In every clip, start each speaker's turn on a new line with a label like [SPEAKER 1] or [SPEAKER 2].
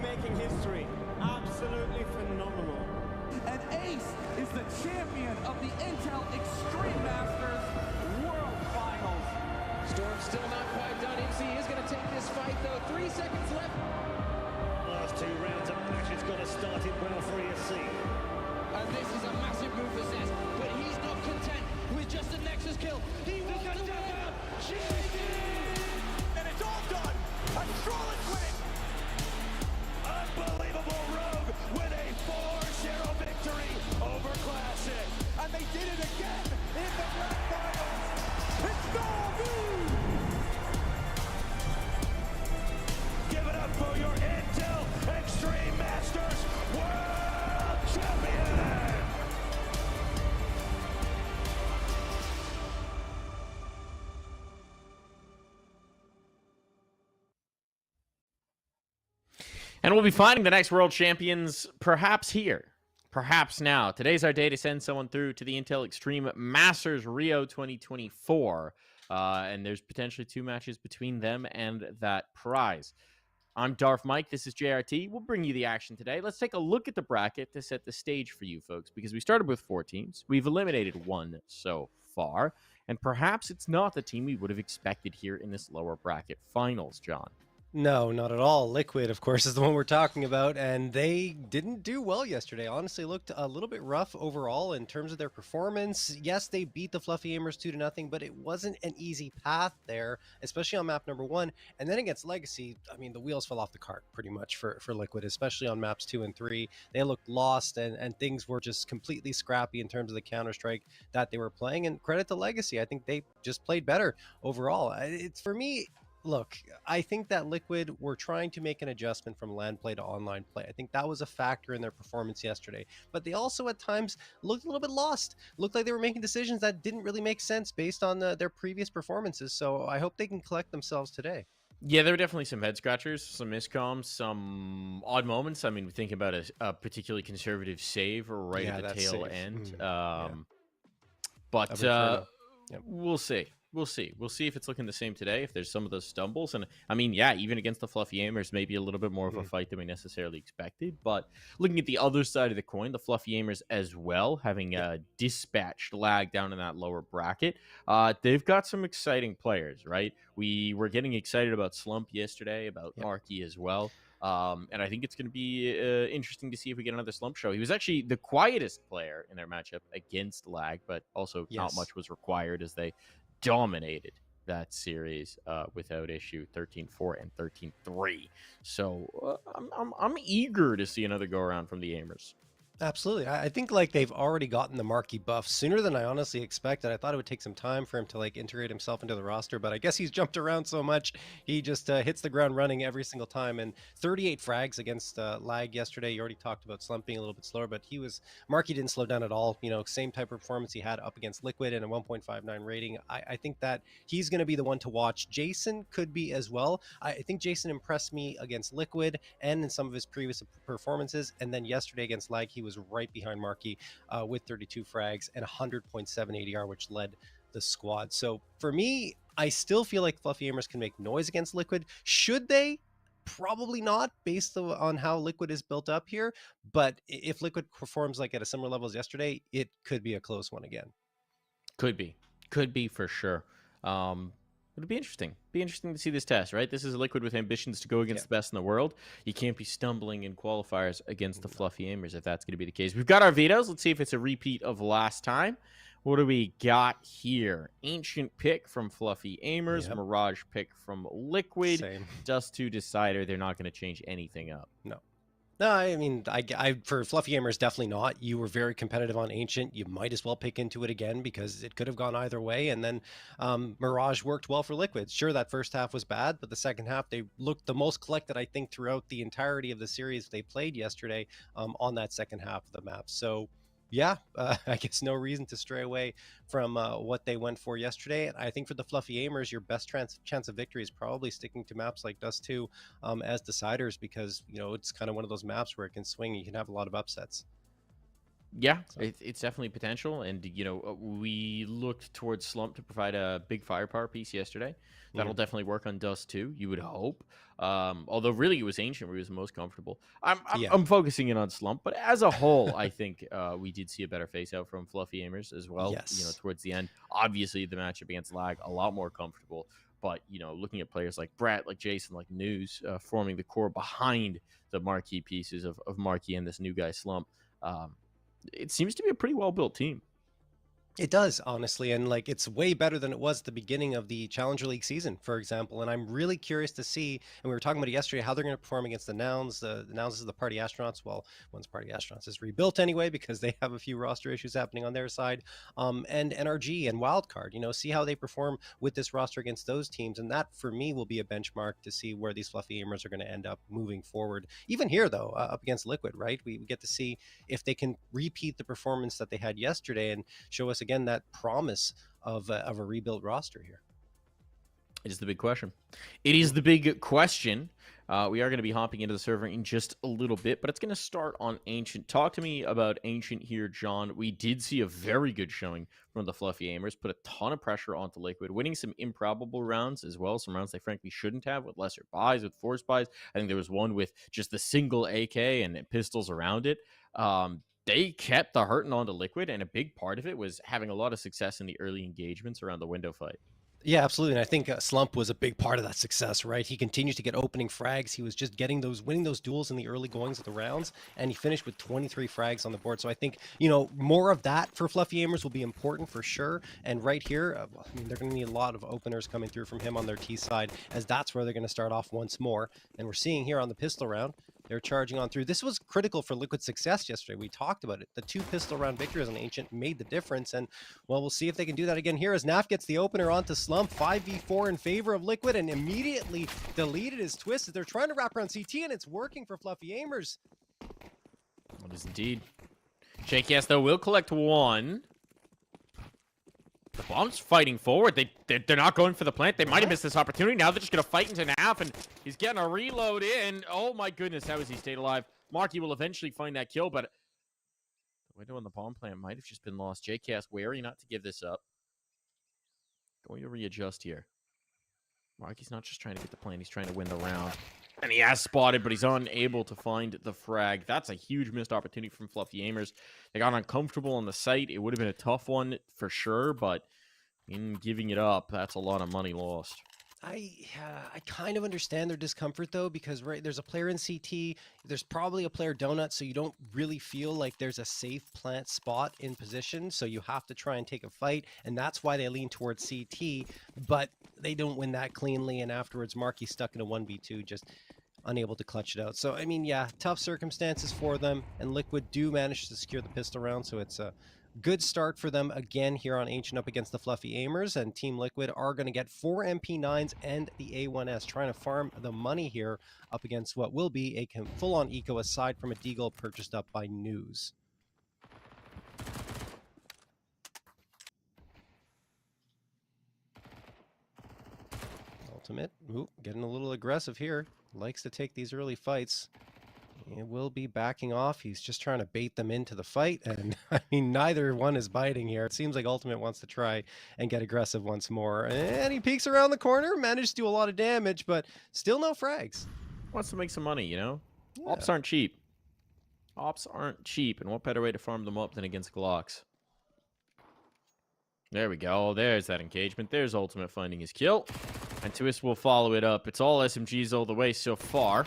[SPEAKER 1] making history. Absolutely phenomenal.
[SPEAKER 2] And Ace is the champion of the Intel Extreme Masters World Finals.
[SPEAKER 3] Storm's still not quite done. MC is going to take this fight, though. 3 seconds left.
[SPEAKER 4] Last 2 rounds of matches got to start it well for ESC.
[SPEAKER 3] And this is a massive move for Zez, but he's not content with just a Nexus kill. He wants to win.
[SPEAKER 2] And it's all done. A Strolling win.
[SPEAKER 4] Unbelievable Rogue with a 4-0 victory over Classic.
[SPEAKER 2] And they did it again in the grand finals. It's Navu!
[SPEAKER 4] Give it up for your Intel Extreme Masters World Champion!
[SPEAKER 5] And we'll be finding the next world champions perhaps here, perhaps now. Today's our day to send someone through to the Intel Extreme Masters Rio 2024. And there's potentially 2 matches between them and that prize. I'm Darth Mike. This is JRT. We'll bring you the action today. Let's take a look at the bracket to set the stage for you folks, because we started with 4 teams. We've eliminated 1 so far, and perhaps it's not the team we would have expected here in this lower bracket finals, John.
[SPEAKER 6] No, not at all. Liquid, of course, is the one we're talking about, and they didn't do well yesterday. Honestly, looked a little bit rough overall in terms of their performance. Yes, they beat the Fluffy Aimers 2-0, but it wasn't an easy path there, especially on map number 1. And then against Legacy, I mean, the wheels fell off the cart pretty much for Liquid, especially on maps 2 and 3. They looked lost, and things were just completely scrappy in terms of the Counter-Strike that they were playing. And credit to Legacy, I think they just played better overall. It's for me. Look, I think that Liquid were trying to make an adjustment from LAN play to online play. I think that was a factor in their performance yesterday. But they also at times looked a little bit lost. Looked like they were making decisions that didn't really make sense based on their previous performances. So I hope they can collect themselves today. Yeah,
[SPEAKER 5] there were definitely some head scratchers, some miscoms, some odd moments. I mean, we think about a particularly conservative save right at the tail end. But we'll see. We'll see. We'll see if it's looking the same today, if there's some of those stumbles. And I mean, yeah, even against the Fluffy Aimers, maybe a little bit more of a fight than we necessarily expected. But looking at the other side of the coin, the Fluffy Aimers as well, having dispatched lag down in that lower bracket, they've got some exciting players, right? We were getting excited about Slump yesterday, about Marky as well. And I think it's going to be interesting to see if we get another Slump show. He was actually the quietest player in their matchup against lag, but also not much was required as they dominated that series without issue, 13-4 and 13-3. So I'm eager to see another go around from the Aimers.
[SPEAKER 6] Absolutely. I think like they've already gotten the Marky buff sooner than I honestly expected. I thought it would take some time for him to like integrate himself into the roster, but I guess he's jumped around so much. He just hits the ground running every single time. And 38 frags against lag yesterday. You already talked about Slump being a little bit slower, but Marky didn't slow down at all. You know, same type of performance he had up against Liquid and a 1.59 rating. I think that he's going to be the one to watch. Jason could be as well. I think Jason impressed me against Liquid and in some of his previous performances. And then yesterday against lag, he was right behind Marky with 32 frags and 100.7 ADR, which led the squad. So for me, I still feel like Fluffy Aimers can make noise against Liquid. Should they? Probably not, based on how Liquid is built up here. But if Liquid performs like at a similar level as yesterday, it could be a close one again.
[SPEAKER 5] Could be for sure. It'll be interesting. Be interesting to see this test, right? This is a Liquid with ambitions to go against the best in the world. You can't be stumbling in qualifiers against the Fluffy Aimers if that's going to be the case. We've got our vetoes. Let's see if it's a repeat of last time. What do we got here? Ancient pick from Fluffy Aimers. Mirage pick from Liquid. Just to Decider. They're not going to change anything up.
[SPEAKER 6] No, I mean, I for Fluffy Aimers, definitely not. You were very competitive on Ancient. You might as well pick into it again because it could have gone either way. And then Mirage worked well for Liquid. Sure, that first half was bad, but the second half, they looked the most collected, I think, throughout the entirety of the series they played yesterday on that second half of the map. So, yeah, I guess no reason to stray away from what they went for yesterday. And I think for the Fluffy Aimers, your best chance of victory is probably sticking to maps like Dust 2 as deciders because, you know, it's kind of one of those maps where it can swing. You can have a lot of upsets.
[SPEAKER 5] Yeah, it's definitely potential. And, we looked towards Slump to provide a big firepower piece yesterday. That'll definitely work on Dust too, you would hope. Although really it was Ancient where he was the most comfortable.
[SPEAKER 6] Yeah.
[SPEAKER 5] I'm focusing in on Slump, but as a whole, I think we did see a better face out from Fluffy Aimers as well.
[SPEAKER 6] Yes.
[SPEAKER 5] Towards the end. Obviously the matchup against Lag, a lot more comfortable. But, looking at players like Brett, like Jason, like News, forming the core behind the marquee pieces of Marquee and this new guy Slump, it seems to be a pretty well-built team.
[SPEAKER 6] It does, honestly, and like it's way better than it was at the beginning of the Challenger League season, for example. And I'm really curious to see, and we were talking about it yesterday, how they're going to perform against the Nouns. The Nouns is the Party Astronauts. Well, once Party Astronauts is rebuilt anyway, because they have a few roster issues happening on their side. And NRG and Wildcard, see how they perform with this roster against those teams. And that, for me, will be a benchmark to see where these Fluffy Aimers are going to end up moving forward. Even here, though, up against Liquid, right? We get to see if they can repeat the performance that they had yesterday and show us again that promise of a rebuilt roster here.
[SPEAKER 5] It is the big question. It is the big question. We are going to be hopping into the server in just a little bit, but it's going to start on Ancient. Talk to me about Ancient here, John. We did see a very good showing from the Fluffy Aimers, put a ton of pressure onto Liquid, winning some improbable rounds as well, some rounds they frankly shouldn't have with lesser buys, with force buys. I think there was one with just the single AK and pistols around it. They kept the hurting onto Liquid, and a big part of it was having a lot of success in the early engagements around the window fight.
[SPEAKER 6] Yeah, absolutely. And I think Slump was a big part of that success, right? He continued to get opening frags. He was just winning those duels in the early goings of the rounds, and he finished with 23 frags on the board. So I think, more of that for Fluffy Aimers will be important for sure. And right here, they're going to need a lot of openers coming through from him on their T side, as that's where they're going to start off once more. And we're seeing here on the pistol round, they're charging on through. This was critical for Liquid's success yesterday. We talked about it. The 2 pistol round victories on Ancient made the difference. And, well, we'll see if they can do that again here as Naf gets the opener onto Slump. 5v4 in favor of Liquid and immediately deleted his twist. They're trying to wrap around CT, and it's working for Fluffy Aimers.
[SPEAKER 5] It is indeed. JKS, though, will collect one. The Bomb's fighting forward. They're not going for the plant. They might have missed this opportunity. Now they're just going to fight into Naf, and he's getting a reload in. Oh, my goodness. How has he stayed alive? Marky will eventually find that kill, but the window on the bomb plant might have just been lost. JKS wary not to give this up. Going to readjust here. Marky's not just trying to get the plant. He's trying to win the round. And he has spotted, but he's unable to find the frag. That's a huge missed opportunity from Fluffy Aimers. They got uncomfortable on the site. It would have been a tough one for sure, but in giving it up, that's a lot of money lost.
[SPEAKER 6] I kind of understand their discomfort, though, because there's a player in CT, there's probably a player donut, so you don't really feel like there's a safe plant spot in position, so you have to try and take a fight, and that's why they lean towards CT, but they don't win that cleanly, and afterwards Marky's stuck in a 1v2, just unable to clutch it out. So, I mean, yeah, tough circumstances for them, and Liquid do manage to secure the pistol round, so it's a good start for them again here on Ancient up against the Fluffy Aimers, and Team Liquid are going to get 4 MP9s and the A1S, trying to farm the money here up against what will be a full-on eco aside from a Deagle purchased up by News. Ultimate, getting a little aggressive here. Likes to take these early fights. He will be backing off. He's just trying to bait them into the fight. And I mean, neither one is biting here. It seems like Ultimate wants to try and get aggressive once more. And he peeks around the corner, managed to do a lot of damage, but still no frags.
[SPEAKER 5] Wants to make some money,
[SPEAKER 6] Yeah.
[SPEAKER 5] Ops aren't cheap. Ops aren't cheap. And what better way to farm them up than against Glocks? There we go. There's that engagement. There's Ultimate finding his kill. And Twist will follow it up. It's all SMGs all the way so far.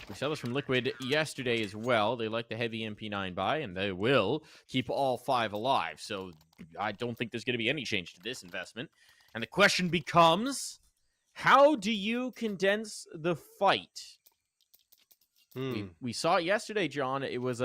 [SPEAKER 5] We saw this from Liquid yesterday as well. They like the heavy MP9 buy, and they will keep all 5 alive. So I don't think there's going to be any change to this investment. And the question becomes, how do you condense the fight? We saw it yesterday, John. It was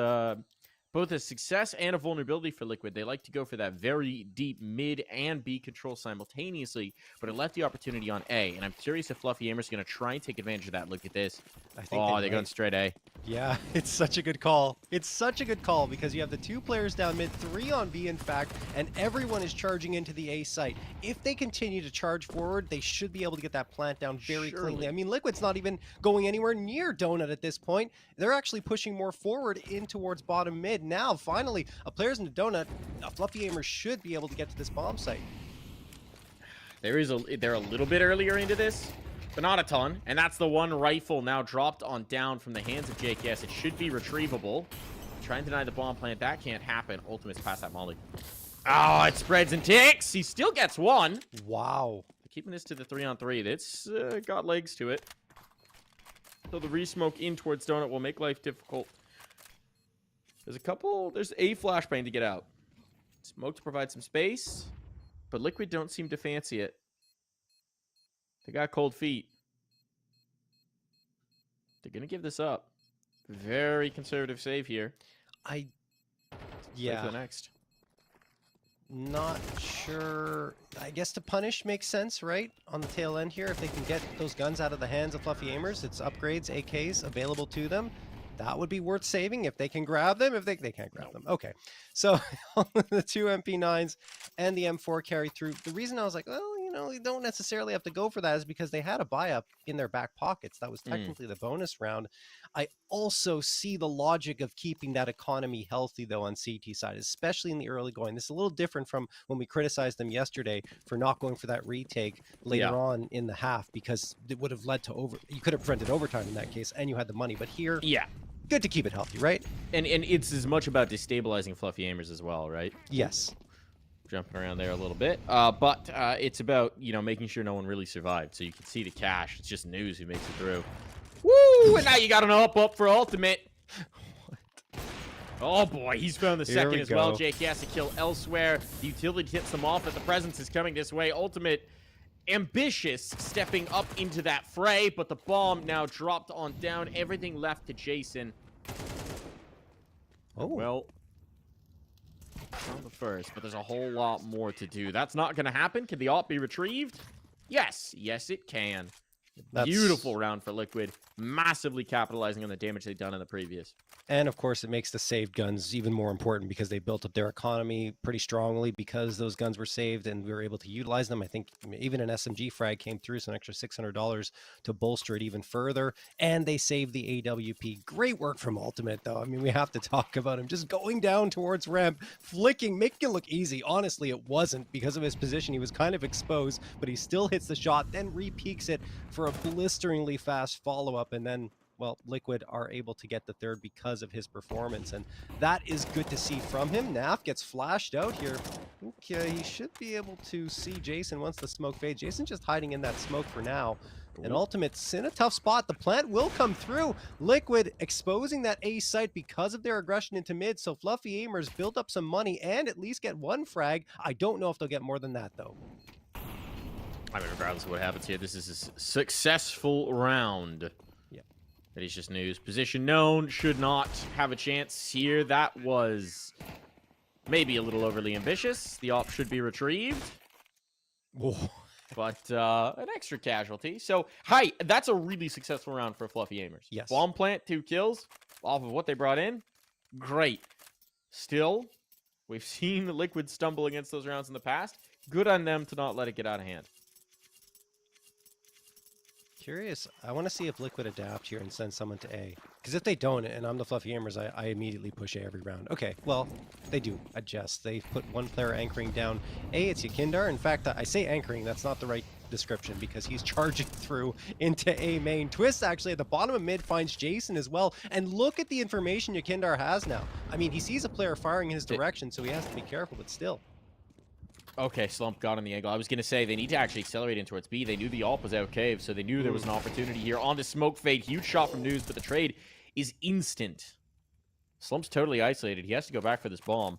[SPEAKER 5] both a success and a vulnerability for Liquid. They like to go for that very deep mid and B control simultaneously, but it left the opportunity on A. And I'm curious if Fluffy Aimers are going to try and take advantage of that. Look at this.
[SPEAKER 6] I think
[SPEAKER 5] they're going straight A.
[SPEAKER 6] Yeah, it's such a good call. It's such a good call because you have the 2 players down mid, 3 on B in fact, and everyone is charging into the A site. If they continue to charge forward, they should be able to get that plant down very cleanly. I mean, Liquid's not even going anywhere near Donut at this point. They're actually pushing more forward in towards bottom mid. mid. Now, finally, a player's in the donut. A Fluffy Aimer should be able to get to this bomb site.
[SPEAKER 5] They're a little bit earlier into this, but not a ton. And that's the one rifle now dropped on down from the hands of JKS. It should be retrievable. Trying to deny the bomb plant. That can't happen. Ultimate's past that molly. Oh, it spreads and ticks. He still gets one.
[SPEAKER 6] Wow.
[SPEAKER 5] Keeping this to the 3-on-3. It's got legs to it. So the re-smoke in towards donut will make life difficult. There's a flashbang to get out. Smoke to provide some space. But Liquid don't seem to fancy it. They got cold feet. They're going to give this up. Very conservative save here.
[SPEAKER 6] Yeah.
[SPEAKER 5] Wait for the next.
[SPEAKER 6] Not sure. I guess to punish makes sense, right? On the tail end here, if they can get those guns out of the hands of Fluffy Aimers, it's upgrades, AKs available to them. That would be worth saving if they can grab them. If they can't grab them. Okay. So the 2 MP9s and the M4 carry through. The reason I was like, well, you know, you don't necessarily have to go for that is because they had a buy-up in their back pockets. That was technically the bonus round. I also see the logic of keeping that economy healthy, though, on CT side, especially in the early going. This is a little different from when we criticized them yesterday for not going for that retake later on in the half, because it would have led to you could have prevented overtime in that case, and you had the money. But here, good to keep it healthy, right?
[SPEAKER 5] And it's as much about destabilizing Fluffy Aimers as well, right?
[SPEAKER 6] Yes.
[SPEAKER 5] Jumping around there a little bit. But it's about, you know, making sure no one really survived. So you can see the cash. It's just News who makes it through. Woo! And now you got an up for ultimate. Oh boy, he's found the second as well. Jake has to kill elsewhere. The utility hits them off, but the presence is coming this way. Ultimate ambitious stepping up into that fray, but the bomb now dropped on down. Everything left to Jason.
[SPEAKER 6] Oh.
[SPEAKER 5] Well, not the first, but there's a whole lot more to do. That's not going to happen. Can the op be retrieved? Yes. Yes, it can. Beautiful round for Liquid. Massively capitalizing on the damage they've done in the previous.
[SPEAKER 6] And of course, it makes the saved guns even more important because they built up their economy pretty strongly because those guns were saved and we were able to utilize them. I think even an SMG frag came through, so an extra $600 to bolster it even further. And they saved the AWP. Great work from Ultimate, though. I mean, we have to talk about him just going down towards ramp, flicking, making it look easy. Honestly, it wasn't because of his position. He was kind of exposed, but he still hits the shot, then re-peaks it for a blisteringly fast follow-up, and then, well, Liquid are able to get the third because of his performance, and that is good to see from him. Naf gets flashed out here. Okay, he should be able to see Jason once the smoke fades. Jason's just hiding in that smoke for now. And Ultimate's in a tough spot. The plant will come through. Liquid exposing that A site because of their aggression into mid, so Fluffy Aimers build up some money and at least get one frag. I don't know if they'll get more than that, though.
[SPEAKER 5] I mean, regardless of what happens here, this is a successful round.
[SPEAKER 6] Yeah.
[SPEAKER 5] That is just News. Position known, should not have a chance here. That was maybe a little overly ambitious. The op should be retrieved.
[SPEAKER 6] Whoa.
[SPEAKER 5] But an extra casualty. So, hi, that's a really successful round for Fluffy Aimers.
[SPEAKER 6] Yes.
[SPEAKER 5] Bomb plant, 2 kills off of what they brought in. Great. Still, we've seen the Liquid stumble against those rounds in the past. Good on them to not let it get out of hand.
[SPEAKER 6] Curious. I want to see if Liquid adapt here and send someone to A. Because if they don't, and I'm the Fluffy Aimers, I immediately push A every round. Okay, well, they do adjust. They put one player anchoring down A. It's Yakindar. In fact, I say anchoring. That's not the right description because he's charging through into A main. Twist actually at the bottom of mid finds Jason as well. And look at the information Yakindar has now. I mean, he sees a player firing in his direction, so he has to be careful, but still.
[SPEAKER 5] Okay, Slump got on the angle. I was going to say they need to actually accelerate in towards B. They knew the AWP was out cave, so they knew there was an opportunity here. On the smoke fade, huge shot from News, but the trade is instant. Slump's totally isolated. He has to go back for this bomb.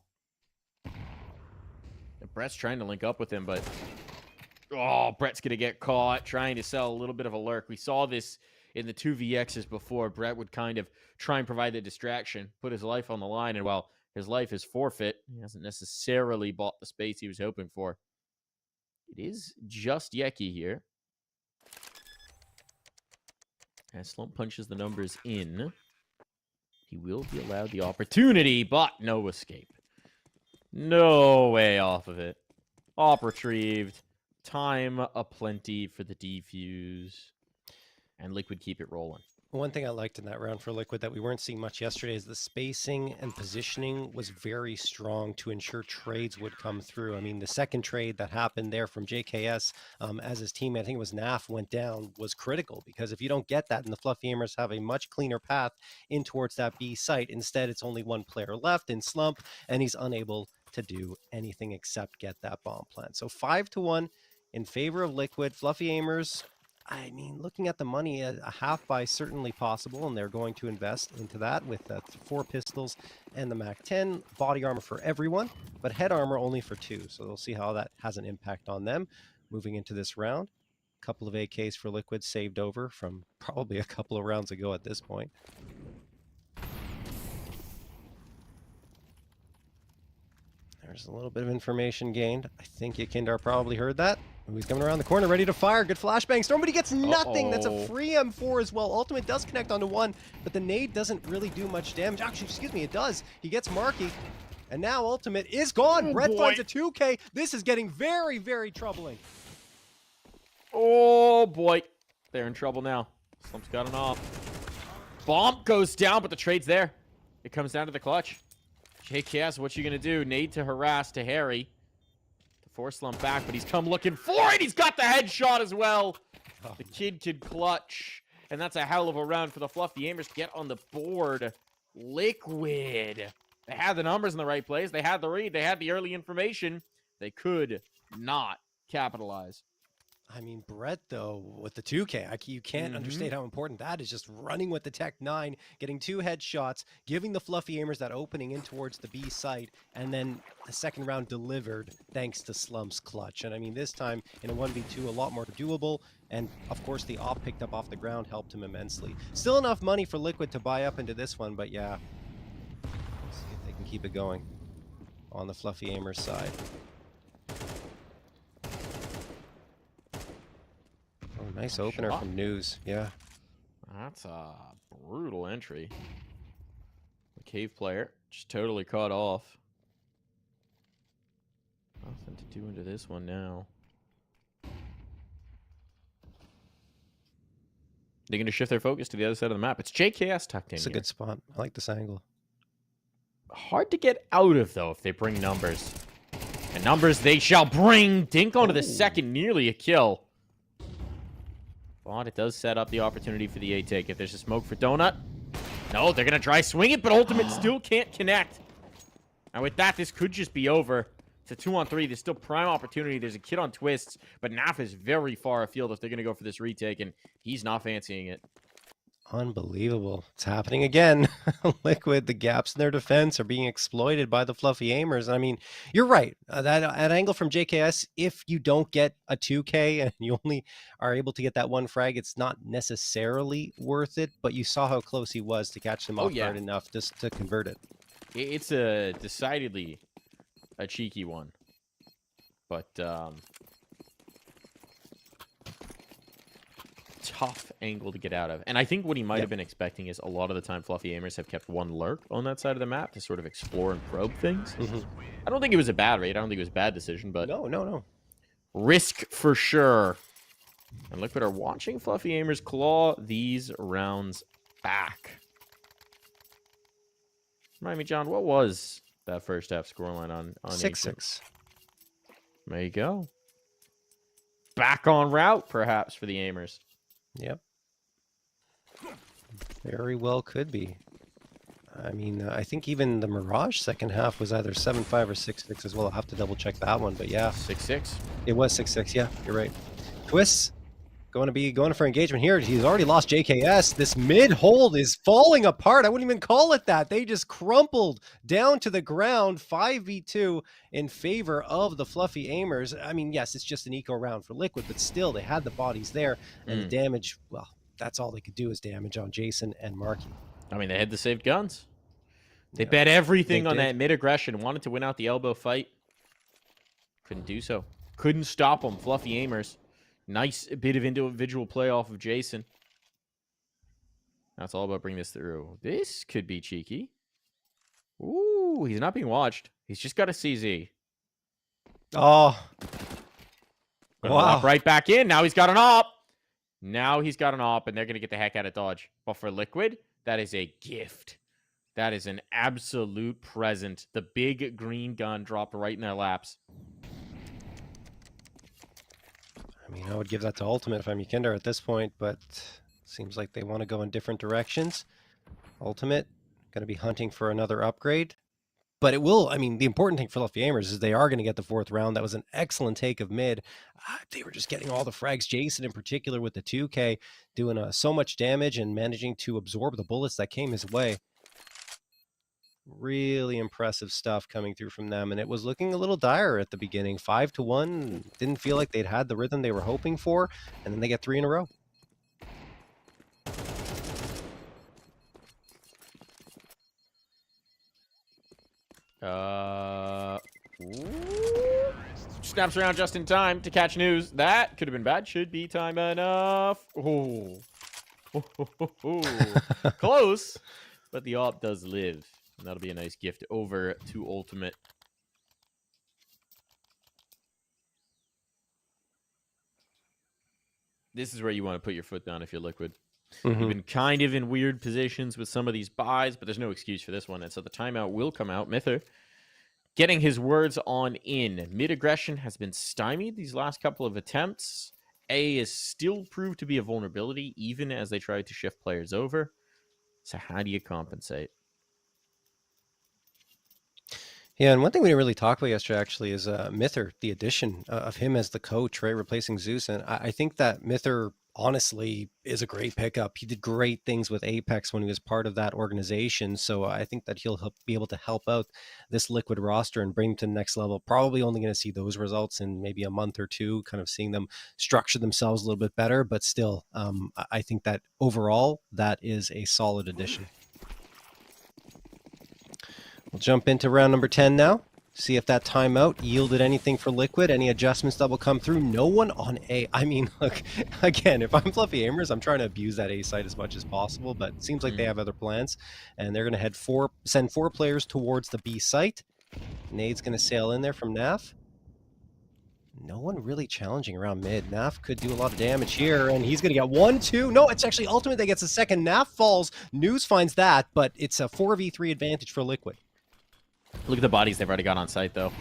[SPEAKER 5] And Brett's trying to link up with him, but... Oh, Brett's going to get caught trying to sell a little bit of a lurk. We saw this in the 2VXs before. Brett would kind of try and provide the distraction, put his life on the line, and while his life is forfeit, he hasn't necessarily bought the space he was hoping for. It is just Yeki here. As Slump punches the numbers in, he will be allowed the opportunity, but no escape. No way off of it. Op retrieved. Time aplenty for the defuse. And Liquid keep it rolling.
[SPEAKER 6] One thing I liked in that round for Liquid that we weren't seeing much yesterday is the spacing and positioning was very strong to ensure trades would come through. I mean, the second trade that happened there from JKS as his teammate, I think it was NAF, went down, was critical, because if you don't get that, and the Fluffy Aimers have a much cleaner path in towards that B site, instead it's only one player left in Slump, and he's unable to do anything except get that bomb plant. So 5-1 in favor of Liquid. Fluffy Aimers, I mean, looking at the money, a half buy certainly possible, and they're going to invest into that with 4 pistols and the MAC-10. Body armor for everyone, but head armor only for 2. So we'll see how that has an impact on them moving into this round. A couple of AKs for Liquid saved over from probably a couple of rounds ago at this point. There's a little bit of information gained. I think Yakindar probably heard that. He's coming around the corner, ready to fire. Good flashbang. Storm, but he gets nothing. That's a free M4 as well. Ultimate does connect onto 1, but the nade doesn't really do much damage. Actually, excuse me, it does. He gets Marky, and now Ultimate is gone. Brett finds a 2K. This is getting very, very troubling.
[SPEAKER 5] Oh, boy. They're in trouble now. Slump's got an off. Bomb goes down, but the trade's there. It comes down to the clutch. JKS, what you going to do? Nade to harass to Harry. To force Slump back, but he's come looking for it. He's got the headshot as well. The kid could clutch. And that's a hell of a round for the Fluffy Aimers to get on the board. Liquid. They had the numbers in the right place. They had the read. They had the early information. They could not capitalize.
[SPEAKER 6] I mean, Brett, though, with the 2K, you can't understate how important that is. Just running with the Tech 9, getting 2 headshots, giving the Fluffy Aimers that opening in towards the B site, and then the second round delivered thanks to Slump's clutch. And I mean, this time in a 1v2, a lot more doable. And of course, the op picked up off the ground helped him immensely. Still enough money for Liquid to buy up into this one, but yeah, let's see if they can keep it going on the Fluffy Aimers side. Nice opener from News, yeah.
[SPEAKER 5] That's a brutal entry. The cave player just totally caught off. Nothing to do into this one now. They're going to shift their focus to the other side of the map. It's JKS tucked in.
[SPEAKER 6] It's a good spot. I like this angle.
[SPEAKER 5] Hard to get out of, though, if they bring numbers. And numbers they shall bring. Dink onto the second, nearly a kill. But it does set up the opportunity for the A-take. If there's a smoke for Donut. No, they're going to try swing it, but Ultimate still can't connect. And with that, this could just be over. It's a 2-on-3. There's still prime opportunity. There's a kid on twists, but Naf is very far afield if they're going to go for this retake, and he's not fancying it.
[SPEAKER 6] Unbelievable. It's happening again. Liquid, the gaps in their defense are being exploited by the Fluffy Aimers. I mean, you're right. That angle from JKS, if you don't get a 2K and you only are able to get that 1 frag, it's not necessarily worth it, but you saw how close he was to catch them off guard enough just to convert it.
[SPEAKER 5] It's a decidedly a cheeky one. But, tough angle to get out of. And I think what he might have been expecting is a lot of the time Fluffy Aimers have kept 1 lurk on that side of the map to sort of explore and probe things. I don't think it was a bad raid. I don't think it was a bad decision, but
[SPEAKER 6] no.
[SPEAKER 5] Risk for sure. And Liquid are watching Fluffy Aimers claw these rounds back. Remind me, John, what was that first half scoreline on
[SPEAKER 6] 6-6.
[SPEAKER 5] There you go. Back on route, perhaps, for the Aimers.
[SPEAKER 6] Yep. Very well could be. I mean, I think even the Mirage second half was either 7-5 or 6-6 as well. I'll have to double check that one, but yeah.
[SPEAKER 5] 6-6.
[SPEAKER 6] It was 6-6, yeah, you're right. Twists going for engagement here. He's already lost JKS. This mid hold is falling apart. I wouldn't even call it that. They just crumpled down to the ground. 5v2 in favor of the Fluffy Aimers. I mean, yes, it's just an eco round for Liquid, but still, they had the bodies there. And the damage, well, that's all they could do is damage on Jason and Marky.
[SPEAKER 5] I mean, they had the saved guns. They bet everything on that mid-aggression. Wanted to win out the elbow fight. Couldn't do so. Couldn't stop them. Fluffy Aimers. Nice bit of individual play off of Jason. That's all about bringing this through. This could be cheeky. Ooh, he's not being watched. He's just got a CZ.
[SPEAKER 6] Oh.
[SPEAKER 5] Wow. Right back in. Now he's got an op. Now he's got an op, and they're going to get the heck out of dodge. But for Liquid, that is a gift. That is an absolute present. The big green gun dropped right in their laps.
[SPEAKER 6] I mean, I would give that to Ultimate if I'm Yukindar at this point, but seems like they want to go in different directions. Ultimate going to be hunting for another upgrade. But it will, I mean, the important thing for Fluffy Aimers is they are going to get the 4th round. That was an excellent take of mid. They were just getting all the frags. Jason in particular with the 2K doing so much damage and managing to absorb the bullets that came his way. Really impressive stuff coming through from them. And it was looking a little dire at the beginning. 5-1. Didn't feel like they'd had the rhythm they were hoping for. And then they get 3 in a row.
[SPEAKER 5] Snaps around just in time to catch news. That could have been bad. Should be time enough. Oh. Close. But the op does live. And that'll be a nice gift over to Ultimate. This is where you want to put your foot down if you're Liquid. You've been kind of in weird positions with some of these buys, but there's no excuse for this one. And so the timeout will come out. Mither getting his words on in. Mid-aggression has been stymied these last couple of attempts. A is still proved to be a vulnerability, even as they try to shift players over. So how do you compensate?
[SPEAKER 6] Yeah, and one thing we didn't really talk about yesterday, actually, is Mither, the addition of him as the coach, right, replacing Zeus. And I think that Mither, honestly, is a great pickup. He did great things with Apex when he was part of that organization. So I think that he'll be able to help out this Liquid roster and bring them to the next level. Probably only going to see those results in maybe a month or two, kind of seeing them structure themselves a little bit better. But still, I think that overall, that is a solid addition. We'll jump into round number 10 now. See if that timeout yielded anything for Liquid. Any adjustments that will come through. No one on A. I mean, look, again, if I'm Fluffy Aimers, I'm trying to abuse that A site as much as possible, but it seems like they have other plans. And they're going to send 4 players towards the B site. Nade's going to sail in there from Naf. No one really challenging around mid. Naf could do a lot of damage here, and he's going to get 1, 2. No, it's actually Ultimate that gets a second. Naf falls. News finds that, but it's a 4v3 advantage for Liquid.
[SPEAKER 5] Look at the bodies they've already got on site, though.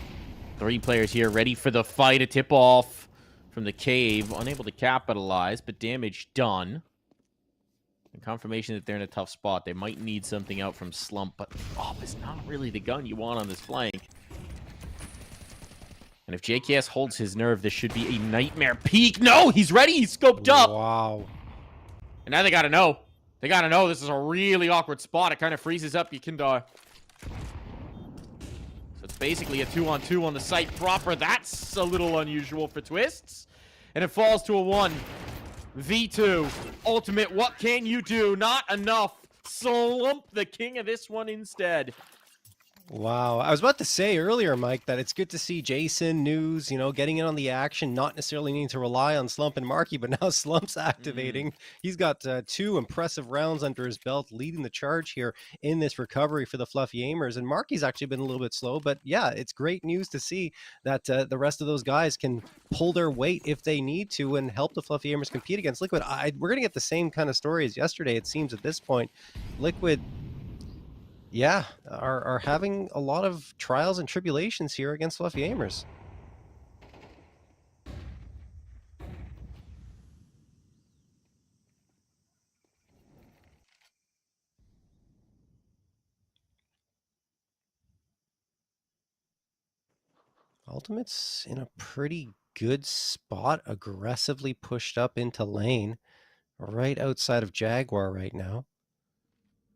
[SPEAKER 5] 3 players here ready for the fight. A tip-off from the cave. Unable to capitalize, but damage done. And confirmation that they're in a tough spot. They might need something out from Slump, but op is not really the gun you want on this flank. And if JKS holds his nerve, this should be a nightmare peak. No, he's ready. He's scoped up.
[SPEAKER 6] Wow.
[SPEAKER 5] And now they got to know. They got to know this is a really awkward spot. It kind of freezes up Yukindar. Basically a 2-on-2 on the site proper. That's a little unusual for Twists. And it falls to a 1v2. Ultimate, what can you do? Not enough. Slump the king of this one instead.
[SPEAKER 6] Wow. I was about to say earlier, Mike, that it's good to see Jason, News, getting in on the action, not necessarily needing to rely on Slump and Marky, but now Slump's activating. He's got 2 impressive rounds under his belt, leading the charge here in this recovery for the Fluffy Aimers. And Marky's actually been a little bit slow, but yeah, it's great news to see that the rest of those guys can pull their weight if they need to and help the Fluffy Aimers compete against Liquid. We're going to get the same kind of story as yesterday, it seems, at this point. Liquid, yeah, are having a lot of trials and tribulations here against Fluffy Aimers. Ultimate's in a pretty good spot, aggressively pushed up into lane, right outside of Jaguar right now.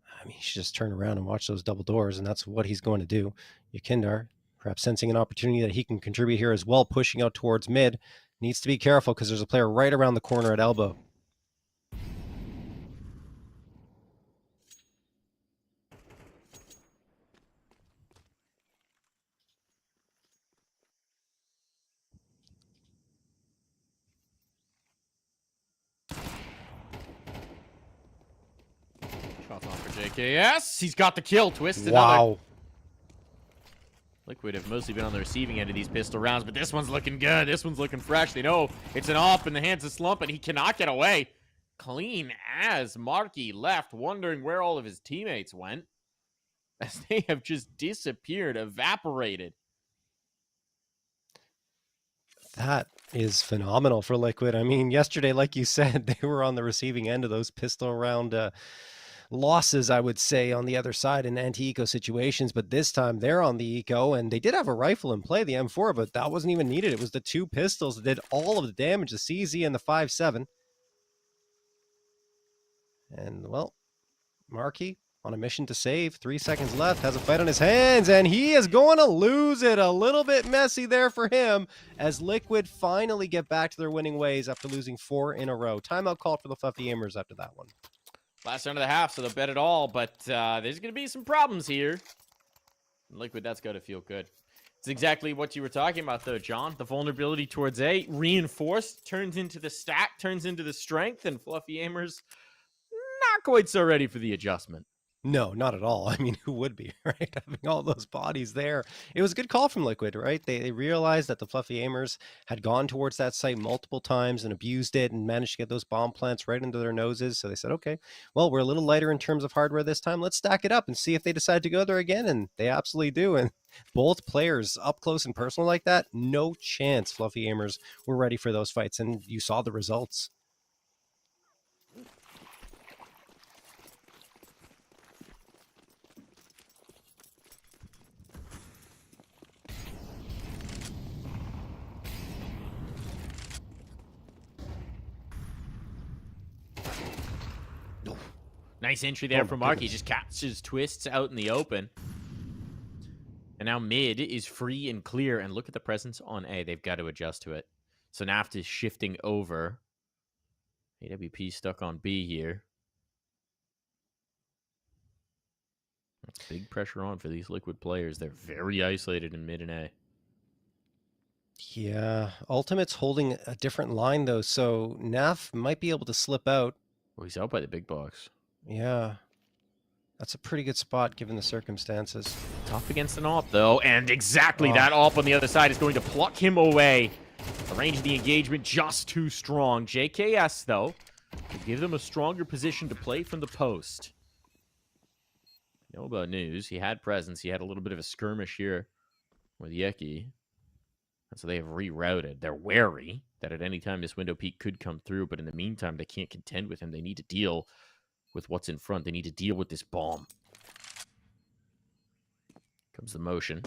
[SPEAKER 6] I mean, he should just turn around and watch those double doors, and that's what he's going to do. Yukindar, perhaps sensing an opportunity that he can contribute here as well, pushing out towards mid. Needs to be careful because there's a player right around the corner at elbow.
[SPEAKER 5] Shots on for JKS. He's got the kill. Twist.
[SPEAKER 6] Wow.
[SPEAKER 5] Liquid have mostly been on the receiving end of these pistol rounds, but this one's looking good. This one's looking fresh. They know it's an off in the hands of Slump, and he cannot get away. Clean as Marky left, wondering where all of his teammates went, as they have just disappeared, evaporated.
[SPEAKER 6] That is phenomenal for Liquid. I mean, yesterday, like you said, they were on the receiving end of those pistol round losses, I would say, on the other side in anti-eco situations, but this time they're on the eco, and they did have a rifle in play, the M4, but that wasn't even needed. It was the 2 pistols that did all of the damage, the CZ and the 5.7. And, well, Marky on a mission to save. 3 seconds left, has a fight on his hands, and he is going to lose it. A little bit messy there for him, as Liquid finally get back to their winning ways after losing 4 in a row. Timeout called for the Fluffy Aimers after that one.
[SPEAKER 5] Last round of the half, so they'll bet it all, but there's going to be some problems here. Liquid, that's got to feel good. It's exactly what you were talking about, though, John. The vulnerability towards A, reinforced, turns into the stack, turns into the strength, and Fluffy Aimers not quite so ready for the adjustment.
[SPEAKER 6] No, not at all. I mean, who would be, right? Having all those bodies there. It was a good call from Liquid, right? They realized that the Fluffy Aimers had gone towards that site multiple times and abused it and managed to get those bomb plants right into their noses. So they said, okay, well, we're a little lighter in terms of hardware this time. Let's stack it up and see if they decide to go there again. And they absolutely do. And both players up close and personal like that, no chance Fluffy Aimers were ready for those fights. And you saw the results.
[SPEAKER 5] Nice entry there from Mark. He just catches twists out in the open. And now mid is free and clear. And look at the presence on A. They've got to adjust to it. So Naft is shifting over. AWP stuck on B here. That's big pressure on for these Liquid players. They're very isolated in mid and A.
[SPEAKER 6] Yeah, Ultimate's holding a different line, though. So Naf might be able to slip out.
[SPEAKER 5] Well, he's out by the big box.
[SPEAKER 6] Yeah, that's a pretty good spot given the circumstances.
[SPEAKER 5] Tough against an AWP, though, and exactly that AWP on the other side is going to pluck him away. The range of the engagement just too strong. JKS, though, will give them a stronger position to play from the post. You know about news. He had presence. He had a little bit of a skirmish here with Yeki. And so they have rerouted. They're wary that at any time this window peak could come through, but in the meantime, they can't contend with him. They need to deal with what's in front. They need to deal with this bomb. Comes the motion.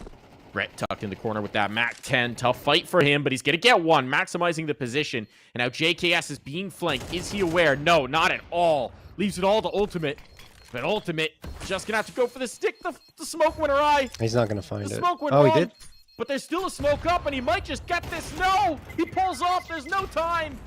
[SPEAKER 5] Brett tucked in the corner with that Mac 10. Tough fight for him, but he's going to get one, maximizing the position. And now JKS is being flanked. Is he aware? No, not at all. Leaves it all to Ultimate. But Ultimate just going to have to go for the stick. The smoke went awry.
[SPEAKER 6] He's not going to find it.
[SPEAKER 5] The smoke went
[SPEAKER 6] wrong.
[SPEAKER 5] He did? But there's still a smoke up, and he might just get this. No! He pulls off. There's no time.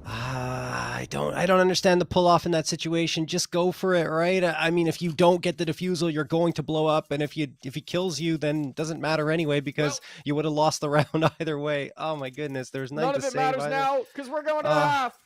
[SPEAKER 6] I don't understand the pull off in that situation. Just go for it, right? I mean, if you don't get the defusal, you're going to blow up, and if he kills you, then it doesn't matter anyway because you would have lost the round either way. Oh my goodness, there's nothing to save.
[SPEAKER 5] None of it matters now because we're going to half.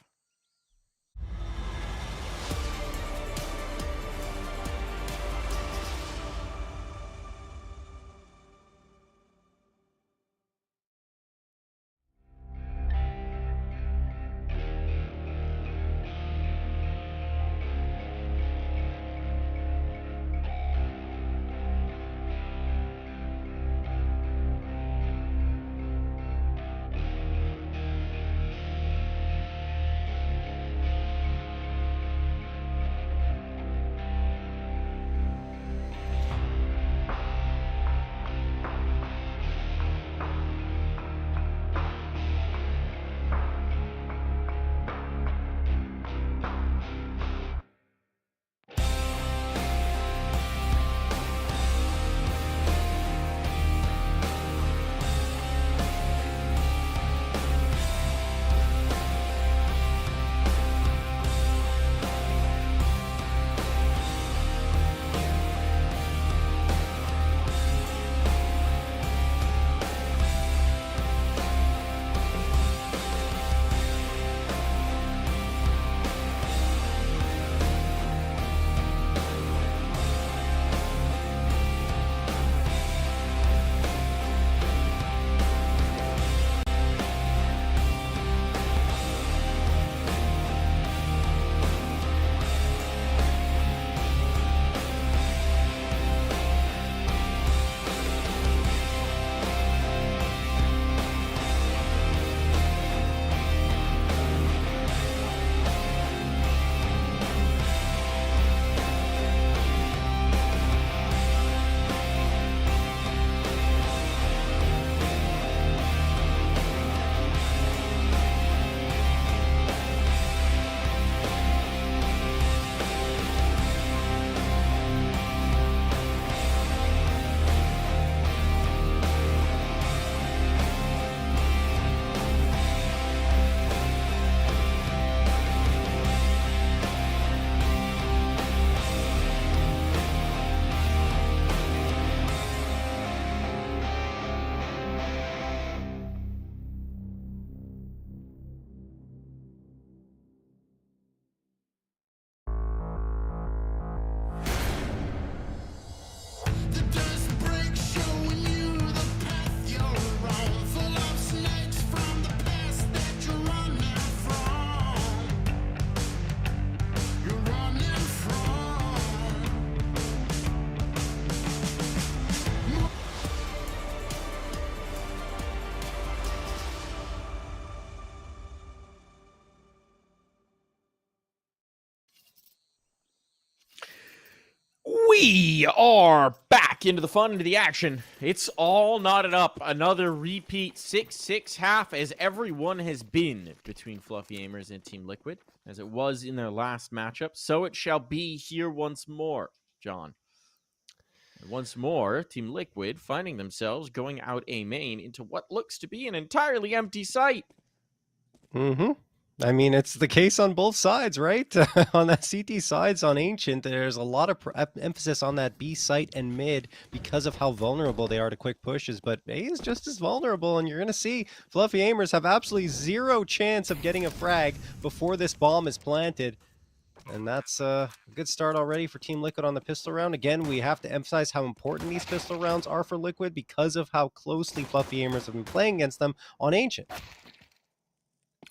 [SPEAKER 5] We are back into the fun, into the action. It's all knotted up. Another repeat 6-6 half, as everyone has been between Fluffy Aimers and Team Liquid, as it was in their last matchup. So it shall be here once more, John. And once more, Team Liquid finding themselves going out A main into what looks to be an entirely empty site.
[SPEAKER 6] Mm-hmm. I mean, it's the case on both sides, right? On that CT sides on Ancient, there's a lot of emphasis on that B site and mid because of how vulnerable they are to quick pushes. But A is just as vulnerable, and you're going to see Fluffy Aimers have absolutely zero chance of getting a frag before this bomb is planted. And that's a good start already for Team Liquid on the pistol round. Again, we have to emphasize how important these pistol rounds are for Liquid because of how closely Fluffy Aimers have been playing against them on Ancient.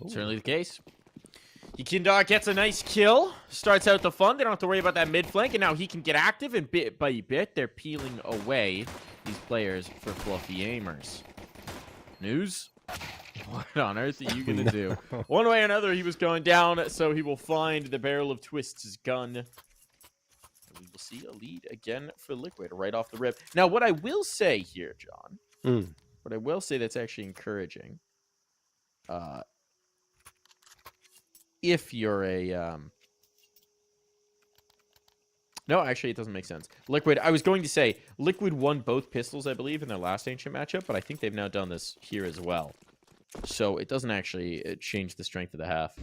[SPEAKER 6] Ooh.
[SPEAKER 5] Certainly the case. Yikindar gets a nice kill. Starts out the fun. They don't have to worry about that mid flank. And now he can get active. And bit by bit, they're peeling away these players for Fluffy Aimers. News? What on earth are you going to do? One way or another, he was going down. So he will find the barrel of Twist's gun. We will see a lead again for Liquid right off the rip. Now, what I will say here, John, what I will say that's actually encouraging, if you're a no, actually it doesn't make sense. Liquid, I was going to say Liquid won both pistols, I believe, in their last Ancient matchup, but I think they've now done this here as well, so it doesn't actually change the strength of the half.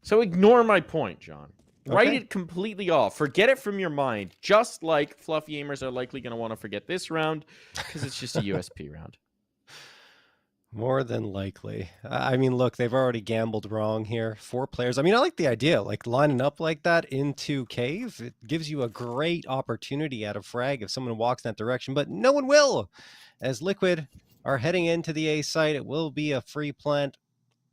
[SPEAKER 5] So ignore my point, John. Write it completely off. Forget it from your mind, just like Fluffy Aimers are likely going to want to forget this round because it's just a USP round.
[SPEAKER 6] More than likely. I mean, look, they've already gambled wrong here. 4 players. I mean, I like the idea, like lining up like that into cave. It gives you a great opportunity at a frag if someone walks in that direction, but no one will. As Liquid are heading into the A site, it will be a free plant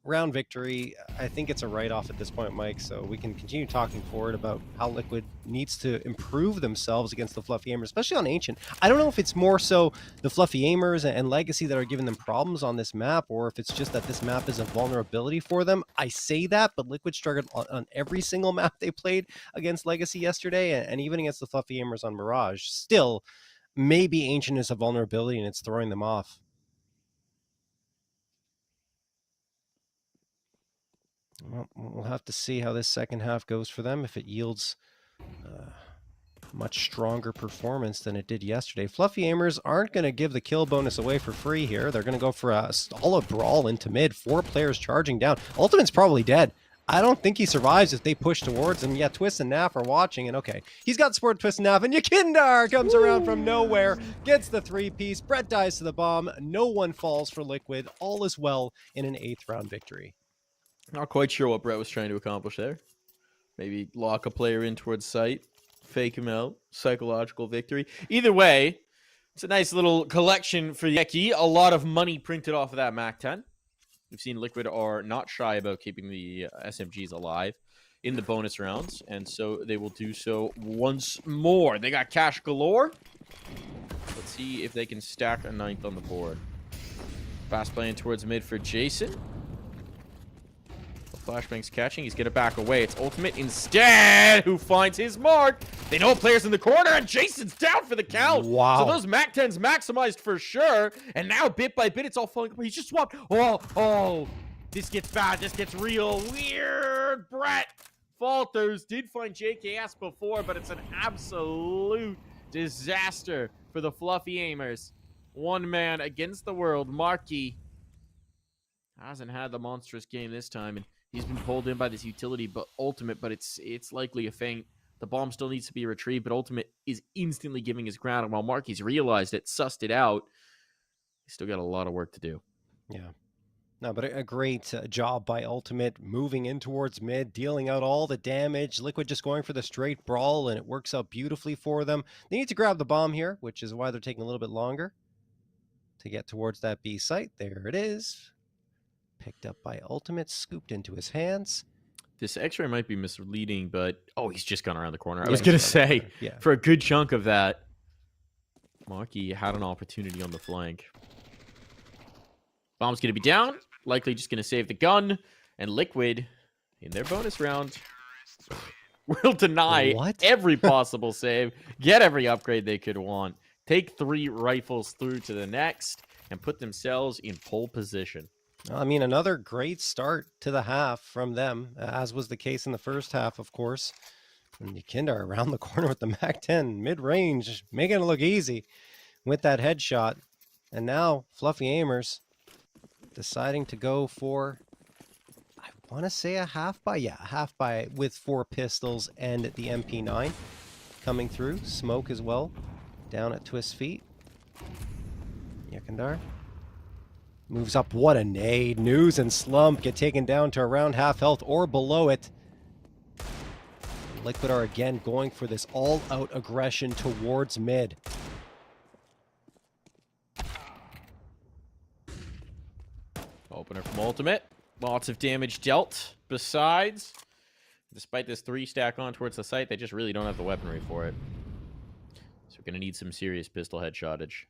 [SPEAKER 6] round victory. I think it's a write-off at this point, Mike, so we can continue talking forward about how Liquid needs to improve themselves against the Fluffy Aimers, especially on Ancient. I don't know if it's more so the Fluffy Aimers and Legacy that are giving them problems on this map, or if it's just that this map is a vulnerability for them. I say that, but Liquid struggled on every single map they played against Legacy yesterday, and even against the Fluffy Aimers on Mirage. Still, maybe Ancient is a vulnerability and it's throwing them off. Well, we'll have to see how this second half goes for them, if it yields much stronger performance than it did yesterday. Fluffy Aimers aren't going to give the kill bonus away for free here. They're going to go for a solid brawl into mid. 4 players charging down. Ultimate's probably dead. I don't think he survives if they push towards him. Yeah, Twist and Naf are watching, and okay, he's got support Twist and Naf, and Yikindar comes around from nowhere, gets the 3-piece. Brett dies to the bomb. No one falls for Liquid. All is well in an 8th round victory.
[SPEAKER 5] Not quite sure what Brett was trying to accomplish there. Maybe lock a player in towards sight, fake him out, psychological victory. Either way, it's a nice little collection for Yeki. A lot of money printed off of that MAC-10. We've seen Liquid are not shy about keeping the SMGs alive in the bonus rounds, and so they will do so once more. They got cash galore. Let's see if they can stack a 9th on the board. Fast playing towards mid for Jason. Flashbang's catching. He's going to back away. It's Ultimate instead, who finds his mark. They know a player's in the corner, and Jason's down for the count.
[SPEAKER 6] Wow.
[SPEAKER 5] So those MAC-10s maximized for sure. And now, bit by bit, it's all falling apart. He's just swapped. Oh. This gets bad. This gets real weird. Brett falters. Did find JKS before, but it's an absolute disaster for the Fluffy Aimers. One man against the world. Marky hasn't had the monstrous game this time, and he's been pulled in by this utility, but Ultimate, but it's likely a feint. The bomb still needs to be retrieved, but Ultimate is instantly giving his ground, and while Marky's realized it, sussed it out, he's still got a lot of work to do.
[SPEAKER 6] Yeah. No, but a great job by Ultimate, moving in towards mid, dealing out all the damage. Liquid just going for the straight brawl, and it works out beautifully for them. They need to grab the bomb here, which is why they're taking a little bit longer to get towards that B site. There it is. Picked up by Ultimate, scooped into his hands.
[SPEAKER 5] This X-ray might be misleading, but he's just gone around the corner. I was going to say, for a good chunk of that, Marky had an opportunity on the flank. Bomb's going to be down. Likely just going to save the gun. And Liquid, in their bonus round, will deny
[SPEAKER 6] What?
[SPEAKER 5] every possible save, get every upgrade they could want, take 3 rifles through to the next, and put themselves in pole position.
[SPEAKER 6] I mean, another great start to the half from them, as was the case in the first half, of course. And Nikindar around the corner with the MAC-10, mid-range, making it look easy with that headshot. And now, Fluffy Aimers deciding to go for, I want to say a half buy. Yeah, a half buy with 4 pistols and the MP9 coming through. Smoke as well, down at Twist's feet. Nikindar moves up. What a nade. News and Slump get taken down to around half health or below it. Liquid are again going for this all-out aggression towards mid.
[SPEAKER 5] Opener from Ultimate. Lots of damage dealt. Besides, despite this 3-stack on towards the site, they just really don't have the weaponry for it. So we're going to need some serious pistol headshotage.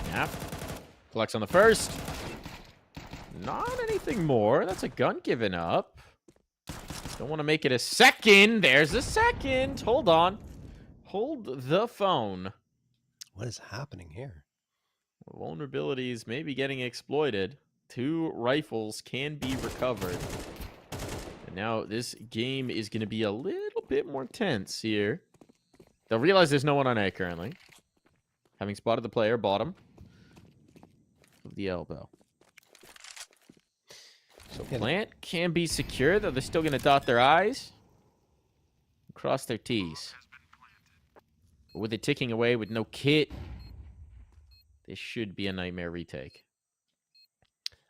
[SPEAKER 5] Snap. Collects on the first. Not anything more. That's a gun given up. Don't want to make it a second. There's a second. Hold on. Hold the phone.
[SPEAKER 6] What is happening here?
[SPEAKER 5] Vulnerabilities may be getting exploited. 2 rifles can be recovered. And now this game is going to be a little bit more tense here. They'll realize there's no one on A currently. Having spotted the player, bottom of the elbow. So plant can be secure, though they're still going to dot their I's. Cross their T's. But with it ticking away with no kit, this should be a nightmare retake.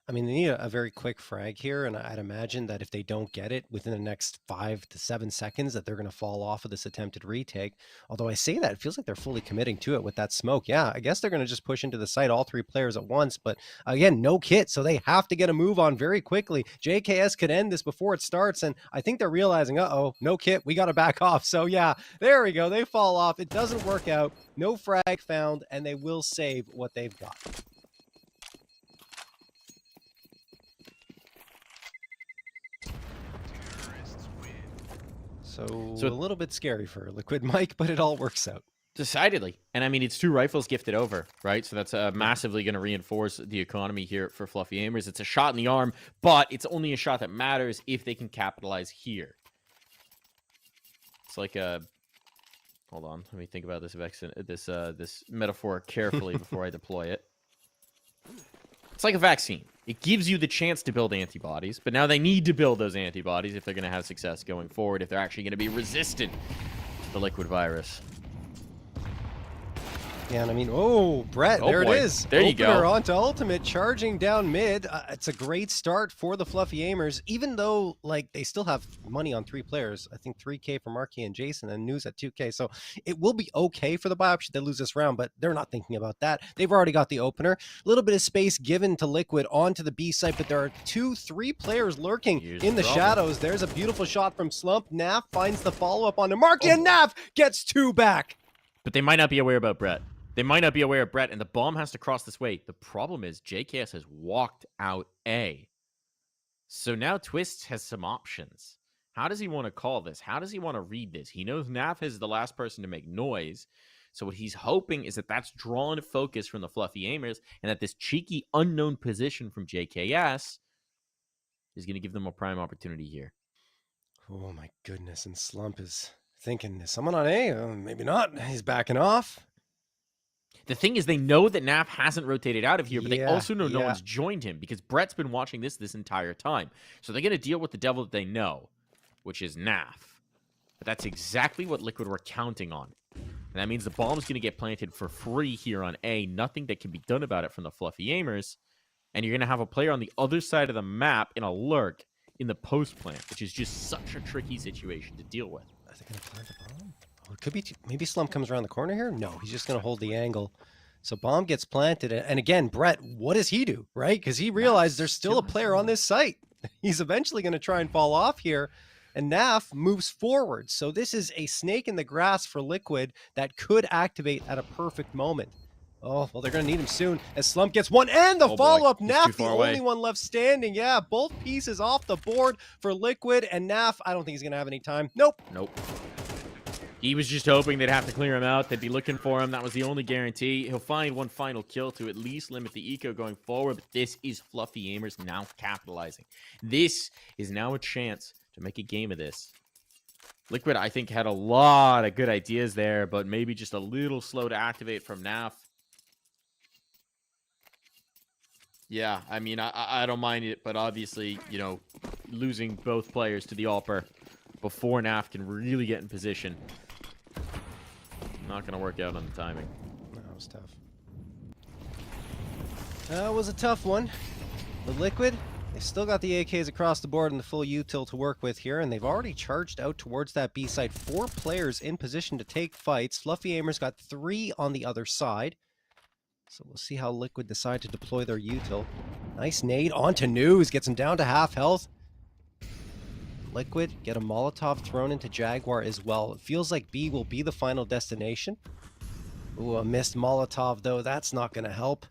[SPEAKER 6] I mean, they need a very quick frag here, and I'd imagine that if they don't get it within the next 5 to 7 seconds, that they're going to fall off of this attempted retake. Although I say that, it feels like they're fully committing to it with that smoke. Yeah, I guess they're going to just push into the site, all 3 players at once. But again, no kit, so they have to get a move on very quickly. JKS could end this before it starts, and I think they're realizing, uh-oh, no kit, we got to back off. So yeah, there we go. They fall off. It doesn't work out. No frag found, and they will save what they've got. So a little bit scary for Liquid Mike, but it all works out.
[SPEAKER 5] Decidedly. And I mean, it's 2 rifles gifted over, right? So that's massively going to reinforce the economy here for Fluffy Aimers. It's a shot in the arm, but it's only a shot that matters if they can capitalize here. It's like a... Hold on. Let me think about this metaphor carefully before I deploy it. It's like a vaccine. It gives you the chance to build antibodies, but now they need to build those antibodies if they're going to have success going forward, if they're actually going to be resistant to the liquid virus.
[SPEAKER 6] Yeah, and I mean, oh, Brett,
[SPEAKER 5] oh
[SPEAKER 6] there
[SPEAKER 5] boy.
[SPEAKER 6] it is.
[SPEAKER 5] There you
[SPEAKER 6] Opener
[SPEAKER 5] go.
[SPEAKER 6] onto Ultimate, charging down mid. It's a great start for the Fluffy Aimers, even though, like, they still have money on 3 players. I think 3K for Marky and Jason, and News at 2K. So it will be okay for the biopsy. They lose this round, but they're not thinking about that. They've already got the opener. A little bit of space given to Liquid onto the B site, but there are 2-3 players lurking in the shadows. There's a beautiful shot from Slump. Naf finds the follow-up onto Marky, and Naf gets 2 back.
[SPEAKER 5] But they might not be aware about Brett. They might not be aware of Brett, and the bomb has to cross this way. The problem is JKS has walked out A. So now Twist has some options. How does he want to call this? How does he want to read this? He knows Naf is the last person to make noise. So what he's hoping is that that's drawn focus from the Fluffy Aimers, and that this cheeky unknown position from JKS is going to give them a prime opportunity here.
[SPEAKER 6] Oh my goodness, and Slump is thinking, is someone on A? Maybe not. He's backing off.
[SPEAKER 5] The thing is, they know that Naf hasn't rotated out of here, but they also know no
[SPEAKER 6] yeah.
[SPEAKER 5] one's joined him because Brett's been watching this entire time. So they're going to deal with the devil that they know, which is Naf. But that's exactly what Liquid were counting on. And that means the bomb's going to get planted for free here on A. Nothing that can be done about it from the Fluffy Aimers. And you're going to have a player on the other side of the map in a lurk in the post plant, which is just such a tricky situation to deal with.
[SPEAKER 6] Are they going to plant the bomb? Oh, it could be. Maybe Slump comes around the corner here. No, he's just going to hold the angle. So bomb gets planted. And again, Brett, what does he do, right? Because he realized there's still a player on this site. He's eventually going to try and fall off here. And Naf moves forward. So this is a snake in the grass for Liquid that could activate at a perfect moment. Oh, well, they're going to need him soon as Slump gets one, and the
[SPEAKER 5] Oh, boy.
[SPEAKER 6] follow-up.
[SPEAKER 5] He's
[SPEAKER 6] Naf,
[SPEAKER 5] too
[SPEAKER 6] the
[SPEAKER 5] far away.
[SPEAKER 6] only one left standing. Yeah, both pieces off the board for Liquid, and Naf, I don't think he's going to have any time. Nope.
[SPEAKER 5] Nope. He was just hoping they'd have to clear him out. They'd be looking for him. That was the only guarantee. He'll find one final kill to at least limit the eco going forward, but this is Fluffy Aimers now capitalizing. This is now a chance to make a game of this. Liquid, I think, had a lot of good ideas there, but maybe just a little slow to activate from Naf. Yeah, I mean, I don't mind it, but obviously, you know, losing both players to the Alper before Naf can really get in position. Not going to work out on the timing.
[SPEAKER 6] That was tough. That was a tough one. But Liquid, they still got the AKs across the board and the full util to work with here, and they've already charged out towards that B site. 4 players in position to take fights. Fluffy Aimers got 3 on the other side. So we'll see how Liquid decide to deploy their util. Nice nade onto News, gets him down to half health. Liquid get a Molotov thrown into Jaguar as well. It feels like B will be the final destination. Ooh, a missed Molotov though, that's not going to help.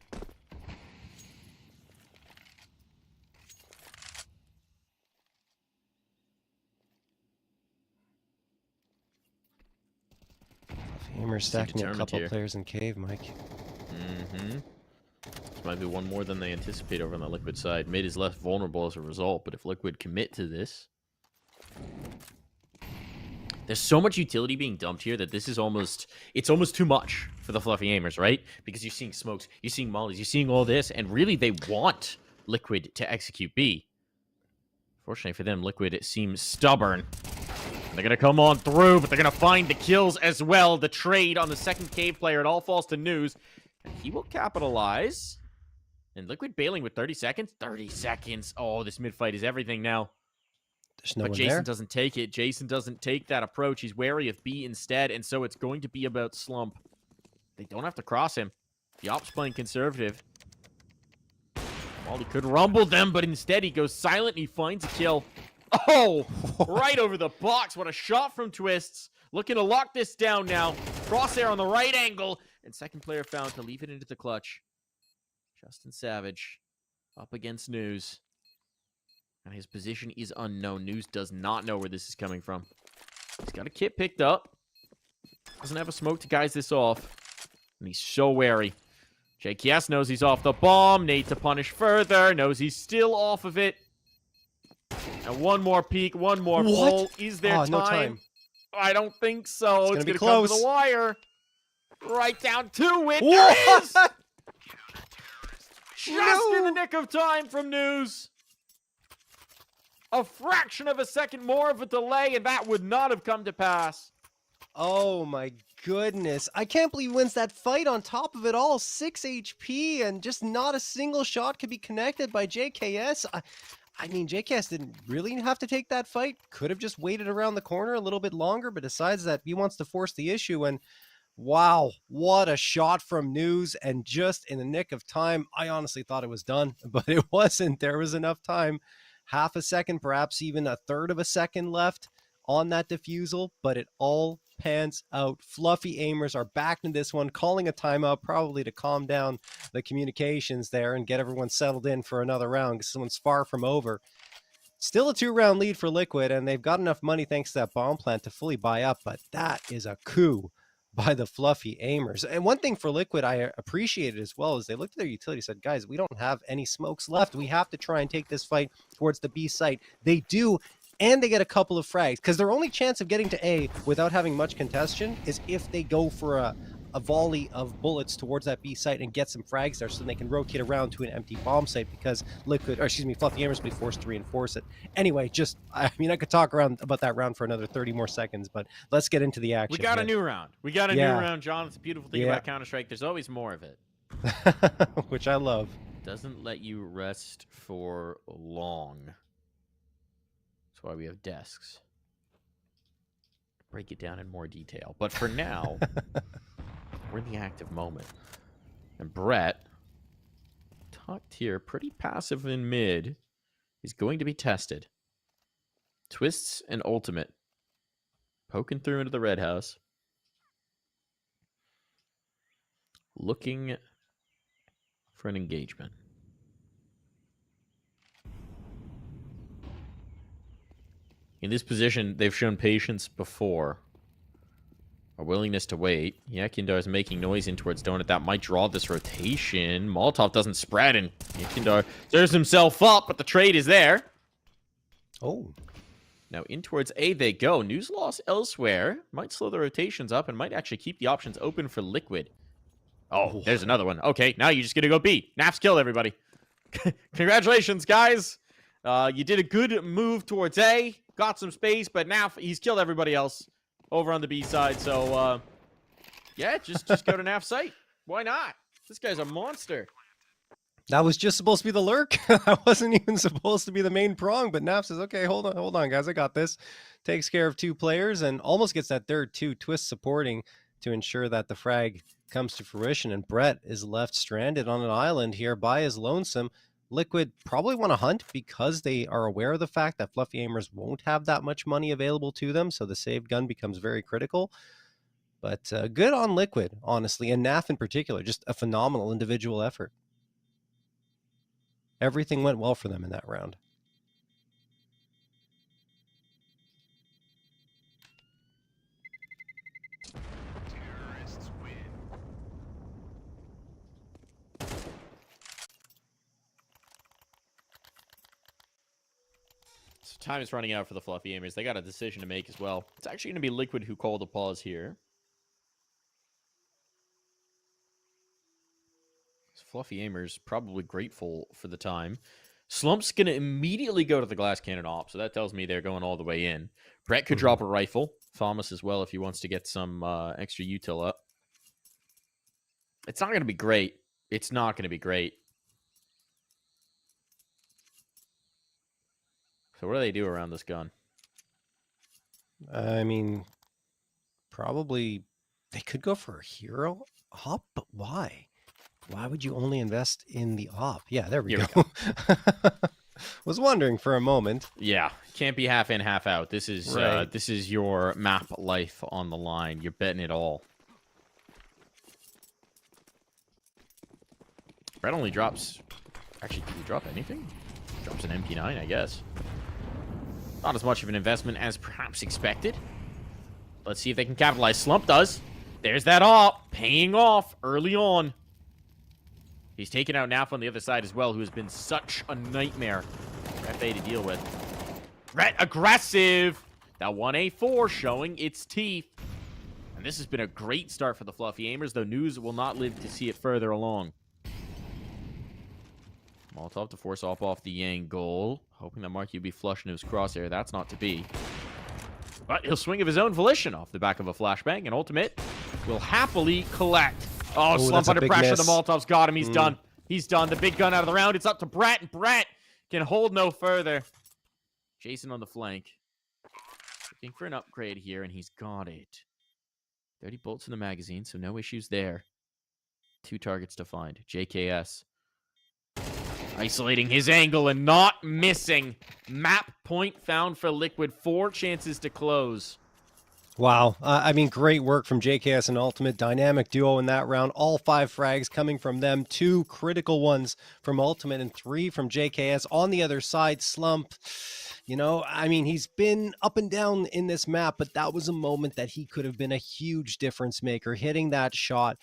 [SPEAKER 6] Hammer stacking a couple players in cave, Mike.
[SPEAKER 5] Mm-hmm. This might be one more than they anticipate over on the Liquid side. Mid is less vulnerable as a result, but if Liquid commit to this... There's so much utility being dumped here that this is almost... It's almost too much for the Fluffy Aimers, right? Because you're seeing smokes, you're seeing mollies, you're seeing all this, and really they want Liquid to execute B. Fortunately for them, Liquid seems stubborn. They're going to come on through, but they're going to find the kills as well. The trade on the second cave player, it all falls to News. And he will capitalize. And Liquid bailing with 30 seconds. 30 seconds. Oh, this mid-fight is everything now.
[SPEAKER 6] There's no
[SPEAKER 5] but
[SPEAKER 6] one
[SPEAKER 5] Jason
[SPEAKER 6] there.
[SPEAKER 5] doesn't take it. Jason doesn't take that approach. He's wary of B instead, and so it's going to be about Slump. They don't have to cross him. The op's playing conservative. Well, he could rumble them, but instead he goes silent and he finds a kill. Oh, right over the box. What a shot from Twists. Looking to lock this down now. Crosshair on the right angle. And second player found to leave it into the clutch. Justin Savage up against News. And his position is unknown. News does not know where this is coming from. He's got a kit picked up. Doesn't have a smoke to guise this off. And he's so wary. JKS knows he's off the bomb. Nate to punish further. Knows he's still off of it. And one more peek, one more pull. Is there time?
[SPEAKER 6] No time?
[SPEAKER 5] I don't think so. It's
[SPEAKER 6] gonna be
[SPEAKER 5] come to
[SPEAKER 6] close.
[SPEAKER 5] the wire. Right down to it.
[SPEAKER 6] What?
[SPEAKER 5] There is! Just in the nick of time from News. A fraction of a second more of a delay, and that would not have come to pass.
[SPEAKER 6] Oh my goodness. I can't believe he wins that fight on top of it all. 6 HP and just not a single shot could be connected by JKS. I mean, JKS didn't really have to take that fight. Could have just waited around the corner a little bit longer, but decides that he wants to force the issue. And wow, what a shot from News. And just in the nick of time, I honestly thought it was done, but it wasn't. There was enough time. Half a second, perhaps even a third of a second left on that defusal, but it all pans out. Fluffy Aimers are back in this one, calling a timeout, probably to calm down the communications there and get everyone settled in for another round, because this one's far from over. Still a 2-round lead for Liquid, and they've got enough money thanks to that bomb plant to fully buy up, but that is a coup by the Fluffy Aimers. And one thing for Liquid I appreciated as well is they looked at their utility and said, guys, we don't have any smokes left. We have to try and take this fight towards the B site. They do, and they get a couple of frags, because their only chance of getting to A without having much contention is if they go for a volley of bullets towards that B site and get some frags there, so they can rotate around to an empty bomb site, because Fluffy Aimers will be forced to reinforce it. Anyway, I could talk around about that round for another 30 more seconds, but let's get into the action.
[SPEAKER 5] We got
[SPEAKER 6] here.
[SPEAKER 5] a new round. We got a new round, John. It's a beautiful thing
[SPEAKER 6] Yeah.
[SPEAKER 5] about Counter-Strike. There's always more of it.
[SPEAKER 6] Which I love.
[SPEAKER 5] Doesn't let you rest for long. That's why we have desks. Break it down in more detail. But for now, we're in the active moment. And Brett, tucked here, pretty passive in mid, is going to be tested. Twists and ultimate. Poking through into the red house. Looking for an engagement. In this position, they've shown patience before. A willingness to wait. Yakindar is making noise in towards Donut. That might draw this rotation. Molotov doesn't spread, and Yakindar stirs himself up, but the trade is there.
[SPEAKER 6] Oh.
[SPEAKER 5] Now in towards A they go. News loss elsewhere. Might slow the rotations up and might actually keep the options open for Liquid. Oh, there's another one. Okay, now you're just going to go B. Naf's killed everybody. Congratulations, guys. You did a good move towards A. Got some space, but Naf, he's killed everybody else over on the B side. So, yeah, just go to Naf's site. Why not? This guy's a monster.
[SPEAKER 6] That was just supposed to be the lurk. I wasn't even supposed to be the main prong, but Naf says, okay, hold on, guys, I got this. Takes care of 2 players and almost gets that third 2 twist supporting to ensure that the frag comes to fruition. And Brett is left stranded on an island here by his lonesome. Liquid probably want to hunt because they are aware of the fact that Fluffy Aimers won't have that much money available to them, so the saved gun becomes very critical. But good on Liquid, honestly, and Naf in particular. Just a phenomenal individual effort. Everything went well for them in that round.
[SPEAKER 5] So time is running out for the Fluffy Aimers. They got a decision to make as well. It's actually going to be Liquid who called the pause here. Fluffy Aimers probably grateful for the time. Slump's going to immediately go to the glass cannon op, so that tells me they're going all the way in. Brett could drop a rifle. Thomas as well if he wants to get some extra util up. It's not going to be great. It's not going to be great. So what do they do around this gun?
[SPEAKER 6] I mean, probably they could go for a hero op, but why? Why would you only invest in the op? Yeah, there we go. Was wondering for a moment.
[SPEAKER 5] Yeah, can't be half in, half out. This is
[SPEAKER 6] right.
[SPEAKER 5] This is your map life on the line. You're betting it all. Brett only drops. Actually, did he drop anything? Drops an MP9, I guess. Not as much of an investment as perhaps expected. Let's see if they can capitalize. Slump does. There's that op paying off early on. He's taken out Naf on the other side as well, who has been such a nightmare for FA to deal with. Brett aggressive. That 1A4 showing its teeth. And this has been a great start for the Fluffy Aimers, though News will not live to see it further along. Molotov to force off the angle. Hoping that Marky will be flush into his crosshair. That's not to be. But he'll swing of his own volition off the back of a flashbang. And Ultimate will happily collect. Oh, Slump under pressure.
[SPEAKER 6] Miss.
[SPEAKER 5] The Molotov's got him. He's done. He's done. The big gun out of the round. It's up to Brett, and Brett can hold no further. Jason on the flank. Looking for an upgrade here, and he's got it. 30 bolts in the magazine, so no issues there. 2 targets to find. JKS. Isolating his angle and not missing. Map point found for Liquid. 4 chances to close.
[SPEAKER 6] Wow. I mean, great work from JKS and Ultimate. Dynamic duo in that round. All 5 frags coming from them. 2 critical ones from Ultimate and 3 from JKS. On the other side, Slump, you know, I mean, he's been up and down in this map, but that was a moment that he could have been a huge difference maker. Hitting that shot,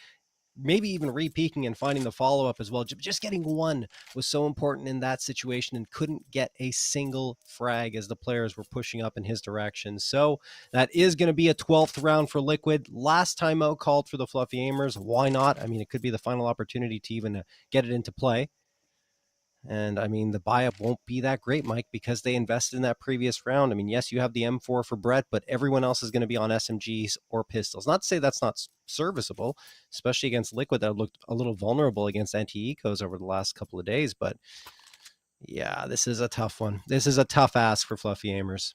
[SPEAKER 6] maybe even re-peeking and finding the follow-up as well. Just getting one was so important in that situation, and couldn't get a single frag as the players were pushing up in his direction. So that is going to be a 12th round for Liquid. Last time out called for the Fluffy Aimers. Why not? I mean, it could be the final opportunity to even get it into play. And I mean, the buy-up won't be that great, Mike, because they invested in that previous round. I mean, yes, you have the M4 for Brett, but everyone else is going to be on SMGs or pistols. Not to say that's not serviceable, especially against Liquid that looked a little vulnerable against anti-ecos over the last couple of days. But yeah, this is a tough one. This is a tough ask for Fluffy Aimers.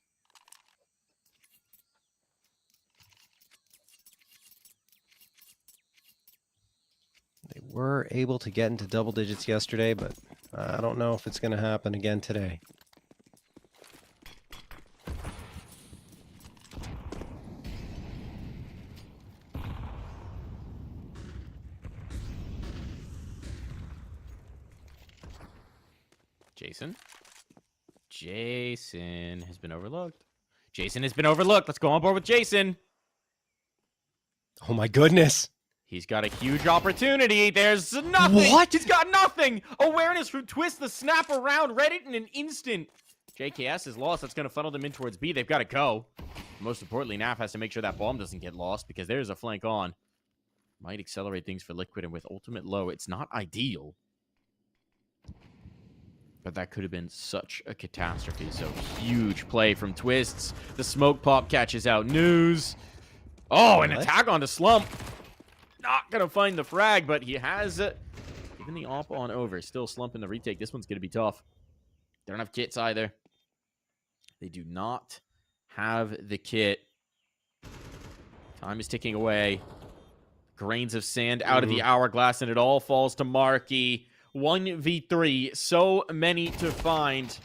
[SPEAKER 6] They were able to get into double digits yesterday, but I don't know if it's going to happen again today.
[SPEAKER 5] Jason. Jason has been overlooked. Jason has been overlooked. Let's go on board with Jason.
[SPEAKER 6] Oh my goodness.
[SPEAKER 5] He's got a huge opportunity. There's nothing.
[SPEAKER 6] What?
[SPEAKER 5] He's got nothing. Awareness from Twist, the snap around, read it in an instant. JKS is lost. That's going to funnel them in towards B. They've got to go. Most importantly, Naf has to make sure that bomb doesn't get lost because there's a flank on. Might accelerate things for Liquid, and with ultimate low, it's not ideal. But that could have been such a catastrophe. So huge play from Twists. The smoke pop catches out News. Oh, an attack on the Slump. Not going to find the frag, but he has given the op on over. Still Slump in the retake. This one's going to be tough. They don't have kits either. They do not have the kit. Time is ticking away. Grains of sand out of the hourglass, and it all falls to Marky. 1v3. So many to find.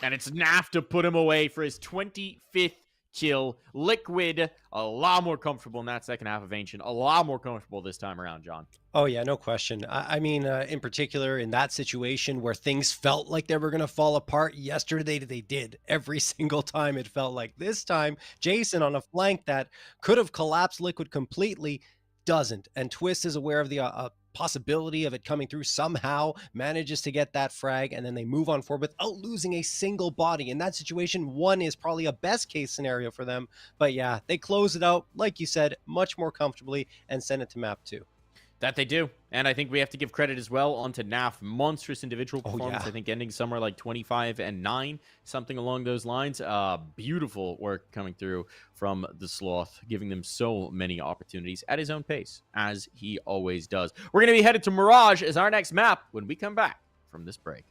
[SPEAKER 5] And it's Naf to put him away for his 25th kill. Liquid, a lot more comfortable in that second half of Ancient. A lot more comfortable this time around, John.
[SPEAKER 6] Oh, yeah, no question. I mean, in particular, in that situation where things felt like they were going to fall apart yesterday, they did. Every single time it felt like. This time, Jason on a flank that could have collapsed Liquid completely doesn't. And Twist is aware of the possibility of it coming through, somehow manages to get that frag, and then they move on forward without losing a single body. In that situation, 1 is probably a best case scenario for them. But yeah, they close it out, like you said, much more comfortably and send it to map 2.
[SPEAKER 5] That they do. And I think we have to give credit as well onto Naf. Monstrous individual performance.
[SPEAKER 6] Yeah.
[SPEAKER 5] I think ending somewhere like 25-9, something along those lines. Beautiful work coming through from the Sloth, giving them so many opportunities at his own pace, as he always does. We're going to be headed to Mirage as our next map when we come back from this break.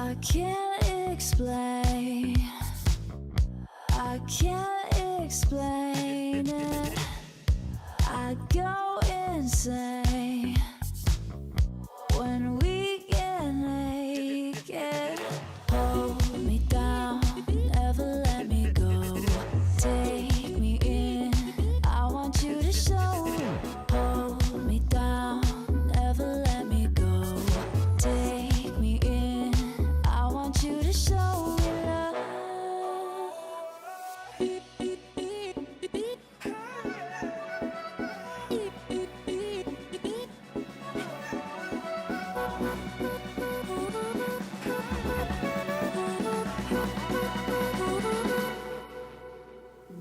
[SPEAKER 7] I can't explain. I can't explain it. I go insane when we get naked. Hold me down, never let me go. Take me in, I want you to show. Hold me down, never let me go. Take me in, I want you to show me love.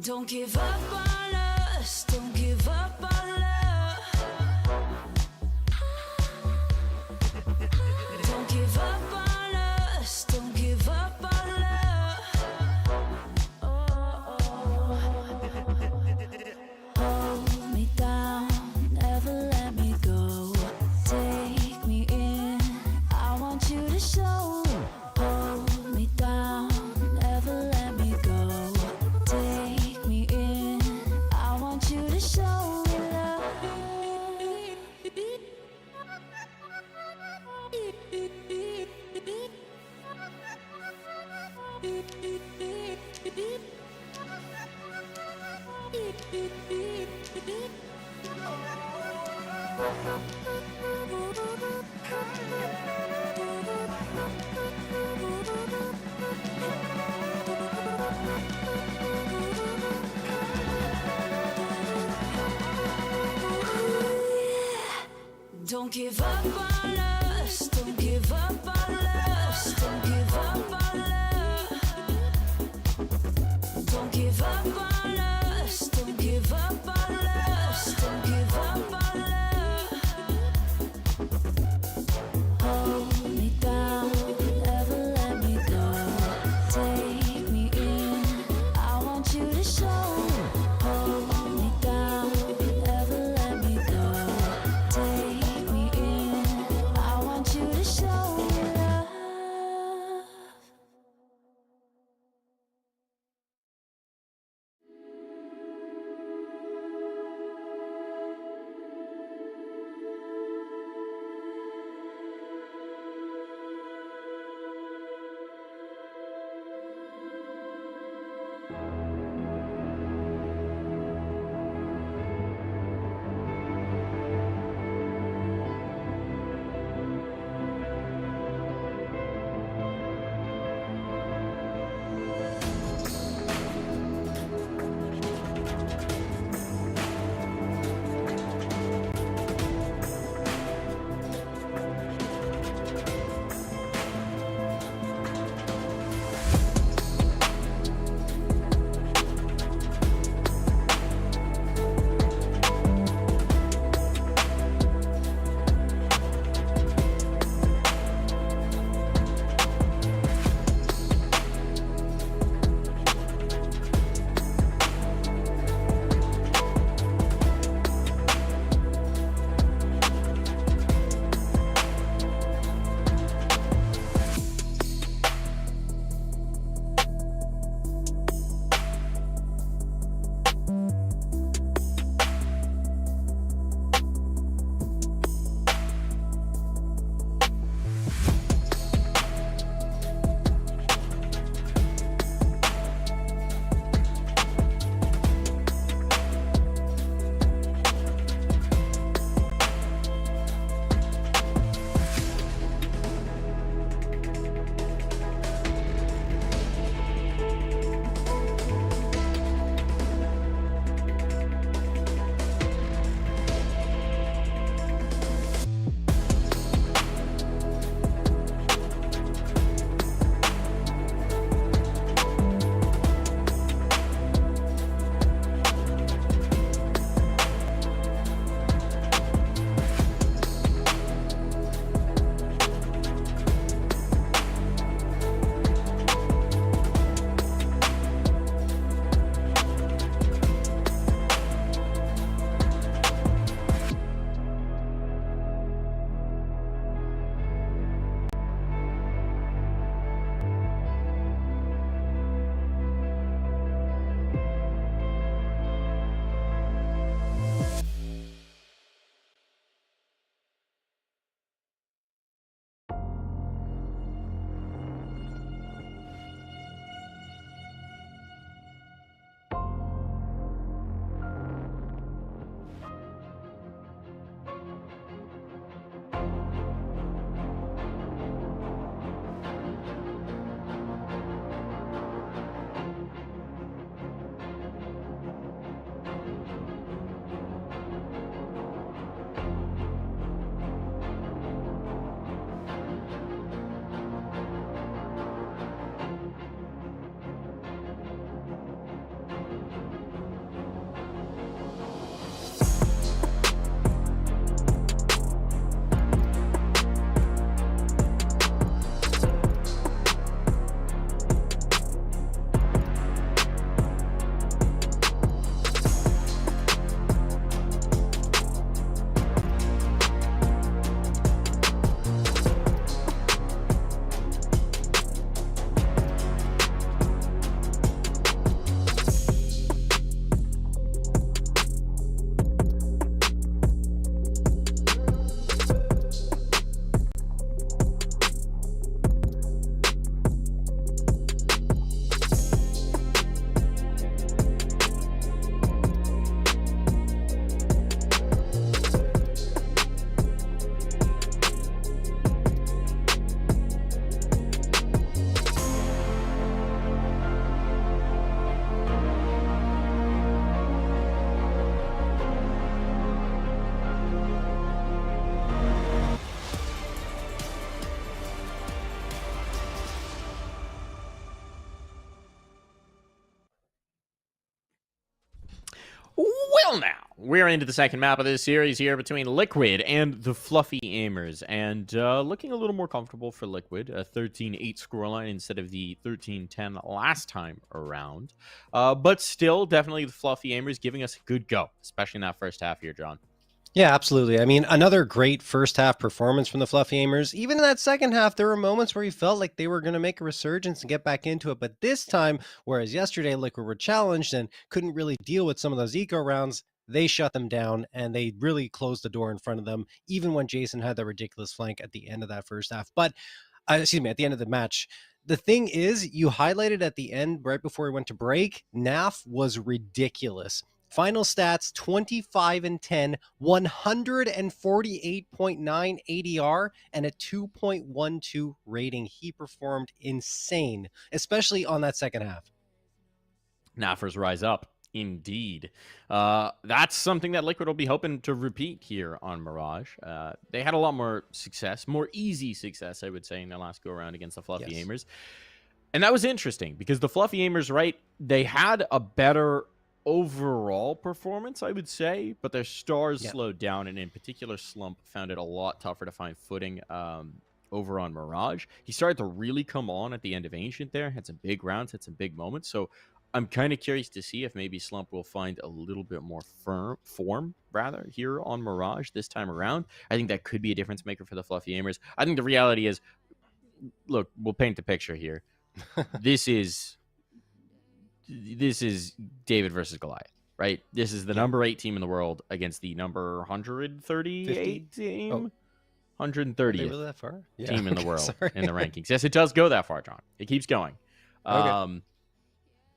[SPEAKER 7] Don't give up on us, don't give up on love. Don't give up on us, don't give up on love. Hold me down, never let me go. Take me in, I want you to show. Hold me down, never let me go. Take me in, I want you to show me love. Don't give up on us, don't give up on us, don't give up on love. Don't give up on us, don't give up on us, don't give up on love. Hold me down, never let me go. Take me in, I want you to show. Hold me down, never let me go. Take me in,
[SPEAKER 5] Well, now we're into the second map of this series here between Liquid and the Fluffy Aimers, and looking a little more comfortable for Liquid, a 13-8 scoreline instead of the 13-10 last time around. But still, definitely the Fluffy Aimers giving us a good go, especially in that first half here, John.
[SPEAKER 6] Yeah, absolutely. I mean, another great first half performance from the Fluffy Aimers. Even in that second half, there were moments where you felt like they were going to make a resurgence and get back into it. But this time, whereas yesterday Liquid were challenged and couldn't really deal with some of those eco rounds, they shut them down and they really closed the door in front of them, even when Jason had that ridiculous flank at the end of that first half. But, at the end of the match. The thing is, you highlighted at the end, right before we went to break, NAF was ridiculous. Final stats, 25-10, 148.9 ADR, and a 2.12 rating. He performed insane, especially on that second half.
[SPEAKER 5] NAFers rise up. Indeed. That's something that Liquid will be hoping to repeat here on Mirage. They had a lot more success, more easy success, I would say, in their last go-around against the Fluffy Aimers. And that was interesting because the Fluffy Aimers, right, they had a better overall performance, I would say, but their stars slowed down, and in particular Slump found it a lot tougher to find footing over on Mirage. He started to really come on at the end of Ancient there, had some big rounds, had some big moments, so I'm kind of curious to see if maybe Slump will find a little bit more form here on Mirage this time around. I think that could be a difference maker for the Fluffy Aimers. I think the reality is, look, we'll paint the picture here. This is David versus Goliath, right? This is the number 8 team in the world against the number 138 team.
[SPEAKER 6] Oh.
[SPEAKER 5] 130th
[SPEAKER 6] really that far?
[SPEAKER 5] team in the world in the rankings. Yes, it does go that far, John. It keeps going.
[SPEAKER 6] Okay.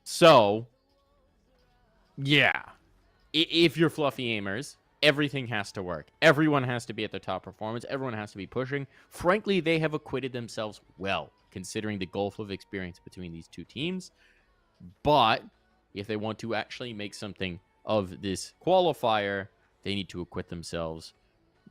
[SPEAKER 5] So, yeah. If you're Fluffy Aimers, everything has to work. Everyone has to be at their top performance. Everyone has to be pushing. Frankly, they have acquitted themselves well, considering the gulf of experience between these two teams. But if they want to actually make something of this qualifier, they need to acquit themselves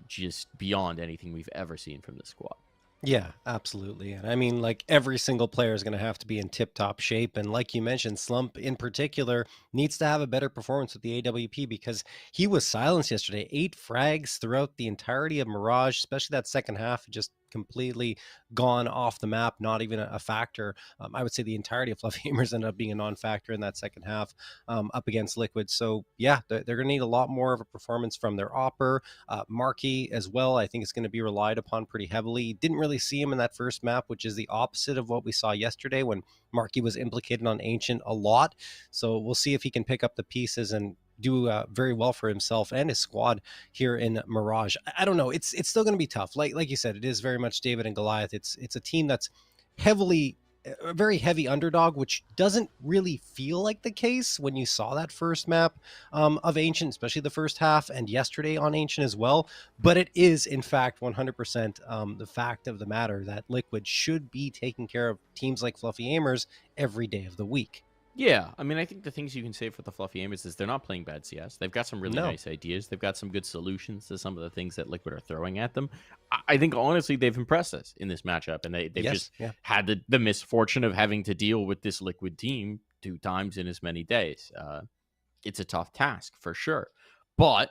[SPEAKER 5] just beyond anything we've ever seen from this squad.
[SPEAKER 6] Yeah, absolutely. And I mean, like, every single player is going to have to be in tip-top shape. And like you mentioned, Slump in particular needs to have a better performance with the AWP because he was silenced yesterday. 8 frags throughout the entirety of Mirage, especially that second half, just completely gone off the map, not even a factor. I would say the entirety of Fluffy Aimers ended up being a non-factor in that second half up against Liquid. So yeah, they're going to need a lot more of a performance from their opper. Marquee as well, I think it's going to be relied upon pretty heavily. Didn't really see him in that first map, which is the opposite of what we saw yesterday when Marquee was implicated on Ancient a lot. So we'll see if he can pick up the pieces and do very well for himself and his squad here in Mirage. I don't know. It's still going to be tough. Like you said, it is very much David and Goliath. It's a team that's a very heavy underdog, which doesn't really feel like the case when you saw that first map of Ancient, especially the first half, and yesterday on Ancient as well. But it is, in fact, 100% the fact of the matter that Liquid should be taking care of teams like Fluffy Aimers every day of the week.
[SPEAKER 5] Yeah, I mean, I think the things you can say for the Fluffy Aimers is they're not playing bad CS. They've got some really nice ideas. They've got some good solutions to some of the things that Liquid are throwing at them. I think, honestly, they've impressed us in this matchup, and they've had the misfortune of having to deal with this Liquid team 2 times in as many days. It's a tough task, for sure. But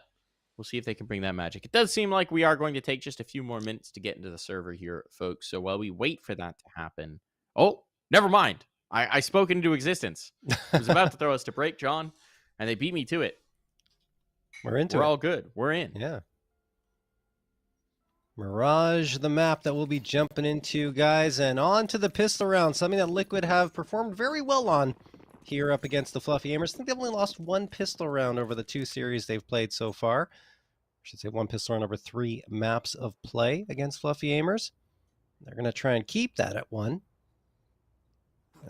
[SPEAKER 5] we'll see if they can bring that magic. It does seem like we are going to take just a few more minutes to get into the server here, folks. So while we wait for that to happen... Oh, never mind. I spoke into existence. I was about to throw us to break, John, and they beat me to it.
[SPEAKER 6] We're
[SPEAKER 5] all good. We're in.
[SPEAKER 6] Yeah. Mirage, the map that we'll be jumping into, guys, and on to the pistol round, something that Liquid have performed very well on here up against the Fluffy Aimers. I think they've only lost 1 pistol round over the 2 series they've played so far. I should say 1 pistol round over 3 maps of play against Fluffy Aimers. They're going to try and keep that at 1.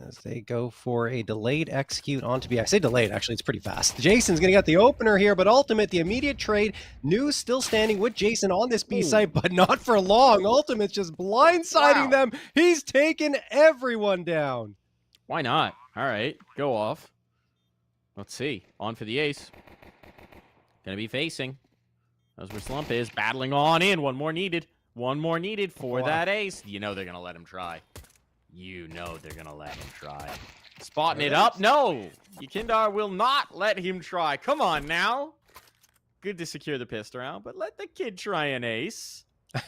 [SPEAKER 6] As they go for a delayed execute onto B. I say delayed, actually, it's pretty fast. Jason's going to get the opener here, but Ultimate, the immediate trade. News still standing with Jason on this B site, but not for long. Ultimate's just blindsiding them. He's taken everyone down.
[SPEAKER 5] Why not? All right, go off. Let's see. On for the ace. Going to be facing. That's where Slump is. Battling on in. One more needed. One more needed for that ace. You know they're going to let him try. You know they're going to let him try. Spotting it up. No! Yukindar will not let him try. Come on now. Good to secure the pistol round, but let the kid try an ace.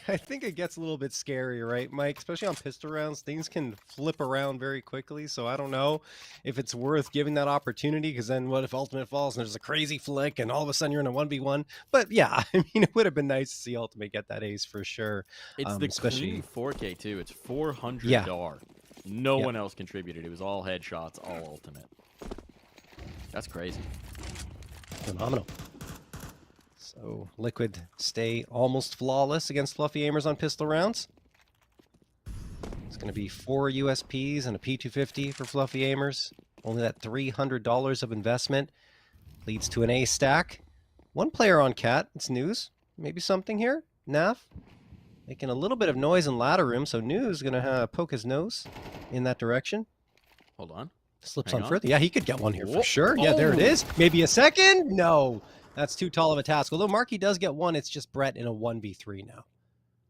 [SPEAKER 6] I think it gets a little bit scary, right, Mike? Especially on pistol rounds, things can flip around very quickly. So I don't know if it's worth giving that opportunity, because then what if Ultimate falls and there's a crazy flick and all of a sudden you're in a 1v1? But yeah, I mean, it would have been nice to see Ultimate get that ace for sure.
[SPEAKER 5] It's the
[SPEAKER 6] especially
[SPEAKER 5] clean 4K too. It's 400
[SPEAKER 6] Yeah.
[SPEAKER 5] DAR. No one else contributed. It was all headshots, all Ultimate. That's crazy.
[SPEAKER 6] phenomenal. So Liquid stay almost flawless against Fluffy Aimers on pistol rounds. It's going to be 4 USPs and a P250 for Fluffy Aimers. Only that $300 of investment leads to an A stack. One player on Cat. It's News. Maybe something here. Nav making a little bit of noise in ladder room, so News is going to poke his nose in that direction.
[SPEAKER 5] Hold on.
[SPEAKER 6] Slips
[SPEAKER 5] Hang
[SPEAKER 6] on
[SPEAKER 5] on.
[SPEAKER 6] further. Yeah, he could get one here
[SPEAKER 5] Whoa.
[SPEAKER 6] for sure. Yeah, there it
[SPEAKER 5] Oh.
[SPEAKER 6] is. Maybe a second? No. That's too tall of a task. Although Marky does get one, it's just Brett in a 1v3 now.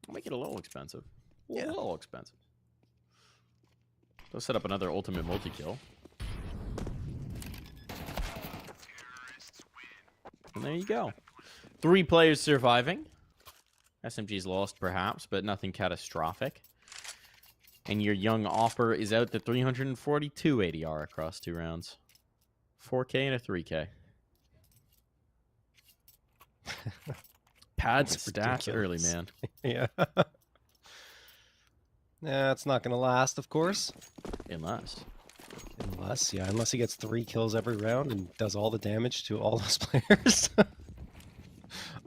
[SPEAKER 5] I'll make it a little expensive. A
[SPEAKER 6] Yeah.
[SPEAKER 5] little expensive. Let's set up another ultimate multi-kill. And there you go. 3 players surviving. SMG's lost, perhaps, but nothing catastrophic. And your young Opper is out to 342 ADR across 2 rounds. 4K and a 3K. Pad
[SPEAKER 6] That's
[SPEAKER 5] stats early,
[SPEAKER 6] ridiculous.
[SPEAKER 5] man.
[SPEAKER 6] Yeah. Nah, it's not going to last, of course.
[SPEAKER 5] Unless.
[SPEAKER 6] Unless he gets 3 kills every round and does all the damage to all those players.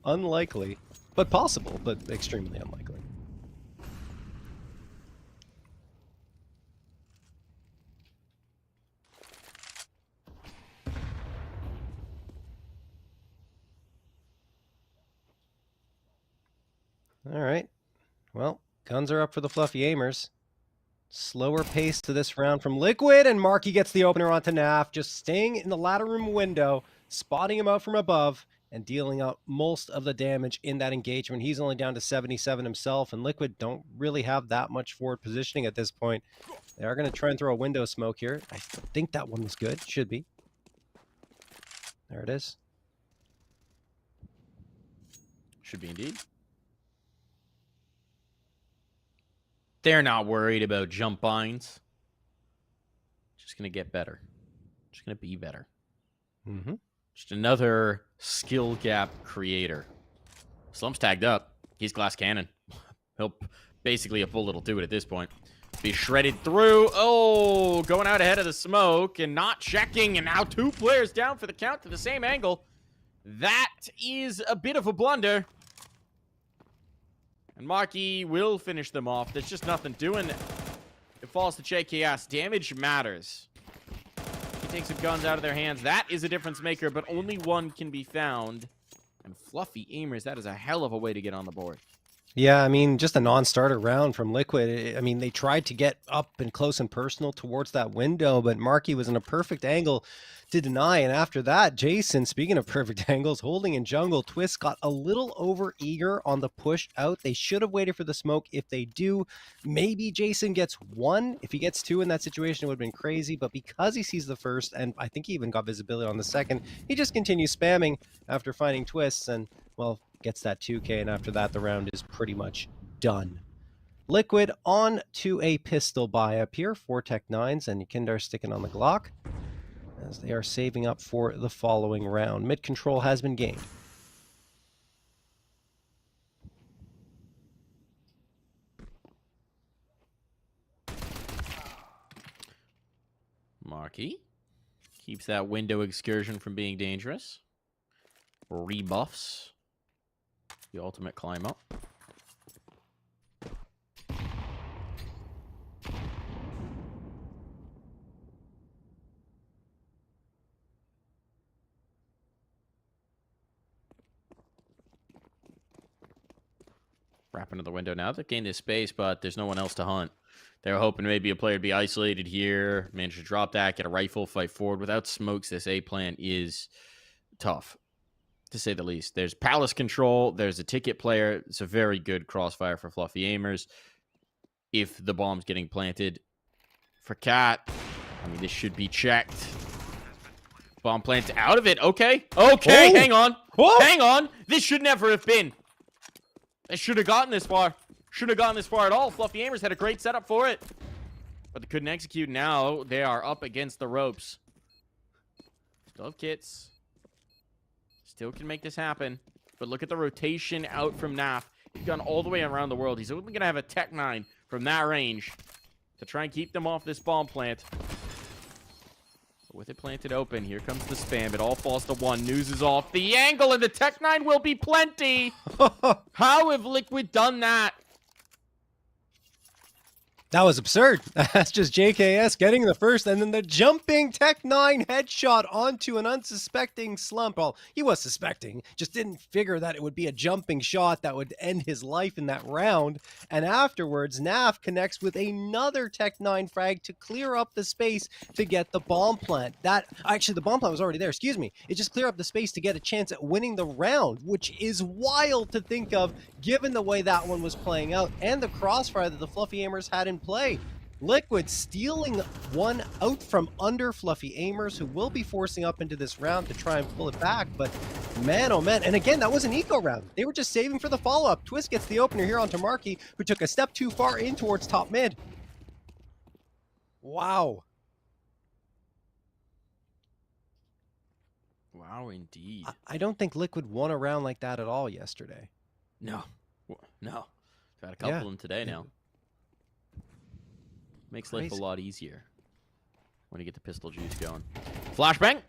[SPEAKER 6] Unlikely, but possible, but extremely unlikely. All right. Well, guns are up for the Fluffy Aimers. Slower pace to this round from Liquid, and Marky gets the opener onto Naf, just staying in the ladder room window, spotting him out from above, and dealing out most of the damage in that engagement. He's only down to 77 himself, and Liquid don't really have that much forward positioning at this point. They are going to try and throw a window smoke here. I think that one was good. Should be. There it is.
[SPEAKER 5] Should be indeed. They're not worried about jump binds. Just going to get better. Just going to be better.
[SPEAKER 6] Mm-hmm.
[SPEAKER 5] Just another skill gap creator. Slump's tagged up. He's glass cannon. He'll basically a full little do it at this point. Be shredded through. Oh, going out ahead of the smoke and not checking. And now 2 players down for the count to the same angle. That is a bit of a blunder. And Marky will finish them off. There's just nothing doing. It falls to JKS. Damage matters. He takes the guns out of their hands. That is a difference maker, but only one can be found. And Fluffy Aimers, that is a hell of a way to get on the board.
[SPEAKER 6] Yeah, I mean, just a non-starter round from Liquid. I mean, they tried to get up and close and personal towards that window, but Marky was in a perfect angle to deny. And after that, Jason, speaking of perfect angles, holding in jungle, Twist got a little over eager on the push out. They should have waited for the smoke. If they do, maybe Jason gets 1. If he gets 2 in that situation, it would have been crazy. But because he sees the first, and I think he even got visibility on the second, he just continues spamming after finding Twists and, well, gets that 2K, and after that, the round is pretty much done. Liquid on to a pistol buy up here. 4 Tech 9s, and Yukindar sticking on the Glock as they are saving up for the following round. Mid control has been gained.
[SPEAKER 5] Marky keeps that window excursion from being dangerous. Rebuffs the ultimate climb up. Wrap into the window now. They've gained this space, but there's no one else to hunt. They were hoping maybe a player would be isolated here, manage to drop that, get a rifle, fight forward. Without smokes, this A plan is tough, to say the least. There's palace control. There's a ticket player. It's a very good crossfire for Fluffy Aimers. If the bomb's getting planted, for Cat. I mean, this should be checked. Bomb plant out of it. Okay. Okay,
[SPEAKER 6] Oh.
[SPEAKER 5] hang on.
[SPEAKER 6] Whoa.
[SPEAKER 5] Hang on. This should never have been. They should have gotten this far. Should have gotten this far at all. Fluffy Aimers had a great setup for it. But they couldn't execute. Now they are up against the ropes. Still have kits. Still can make this happen. But look at the rotation out from Naf. He's gone all the way around the world. He's only going to have a Tech 9 from that range to try and keep them off this bomb plant. But with it planted open, here comes the spam. It all falls to one. News is off the angle, and the Tech 9 will be plenty. How have Liquid done that?
[SPEAKER 6] That was absurd. That's just JKS getting the first, and then the jumping Tech 9 headshot onto an unsuspecting Slump. Well, he was suspecting, just didn't figure that it would be a jumping shot that would end his life in that round. And afterwards, Naf connects with another Tech 9 frag to clear up the space to get the bomb plant. Actually, the bomb plant was already there, excuse me. It just cleared up the space to get a chance at winning the round, which is wild to think of given the way that one was playing out and the crossfire that the Fluffy Aimers had in play. Liquid stealing one out from under Fluffy Aimers, who will be forcing up into this round to try and pull it back. But man, oh man. And again, that was an eco round. They were just saving for the follow-up. Twist gets the opener here onto Marky, who took a step too far in towards top mid. Wow.
[SPEAKER 5] Wow, indeed.
[SPEAKER 6] I don't think Liquid won a round like that at all yesterday.
[SPEAKER 5] No. No. Got a couple of them today now. Makes life a
[SPEAKER 6] Crazy.
[SPEAKER 5] lot easier when you get the pistol juice going. Flashbang!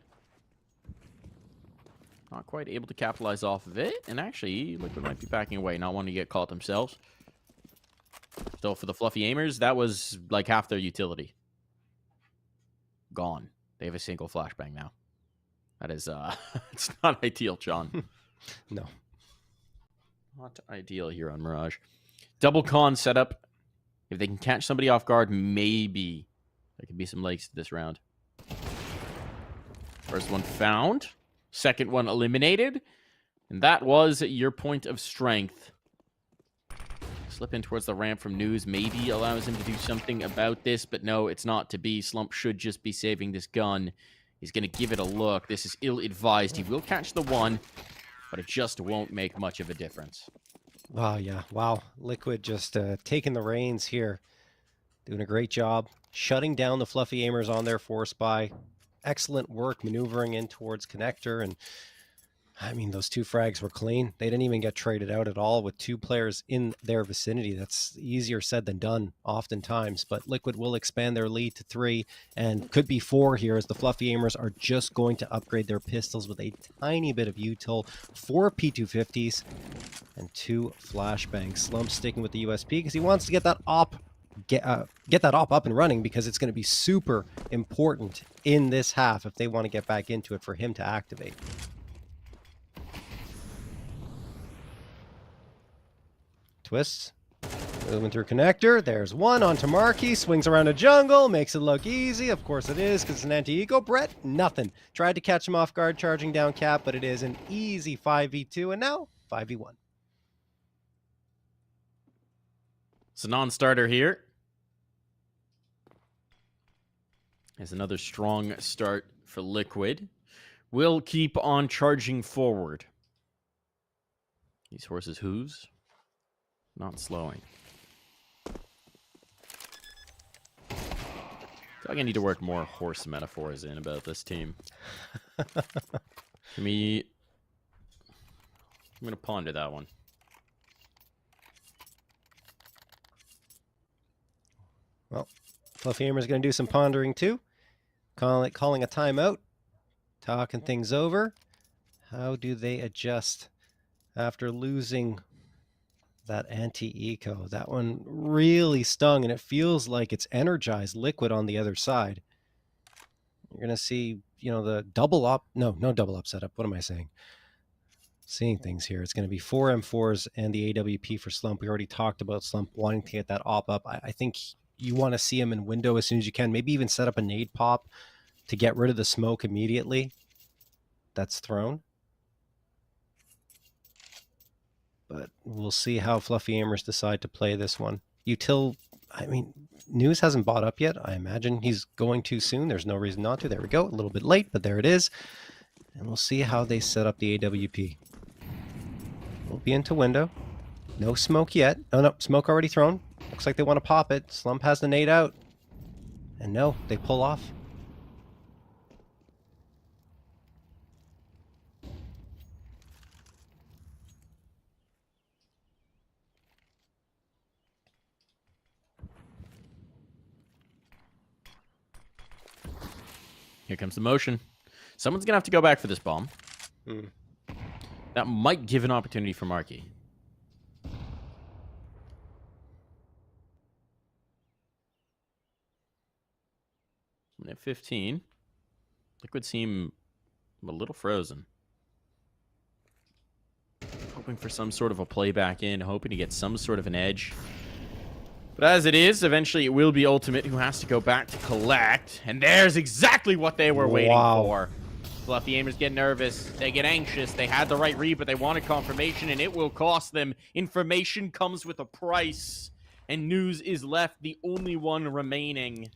[SPEAKER 5] Not quite able to capitalize off of it. And actually, Liquid might be backing away, not wanting to get caught themselves. Still, for the Fluffy Aimers, that was like half their utility. Gone. They have a single flashbang now. That is, it's not ideal, John.
[SPEAKER 6] No.
[SPEAKER 5] Not ideal here on Mirage. Double con setup. If they can catch somebody off guard, maybe there could be some legs to this round. First one found. Second one eliminated. And that was your point of strength. Slip in towards the ramp from News. Maybe allows him to do something about this. But no, it's not to be. Slump should just be saving this gun. He's going to give it a look. This is ill-advised. He will catch the one, but it just won't make much of a difference.
[SPEAKER 6] Wow, yeah. Wow. Liquid just taking the reins here. Doing a great job. Shutting down the Fluffy Aimers on their force buy. Excellent work maneuvering in towards connector. And I mean, those two frags were clean. They didn't even get traded out at all with two players in their vicinity. That's easier said than done oftentimes. But Liquid will expand their lead to 3 and could be 4 here as the Fluffy Aimers are just going to upgrade their pistols with a tiny bit of util. 4 P250s and 2 flashbangs. Slump sticking with the USP because he wants to get that op get that op up and running, because it's going to be super important in this half if they want to get back into it for him to activate. Twists. Moving through connector. There's one onto Marky. Swings around a jungle. Makes it look easy. Of course it is, because it's an anti-eco. Brett, nothing. Tried to catch him off guard charging down cap, but it is an easy 5v2, and now 5v1.
[SPEAKER 5] It's a non-starter here. There's another strong start for Liquid. Will keep on charging forward. These horses' hooves, not slowing. I feel like I need to work more horse metaphors in about this team. I'm going to ponder that one.
[SPEAKER 6] Well, Fluffy Aimer's going to do some pondering too. Calling a timeout. Talking things over. How do they adjust after losing that anti-eco? That one really stung, and it feels like it's energized Liquid on the other side. You're going to see, you know, the double up. No double up setup. What am I saying? Seeing things here. It's going to be 4 M4s and the AWP for Slump. We already talked about Slump wanting to get that op up. I think you want to see him in window as soon as you can. Maybe even set up a nade pop to get rid of the smoke immediately that's thrown. But we'll see how Fluffy Aimers decide to play this one. util. I mean, News hasn't bought up yet. I imagine he's going to soon. There's no reason not to. There we go. A little bit late, but there it is. And we'll see how they set up the AWP. We'll be into window. No smoke yet. Oh, no. Smoke already thrown. Looks like they want to pop it. Slump has the nade out. And no, they pull off.
[SPEAKER 5] Here comes the motion. Someone's going to have to go back for this bomb. That might give an opportunity for Marky. At 15, Liquid seem a little frozen. Hoping for some sort of a play back in, hoping to get some sort of an edge. But as it is, eventually it will be Ultimate who has to go back to collect. And there's exactly what they were waiting for. Fluffy Aimers get nervous. They get anxious. They had the right read, but they wanted confirmation, and it will cost them. Information comes with a price. And News is left, the only one remaining.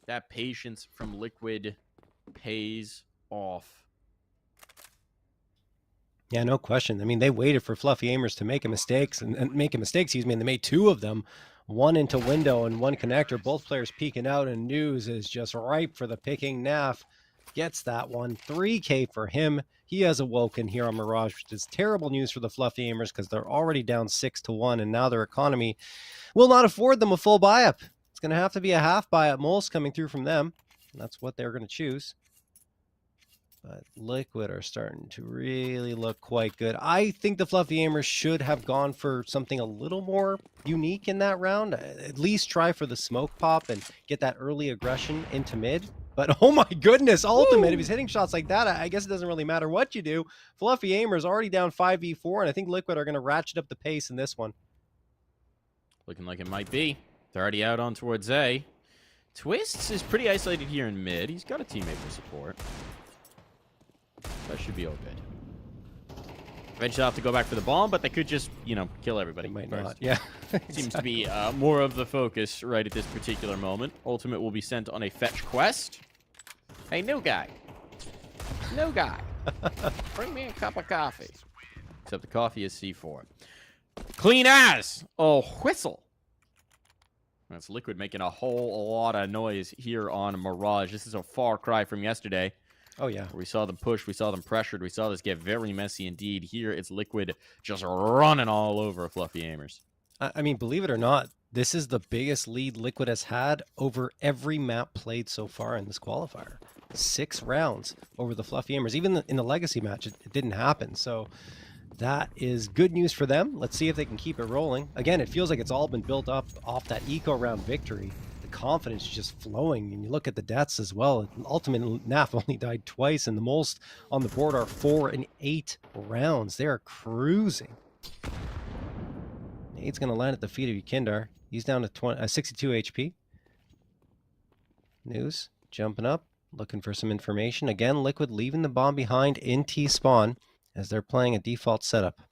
[SPEAKER 5] That patience from Liquid pays off.
[SPEAKER 6] Yeah, no question. I mean, they waited for Fluffy Aimers to make a mistake, and they made two of them. One into window and one connector. Both players peeking out, and News is just ripe for the picking. Naf gets that one. 3K for him. He has awoken here on Mirage, which is terrible news for the Fluffy Aimers because they're already down 6-1, and now their economy will not afford them a full buy-up. It's going to have to be a half buy-up most coming through from them. And that's what they're going to choose. But Liquid are starting to really look quite good. I think the Fluffy Aimers should have gone for something a little more unique in that round. At least try for the smoke pop and get that early aggression into mid. But oh my goodness, Ultimate, if he's hitting shots like that, I guess it doesn't really matter what you do. Fluffy Aimers already down 5v4, and I think Liquid are going to ratchet up the pace in this one.
[SPEAKER 5] Looking like it might be. They're already out on towards A. Twists is pretty isolated here in mid. He's got a teammate for support. That should be all good. Eventually they'll have to go back for the bomb, but they could just, you know, kill everybody.
[SPEAKER 6] They might
[SPEAKER 5] first.
[SPEAKER 6] not, yeah.
[SPEAKER 5] Seems to be more of the focus right at this particular moment. Ultimate will be sent on a fetch quest. Hey, new guy. New guy. Bring me a cup of coffee. Except the coffee is C4. Clean as a whistle. That's Liquid making a whole lot of noise here on Mirage. This is a far cry from yesterday.
[SPEAKER 6] Oh, yeah.
[SPEAKER 5] We saw them push. We saw them pressured. We saw this get very messy indeed. Here, it's Liquid just running all over Fluffy Aimers.
[SPEAKER 6] I mean, believe it or not, this is the biggest lead Liquid has had over every map played so far in this qualifier. 6 rounds over the Fluffy Aimers. Even in the Legacy match, it didn't happen. So that is good news for them. Let's see if they can keep it rolling. Again, it feels like it's all been built up off that eco round victory. Confidence is just flowing, and you look at the deaths as well. Ultimate NAF only died twice, and the most on the board are 4 and 8 rounds. They are cruising. Nade's going to land at the feet of Yukindar. He's down to 62 HP. News jumping up, looking for some information. Again, Liquid leaving the bomb behind in T-spawn as they're playing a default setup.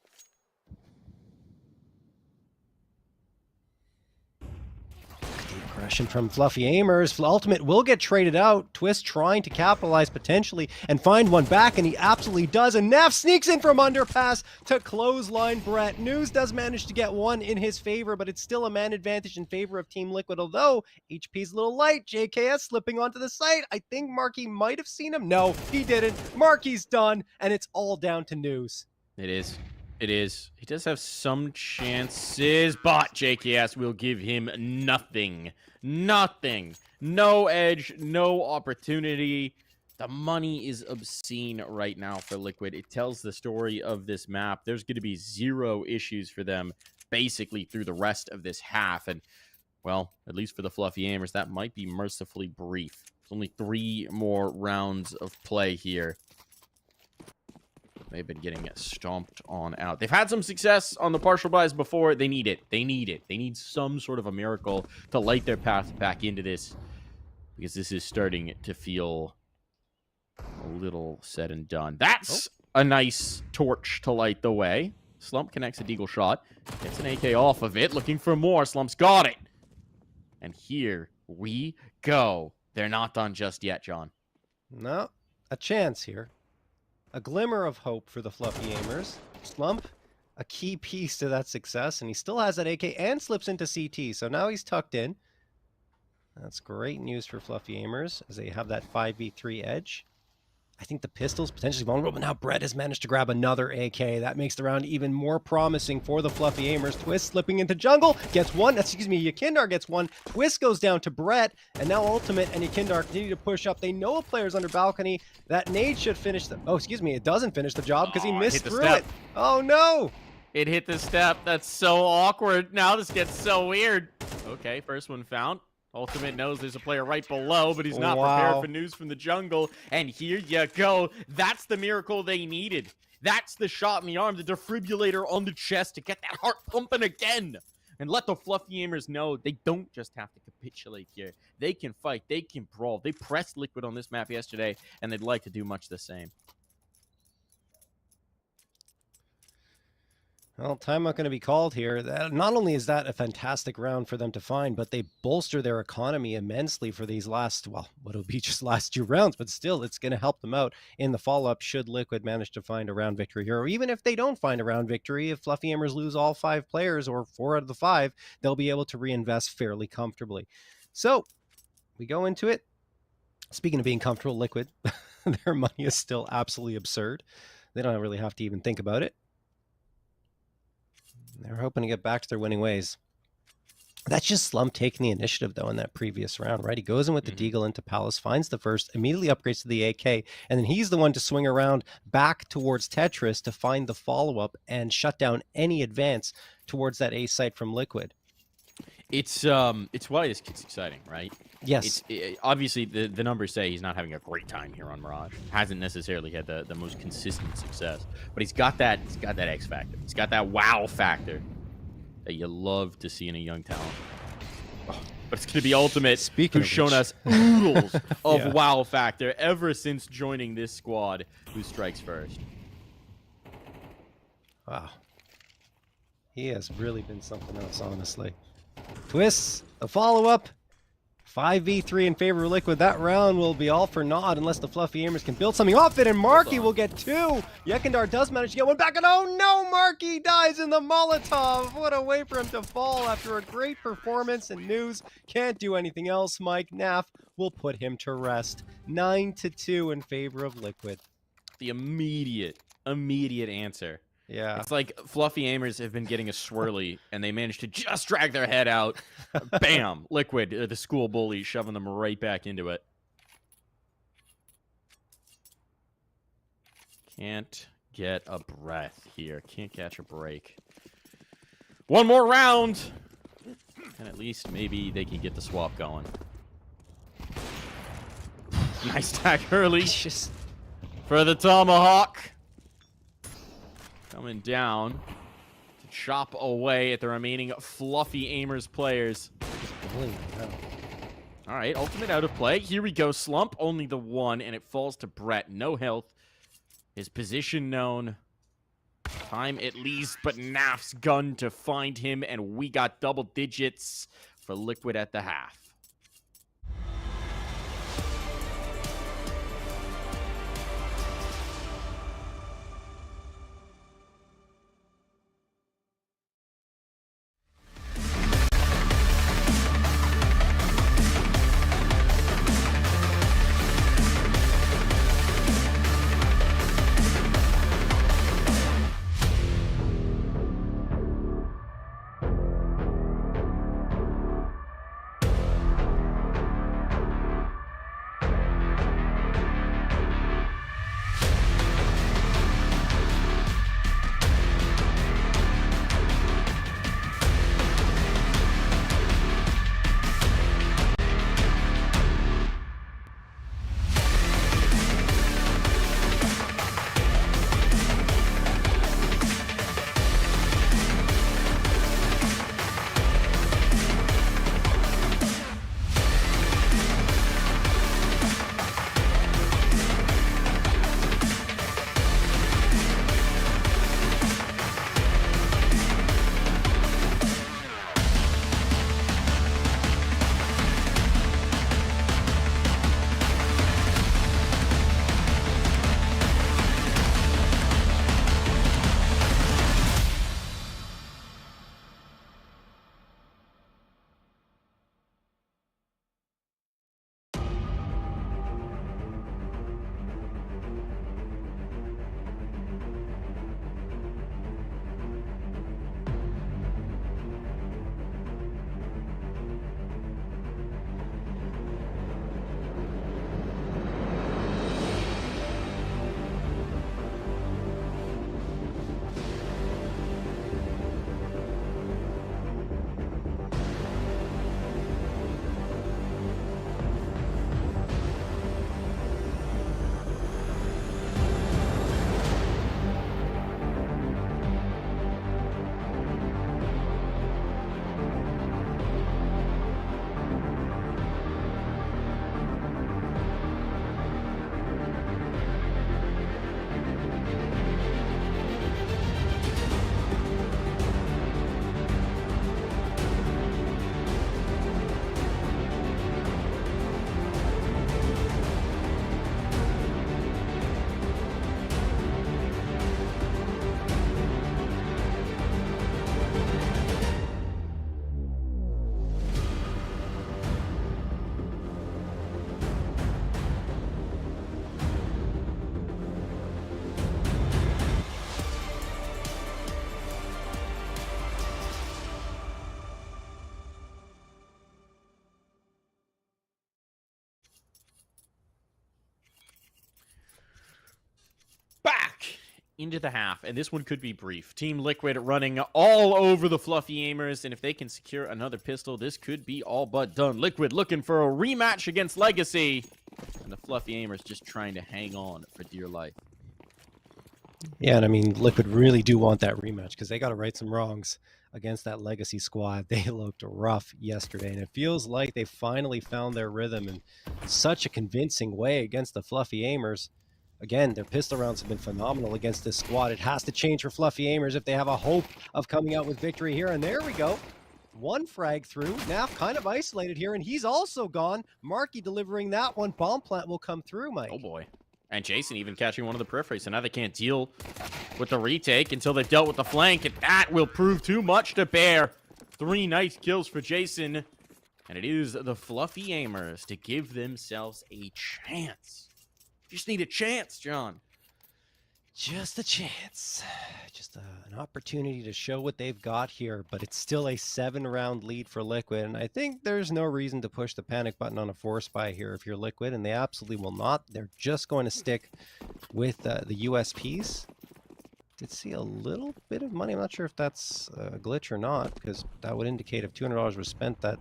[SPEAKER 6] Aggression from Fluffy Aimers. Ultimate will get traded out. Twist trying to capitalize potentially and find one back, and he absolutely does. And Neff sneaks in from underpass to clothesline Brett. News does manage to get one in his favor, but it's still a man advantage in favor of Team Liquid, although HP's a little light. JKS slipping onto the site. I think Marky might have seen him. No, he didn't. Marky's done, and it's all down to News.
[SPEAKER 5] It is. It is. He does have some chances, but JKS will give him nothing. Nothing. No edge, no opportunity. The money is obscene right now for Liquid. It tells the story of this map. There's going to be 0 issues for them basically through the rest of this half. And, well, at least for the Fluffy Aimers, that might be mercifully brief. There's only 3 more rounds of play here. They've been getting stomped on out. They've had some success on the partial buys before. They need it. They need it. They need some sort of a miracle to light their path back into this, because this is starting to feel a little said and done. That's a nice torch to light the way. Slump connects a deagle shot. Gets an AK off of it. Looking for more. Slump's got it. And here we go. They're not done just yet, John.
[SPEAKER 6] No, a chance here. A glimmer of hope for the Fluffy Aimers. Slump, a key piece to that success, and he still has that AK and slips into CT, so now he's tucked in. That's great news for Fluffy Aimers, as they have that 5v3 edge. I think the pistol's potentially vulnerable, but now Brett has managed to grab another AK. That makes the round even more promising for the Fluffy Aimers. Twist slipping into jungle, gets one. Excuse me, Yakindar gets one. Twist goes down to Brett, and now Ultimate and Yakindar continue to push up. They know a player's under balcony. That nade should finish the... Oh, excuse me, it doesn't finish the job because he missed through it. Oh, no!
[SPEAKER 5] It hit the step. That's so awkward. Now this gets so weird. Okay, first one found. Ultimate knows there's a player right below, but he's not prepared for news from the jungle. And here you go. That's the miracle they needed. That's the shot in the arm, the defibrillator on the chest to get that heart pumping again. And let the Fluffy Aimers know they don't just have to capitulate here. They can fight. They can brawl. They pressed Liquid on this map yesterday, and they'd like to do much the same.
[SPEAKER 6] Well, timeout going to be called here. Not only is that a fantastic round for them to find, but they bolster their economy immensely for these last, well, what'll be just last 2 rounds, but still, it's going to help them out in the follow-up should Liquid manage to find a round victory here. Or even if they don't find a round victory, if Fluffy Aimers lose all 5 players or 4 out of the 5, they'll be able to reinvest fairly comfortably. So, we go into it. Speaking of being comfortable, Liquid, their money is still absolutely absurd. They don't really have to even think about it. They're hoping to get back to their winning ways. That's just Slump taking the initiative, though, in that previous round, right? He goes in with the Deagle into Palace, finds the first, immediately upgrades to the AK, and then he's the one to swing around back towards Tetris to find the follow-up and shut down any advance towards that A site from Liquid.
[SPEAKER 5] It's why this kid's exciting, right?
[SPEAKER 6] Yes.
[SPEAKER 5] Obviously, the numbers say he's not having a great time here on Mirage. Hasn't necessarily had the most consistent success, but he's got that X factor. He's got that wow factor that you love to see in a young talent. Oh, but it's going to be Ultimate, who's shown us oodles of wow factor ever since joining this squad, who strikes first.
[SPEAKER 6] Wow. He has really been something else, honestly. Twists, a follow-up. 5v3 in favor of Liquid. That round will be all for naught unless the Fluffy Aimers can build something off it, and Marky will get 2. Yekindar does manage to get one back, and oh no, Marky dies in the Molotov. What a way for him to fall after a great performance, and News can't do anything else. Mike Naff will put him to rest. 9-2 in favor of Liquid.
[SPEAKER 5] The immediate answer.
[SPEAKER 6] Yeah.
[SPEAKER 5] It's like Fluffy Aimers have been getting a swirly, and they managed to just drag their head out. Bam! Liquid, the school bully, shoving them right back into it. Can't get a breath here. Can't catch a break. One more round! And at least maybe they can get the swap going. Nice tag early. For the Tomahawk. Coming down to chop away at the remaining Fluffy Aimers players. All right, Ultimate out of play. Here we go. Slump, only the 1, and it falls to Brett. No health. His position known. Time at least, but Naff's gun to find him, and we got double digits for Liquid at the half. into the half, and this one could be brief. Team Liquid running all over the Fluffy Aimers, and if they can secure another pistol, this could be all but done. Liquid looking for a rematch against Legacy, and the Fluffy Aimers just trying to hang on for dear life.
[SPEAKER 6] Yeah, and I mean, Liquid really do want that rematch because they got to right some wrongs against that Legacy squad. They looked rough yesterday, and it feels like they finally found their rhythm in such a convincing way against the Fluffy Aimers. Again, their pistol rounds have been phenomenal against this squad. It has to change for Fluffy Aimers if they have a hope of coming out with victory here. And there we go. One frag through. Naf kind of isolated here, and he's also gone. Marky delivering that one. Bomb plant will come through, Mike.
[SPEAKER 5] Oh, boy. And Jason even catching one of the peripheries, so now they can't deal with the retake until they've dealt with the flank, and that will prove too much to bear. 3 nice kills for Jason, and it is the Fluffy Aimers to give themselves a chance. Just need a chance, John.
[SPEAKER 6] Just a chance. Just an opportunity to show what they've got here, but it's still a 7-round lead for Liquid, and I think there's no reason to push the panic button on a force buy here if you're Liquid, and they absolutely will not. They're just going to stick with the USPs. Did see a little bit of money. I'm not sure if that's a glitch or not, because that would indicate if $200 was spent that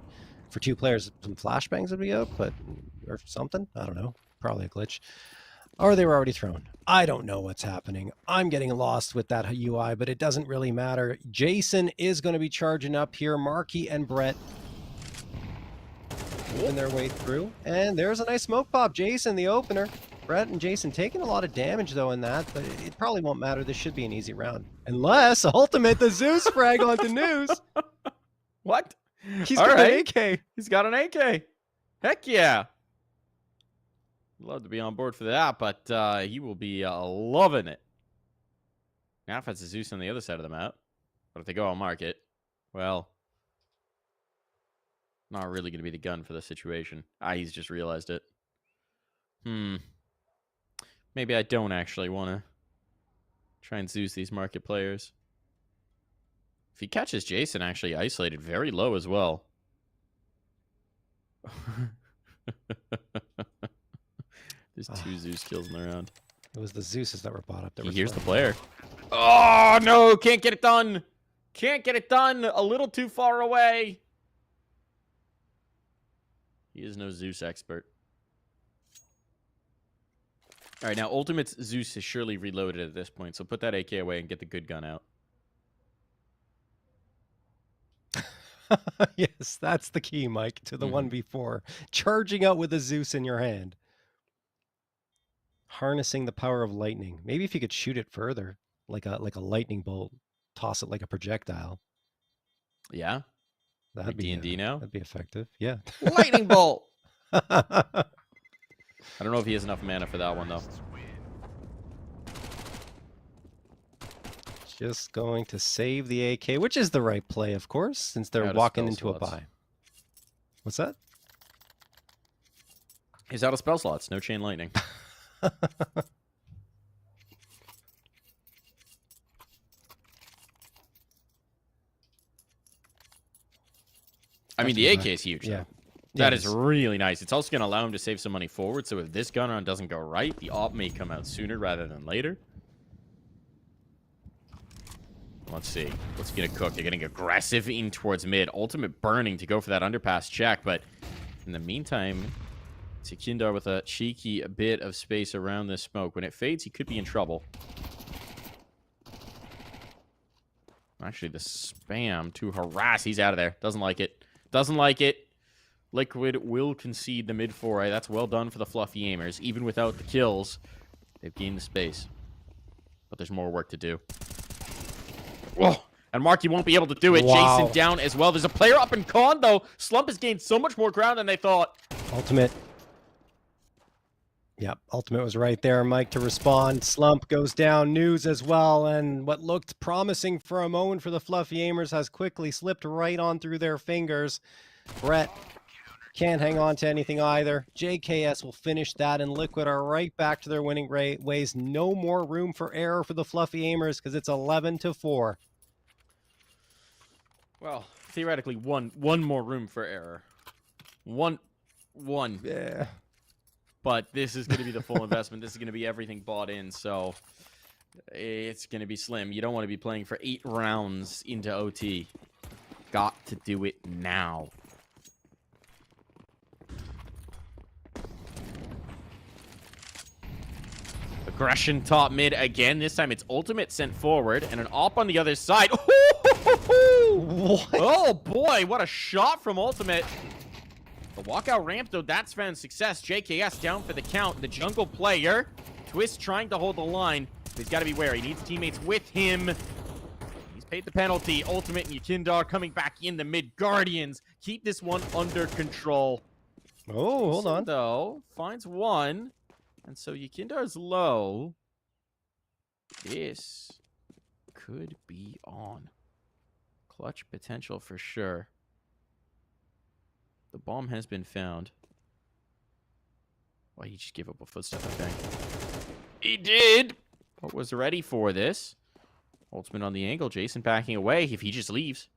[SPEAKER 6] for 2 players, some flashbangs would be out, but or something. I don't know. Probably a glitch. Or they were already thrown. I don't know what's happening. I'm getting lost with that UI, but it doesn't really matter. Jason is going to be charging up here. Marky and Brett moving their way through. And there's a nice smoke pop. Jason, the opener. Brett and Jason taking a lot of damage, though, in that, but it probably won't matter. This should be an easy round. Unless Ultimate, the Zeus frag onto News.
[SPEAKER 5] What?
[SPEAKER 6] He's got an AK.
[SPEAKER 5] He's got an AK. Heck yeah. Love to be on board for that, but he will be loving it. Now if it's a Zeus on the other side of the map, but if they go on market, well, not really going to be the gun for the situation. He's just realized it. Maybe I don't actually want to try and Zeus these market players. If he catches Jason actually isolated very low as well. There's 2 Zeus kills in the round.
[SPEAKER 6] It was the Zeuses that were bought up.
[SPEAKER 5] Here's the player. Oh, no. Can't get it done. Can't get it done. A little too far away. He is no Zeus expert. All right, now Ultimate's Zeus is surely reloaded at this point, so put that AK away and get the good gun out.
[SPEAKER 6] Yes, that's the key, Mike, to the 1v4. Charging out with a Zeus in your hand. Harnessing the power of lightning. Maybe if you could shoot it further, like a lightning bolt, toss it like a projectile.
[SPEAKER 5] Yeah?
[SPEAKER 6] That'd
[SPEAKER 5] like
[SPEAKER 6] be
[SPEAKER 5] D&D now?
[SPEAKER 6] That'd be effective. Yeah.
[SPEAKER 5] Lightning bolt! I don't know if he has enough mana for that one, though.
[SPEAKER 6] Just going to save the AK, which is the right play, of course, since they're walking into a buy. What's that?
[SPEAKER 5] He's out of spell slots. No chain lightning. I mean, the AK is huge.
[SPEAKER 6] Yeah.
[SPEAKER 5] That is really nice. It's also going to allow him to save some money forward, so if this gun run doesn't go right, the op may come out sooner rather than later. Let's see. What's going to cook? They're getting aggressive in towards mid. Ultimate burning to go for that underpass check, but in the meantime, Tikindar with a cheeky bit of space around this smoke. When it fades, he could be in trouble. Actually, the spam to harass. He's out of there. Doesn't like it. Doesn't like it. Liquid will concede the mid foray. That's well done for the Fluffy Aimers. Even without the kills, they've gained the space. But there's more work to do. Whoa! And Marky won't be able to do it.
[SPEAKER 6] Wow.
[SPEAKER 5] Jason down as well. There's a player up in con, though. Slump has gained so much more ground than they thought.
[SPEAKER 6] Ultimate. Yep, Ultimate was right there, Mike, to respond. Slump goes down. News as well. And what looked promising for a moment for the Fluffy Aimers has quickly slipped right on through their fingers. Brett can't hang on to anything either. JKS will finish that, and Liquid are right back to their winning ways. No more room for error for the Fluffy Aimers because it's 11-4.
[SPEAKER 5] Well, theoretically, one more room for error. One.
[SPEAKER 6] Yeah.
[SPEAKER 5] But this is going to be the full investment. This is going to be everything bought in. So It's going to be slim. You don't want to be playing for 8 rounds into OT. Got to do it now. Aggression top mid again. This time it's ultimate sent forward and an op on the other side.
[SPEAKER 6] What?
[SPEAKER 5] Oh boy, what a shot from ultimate. The walkout ramp though, that's found success. JKS down for the count. The jungle player. Twist trying to hold the line. He's got to be wary. He needs teammates with him. He's paid the penalty. Ultimate and Yukindar coming back in. The mid Guardians keep this one under control.
[SPEAKER 6] Oh, hold on.
[SPEAKER 5] Though finds one. And so Yukindar's low. This could be on. Clutch potential for sure. The bomb has been found. Well, he just gave up a footstep, I think. He did! But was ready for this. Ultimate on the angle. Jason backing away. If he just leaves.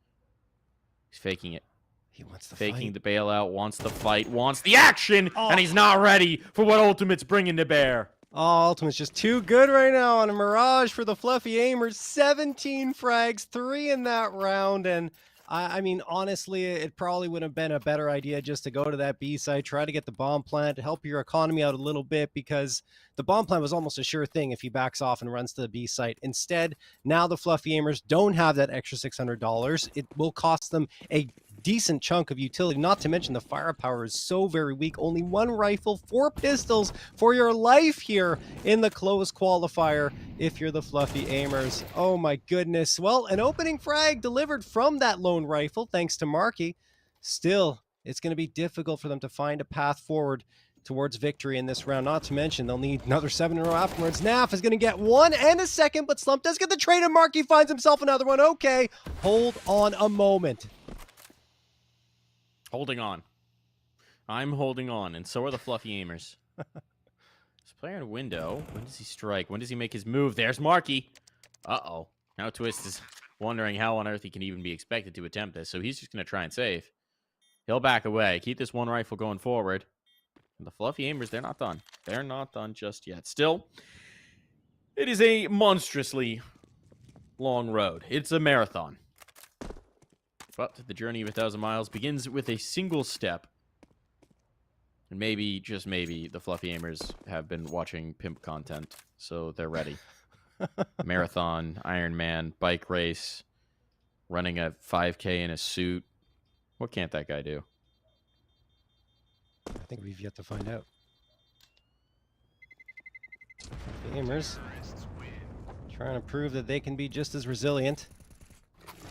[SPEAKER 5] He's faking it.
[SPEAKER 6] He wants the
[SPEAKER 5] Faking
[SPEAKER 6] fight.
[SPEAKER 5] the bailout, wants the fight, wants the action, and he's not ready for what Ultimate's bringing to bear.
[SPEAKER 6] Oh, Ultimate's just too good right now on a Mirage for the Fluffy Aimers. 17 frags, 3 in that round, and I mean, honestly, it probably would have been a better idea just to go to that B site, try to get the bomb plant, help your economy out a little bit, because the bomb plant was almost a sure thing if he backs off and runs to the B site. Instead, now the Fluffy Aimers don't have that extra $600. It will cost them a decent chunk of utility, not to mention the firepower is so very weak. Only 1 rifle, 4 pistols for your life here in the closed qualifier if you're the Fluffy Aimers. Oh my goodness. Well, an opening frag delivered from that lone rifle thanks to Marky. Still, it's going to be difficult for them to find a path forward towards victory in this round. Not to mention they'll need another 7 in a row afterwards. Naf is going to get 1 and a second, but Slump does get the trade and Marky finds himself another one. Okay, hold on a moment.
[SPEAKER 5] Holding on. I'm holding on, and so are the Fluffy Aimers. This player in a window. When does he strike? When does he make his move? There's Marky. Uh-oh. Now Twist is wondering how on earth he can even be expected to attempt this, so he's just going to try and save. He'll back away. Keep this 1 rifle going forward. And the Fluffy Aimers, they're not done. They're not done just yet. Still, it is a monstrously long road. It's a marathon. But the journey of 1,000 miles begins with a single step. And maybe, just maybe, the Fluffy Aimers have been watching pimp content, so they're ready. Marathon, Iron Man, bike race, running a 5K in a suit. What can't that guy do?
[SPEAKER 6] I think we've yet to find out. The Aimers trying to prove that they can be just as resilient,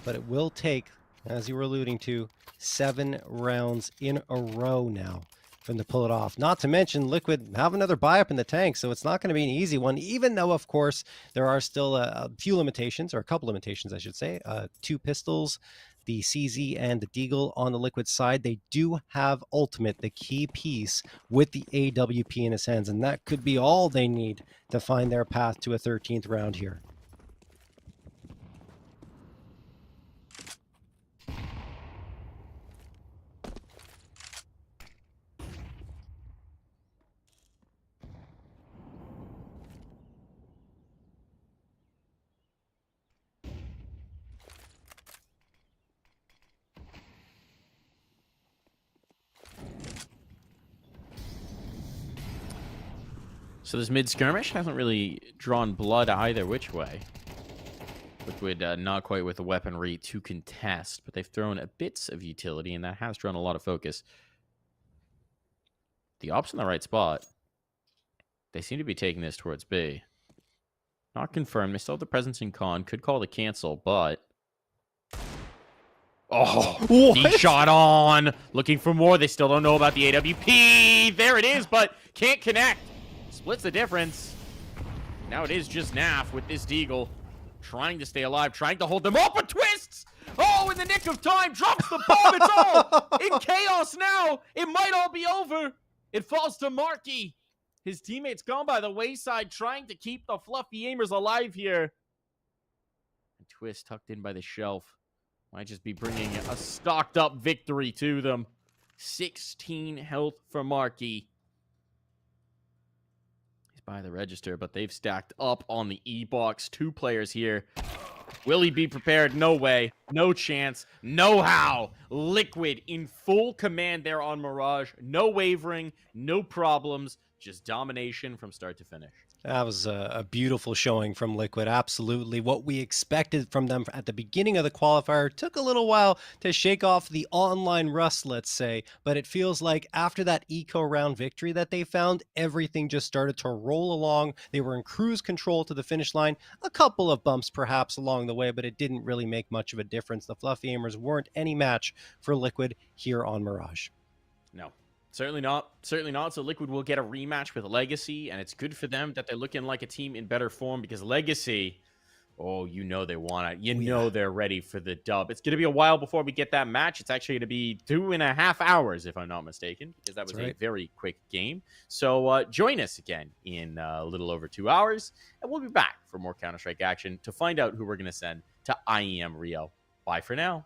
[SPEAKER 6] but it will take, as you were alluding to, 7 rounds in a row now for them to pull it off. Not to mention, Liquid have another buy up in the tank, so it's not going to be an easy one, even though, of course, there are still a few limitations, or a couple limitations, I should say. 2 pistols, the CZ and the Deagle on the Liquid side. They do have Ultimate, the key piece, with the AWP in his hands, and that could be all they need to find their path to a 13th round here.
[SPEAKER 5] So this mid-skirmish hasn't really drawn blood either which way. Liquid not quite with the weaponry to contest, but they've thrown bits of utility, and that has drawn a lot of focus. The ops in the right spot. They seem to be taking this towards B. Not confirmed. They still have the presence in con. Could call the cancel, but... Oh, he shot on. Looking for more. They still don't know about the AWP. There it is, but can't connect. Splits the difference. Now it is just Naf with this Deagle. Trying to stay alive, trying to hold them up, but Twists! Oh, in the nick of time, drops the bomb. It's all in chaos now. It might all be over. It falls to Marky. His teammates gone by the wayside, trying to keep the Fluffy Aimers alive here. And Twist tucked in by the shelf. Might just be bringing a stocked up victory to them. 16 health for Marky. by the register, but they've stacked up on the E-box. 2 players here. Will he be prepared? No way. No chance. No how. Liquid in full command there on Mirage. No wavering. No problems. Just domination from start to finish.
[SPEAKER 6] That was a beautiful showing from Liquid. Absolutely. What we expected from them at the beginning of the qualifier took a little while to shake off the online rust, let's say. But it feels like after that eco round victory that they found, everything just started to roll along. They were in cruise control to the finish line. A couple of bumps perhaps along the way, but it didn't really make much of a difference. The Fluffy Aimers weren't any match for Liquid here on Mirage.
[SPEAKER 5] No. Certainly not. Certainly not. So Liquid will get a rematch with Legacy, and it's good for them that they're looking like a team in better form because Legacy, oh, you know they want it. You know they're ready for the dub. It's going to be a while before we get that match. It's actually going to be 2.5 hours, if I'm not mistaken, because that was a very quick game. So join us again in a little over 2 hours, and we'll be back for more Counter-Strike action to find out who we're going to send to IEM Rio. Bye for now.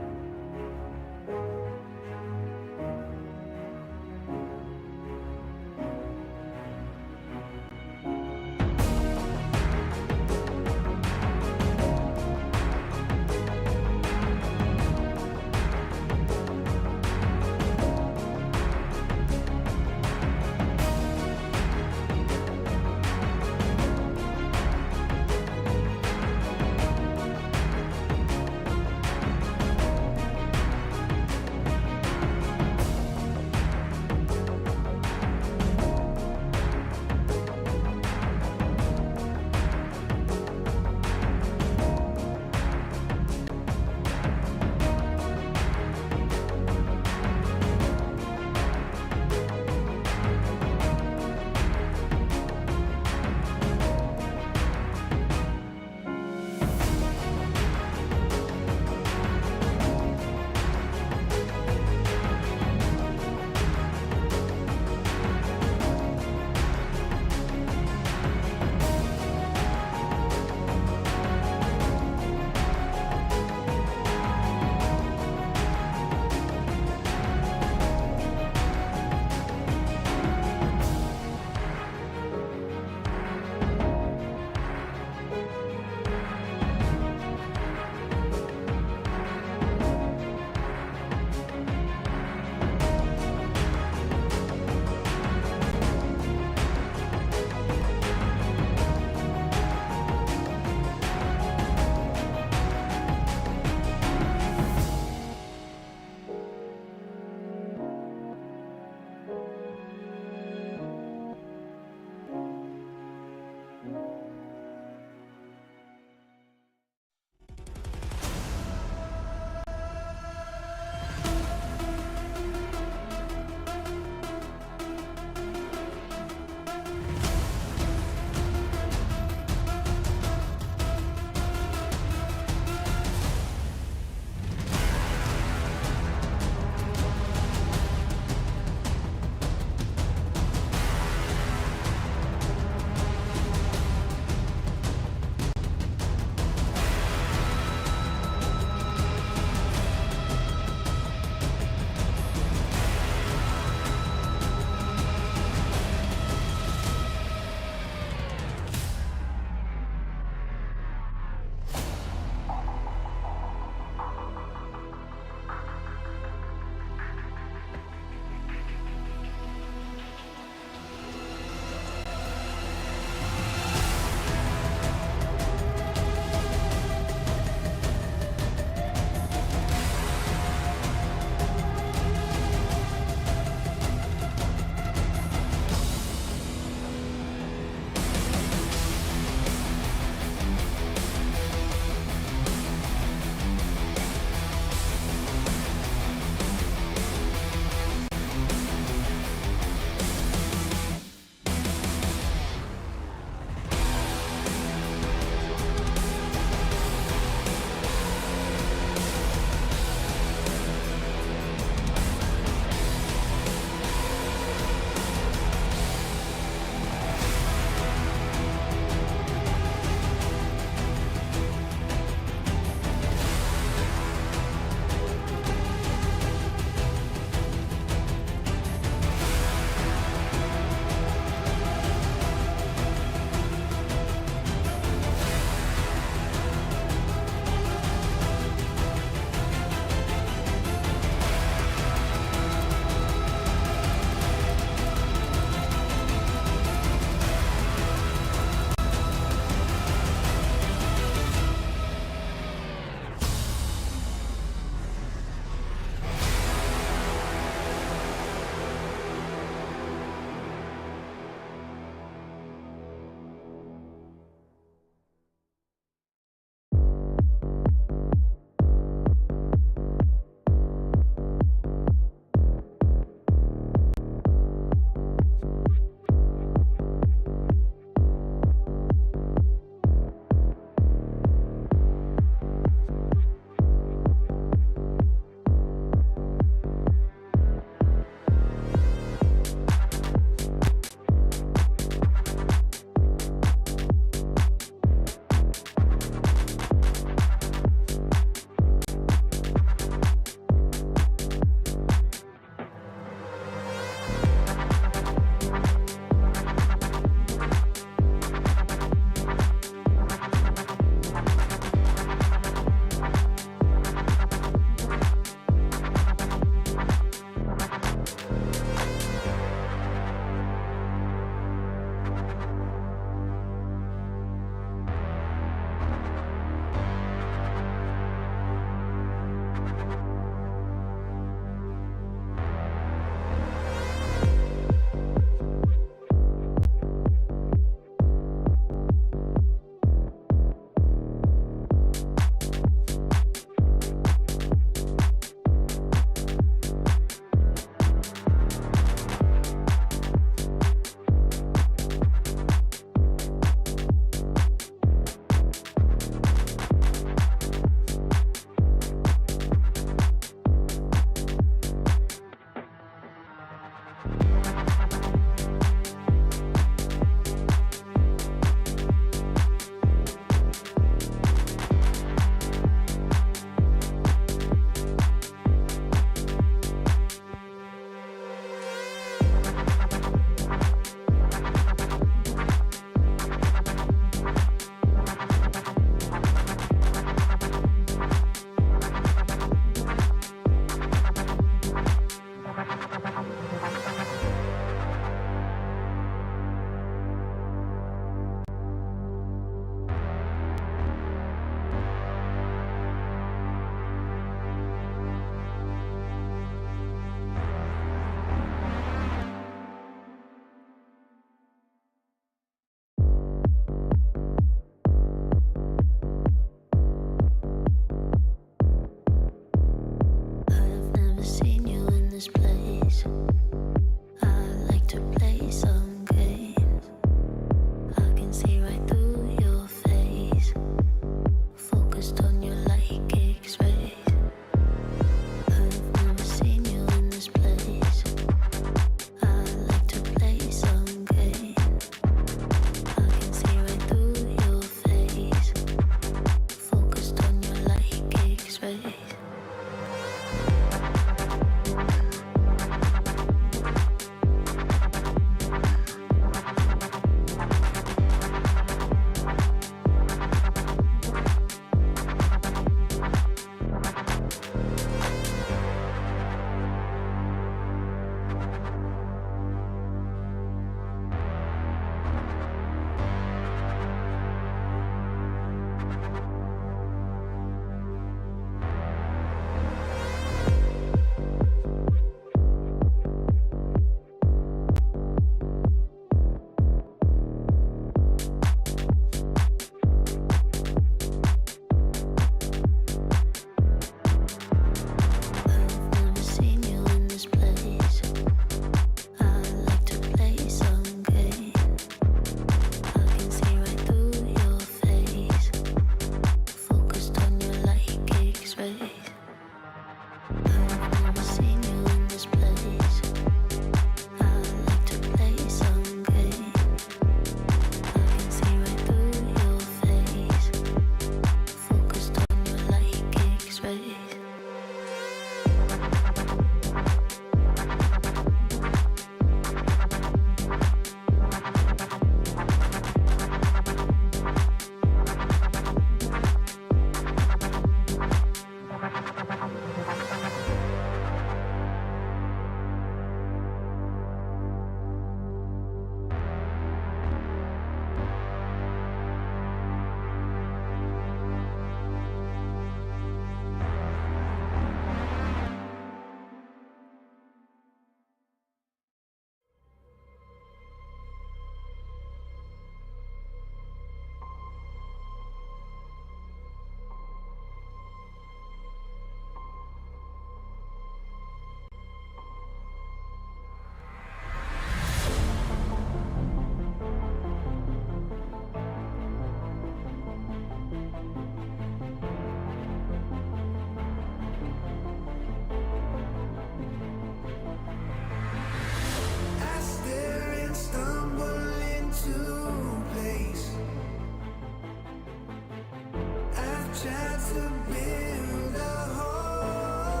[SPEAKER 8] chance to build a home.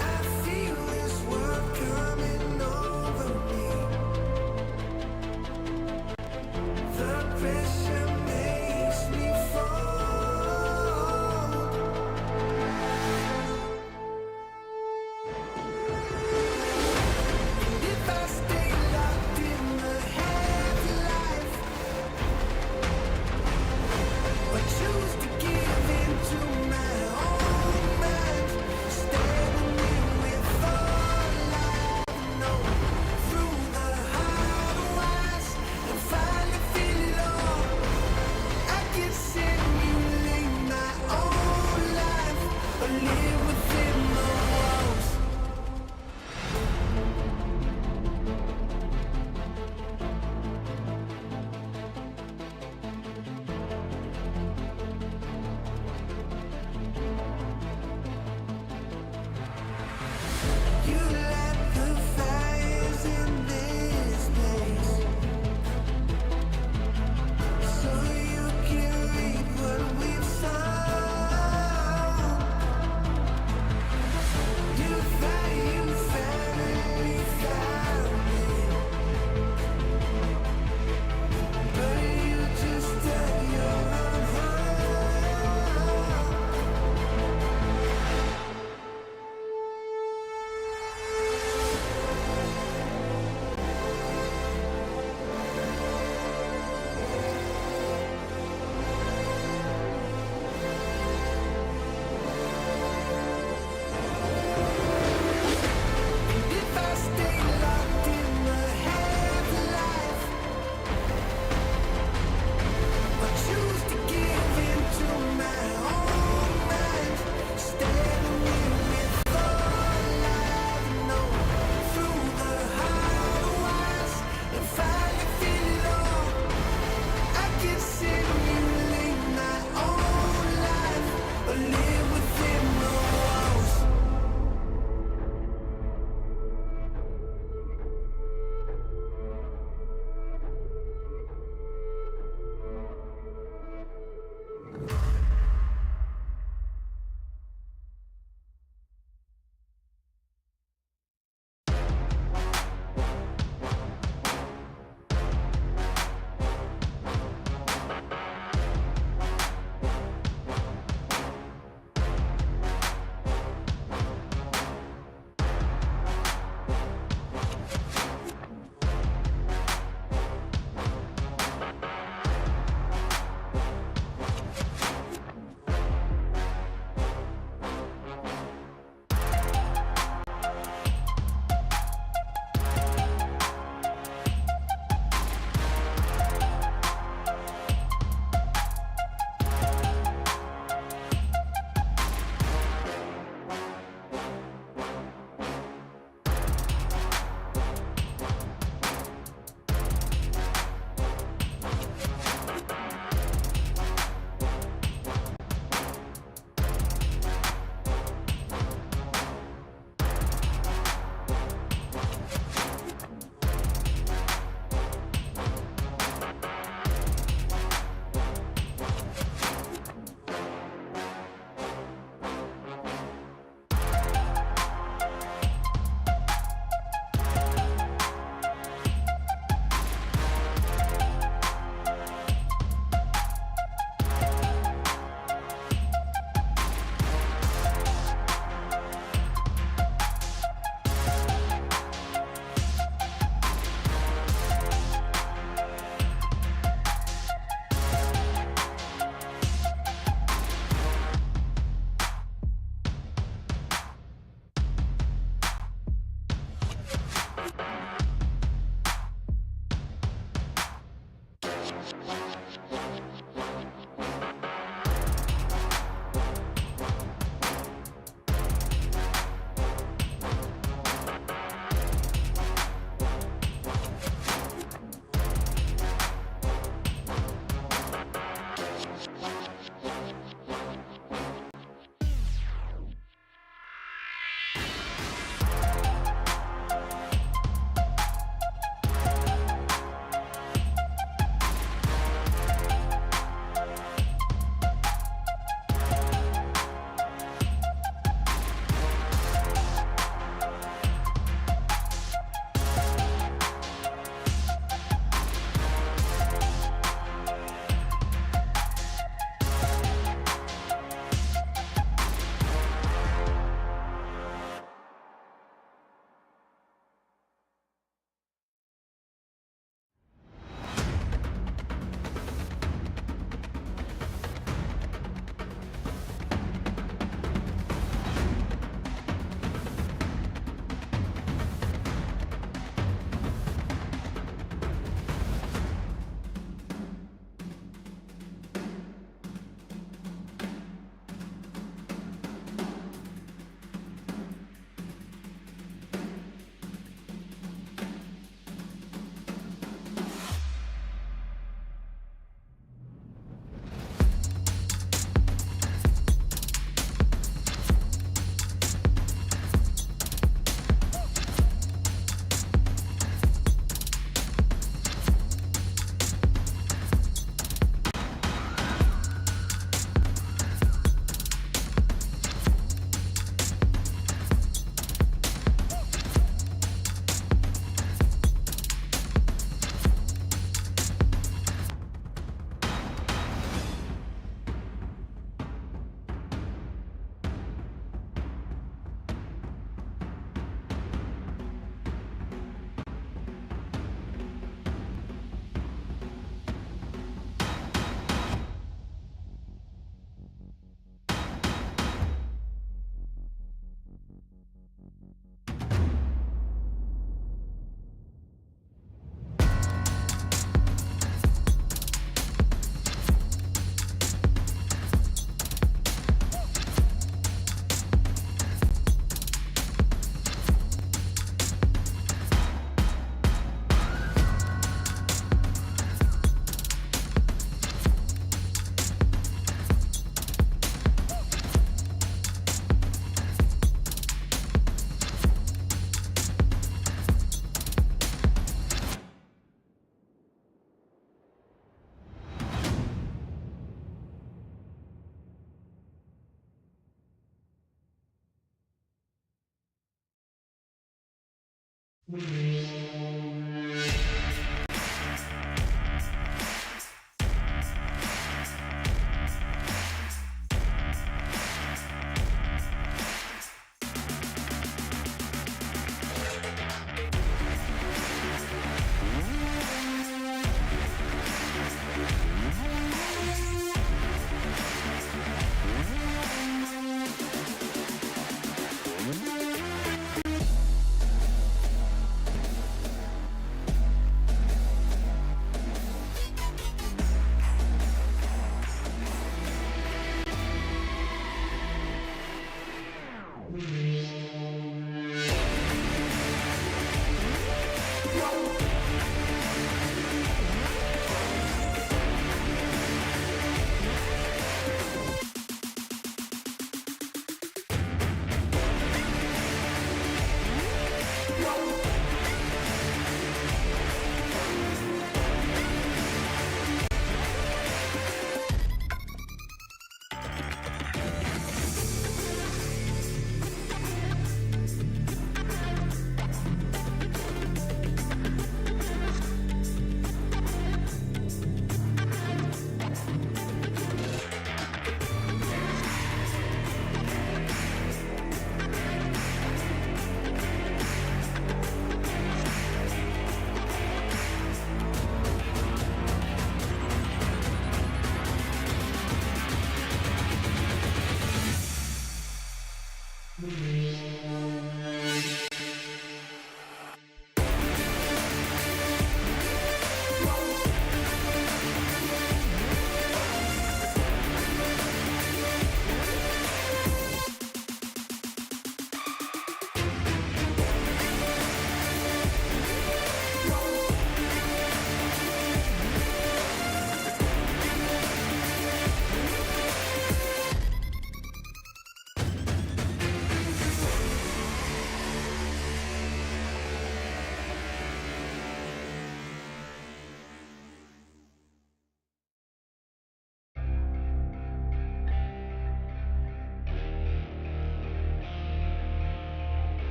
[SPEAKER 8] I feel this world coming over me. The pressure makes me fold. And if I stay locked in the happy life, or choose to give into my own mind, standing with all I know, through the highways and finally feel it all. I can simulate my own life, or live within the walls. You light the fires in this place, so you can reap what we've sown. You finally found me, but you just dug your own hole. If I stay locked in the happy life, or choose to give into my own mind, standing with all I know, through the highways and finally feel it all. I can simulate my own life, or live within the walls.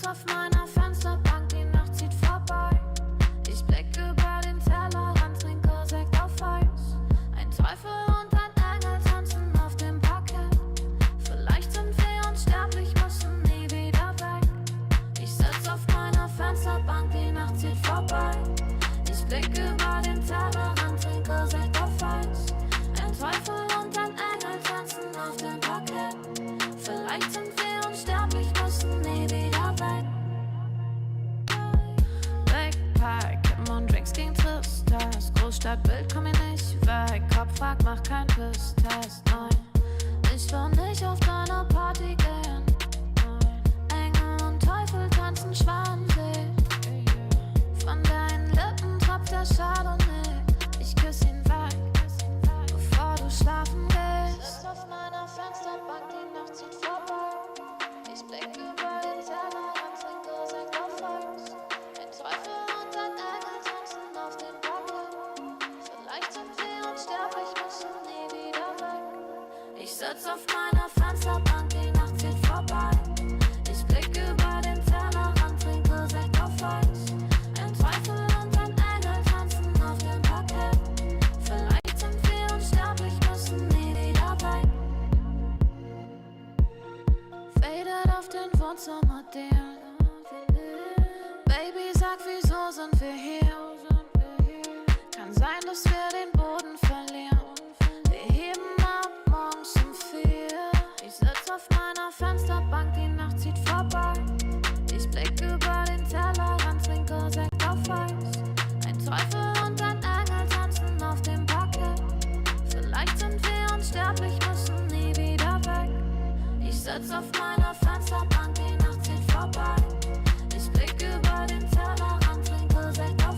[SPEAKER 7] sitz auf meiner Fensterbank, die Nacht zieht vorbei. Ich blick über den Tellerrand, trinke Sekt auf Eis. Ein Teufel und ein Engel tanzen auf dem Parkett. Vielleicht sind wir unsterblich, müssen nie wieder weg. Ich sitz auf meiner Fensterbank, die Nacht zieht vorbei. Ich blick über den Tellerrand, trinke Sekt auf Eis. Ein Teufel und ein Engel tanzen auf dem Parkett. Vielleicht sind wir unsterblich, müssen nie wieder weg. Backpack, Kippen und Drinks gegen Tristess. Großstadtbild, komm mir nicht weg. Kopf fragt, mach kein Pisstest, nein. Ich will nicht auf deine Party gehen, nein. Engel und Teufel tanzen Schwansee. Von deinen Lippen tropft der Chardonnay. Ich küss ihn weg, bevor du schlafen gehst. Ich sitz auf meiner Fensterbank, die Nacht zieht vorbei. Ich blick über den Tellerrand, trinke Sekt auf Eis. Ein Teufel und ein Engel tanzen auf dem Parkett. Vielleicht sind wir unsterblich, müssen nie wieder weg. Ich sitz auf meiner Fensterbank, die Nacht zieht vorbei. Ich blick über den Tellerrand, trinke Sekt auf Eis. Ein Teufel und ein Engel tanzen auf dem Parkett. Vielleicht sind wir unsterblich, müssen nie wieder weg. Fadet auf den Wohnzimmerdielen. Baby, sag, wieso sind wir hier? Kann sein, dass wir den Boden verlieren. Wir heben ab morgens um 4. Ich sitz auf meiner Fensterbank, die Nacht zieht vorbei. Ich blick über den Tellerrand, trinke Sekt auf Eis. Ein Teufel und ein Engel tanzen auf dem Parkett. Vielleicht sind wir unsterblich, müssen nie wieder weg. Ich sitz auf meiner Fensterbank, die Nacht zieht vorbei. Ich blick über den Tellerrand, trinke Sekt auf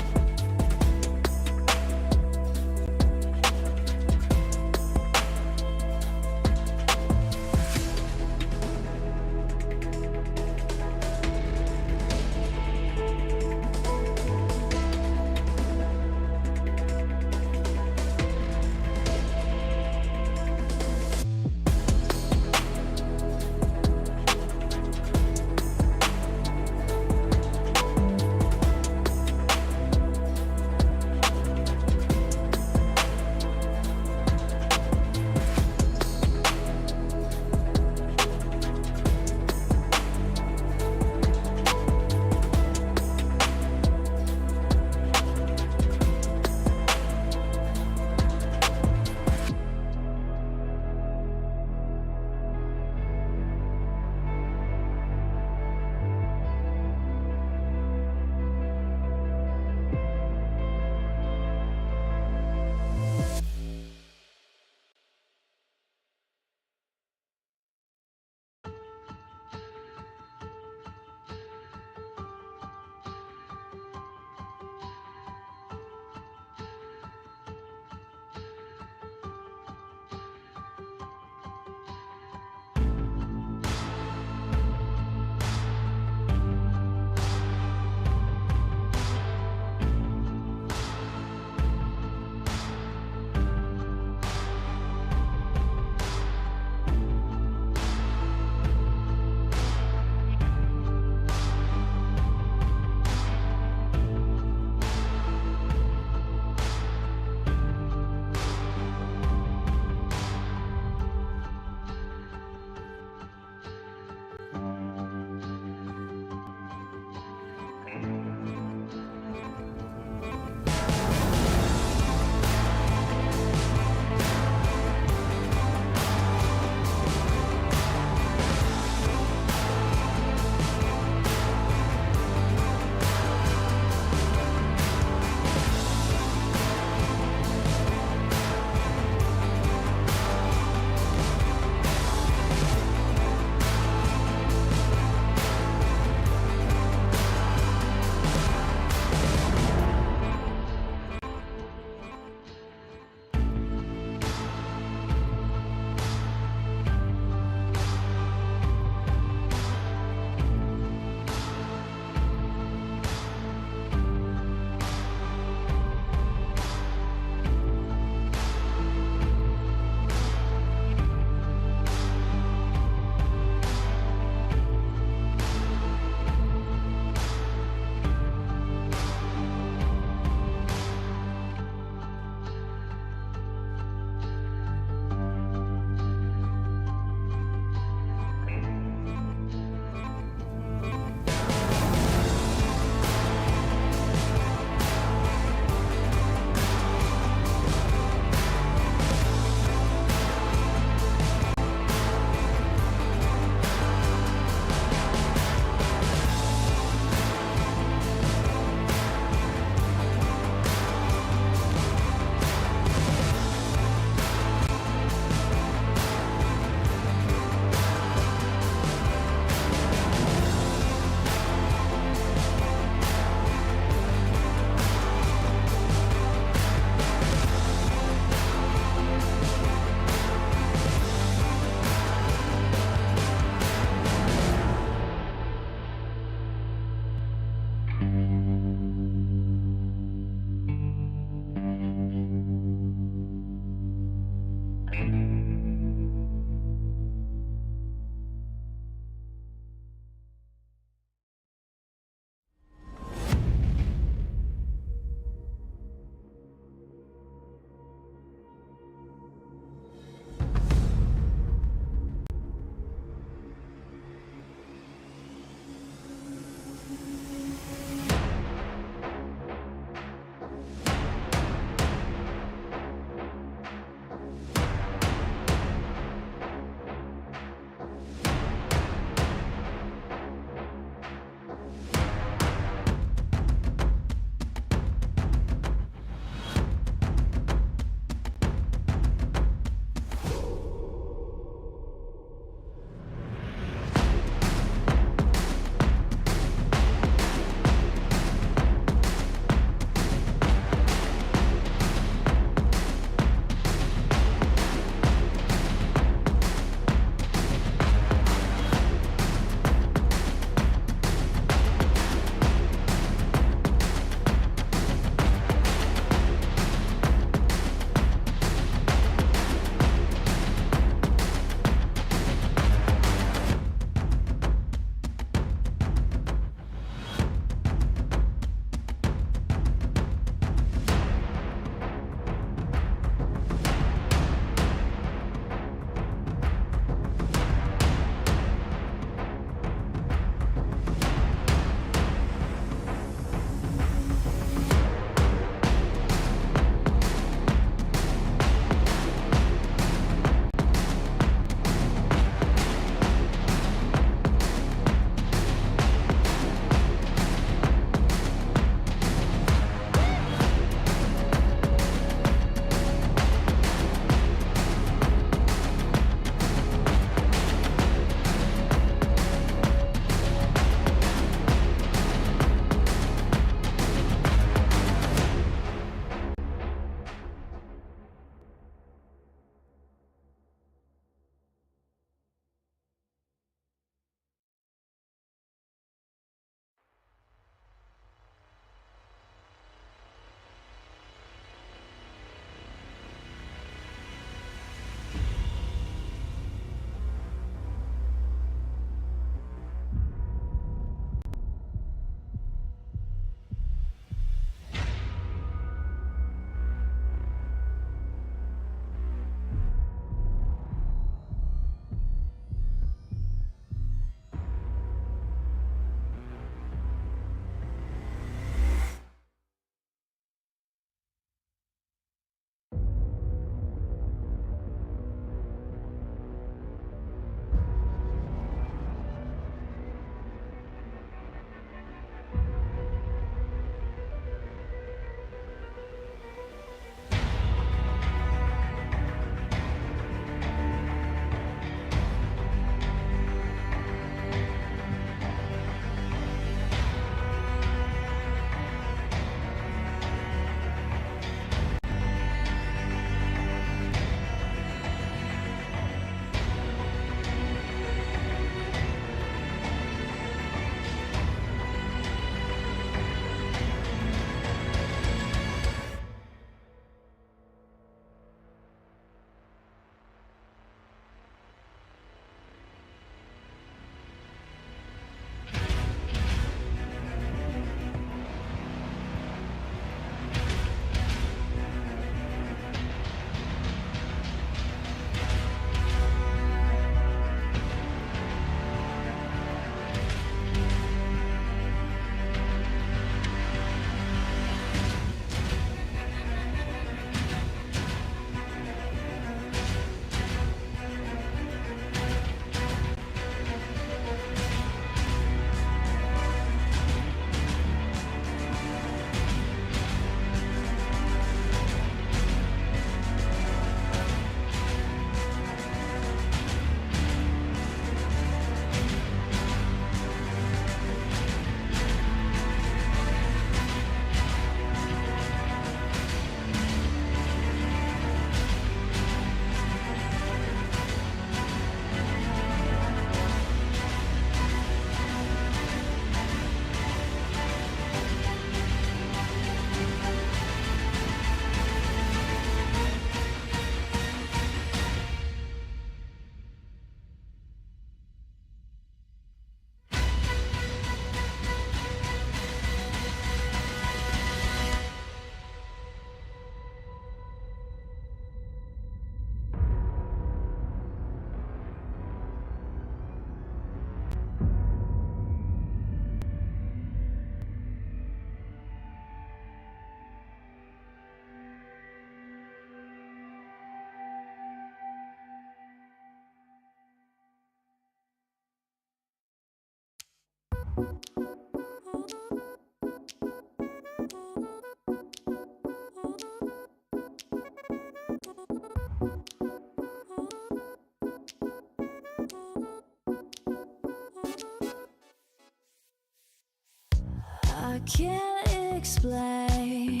[SPEAKER 7] I can't explain.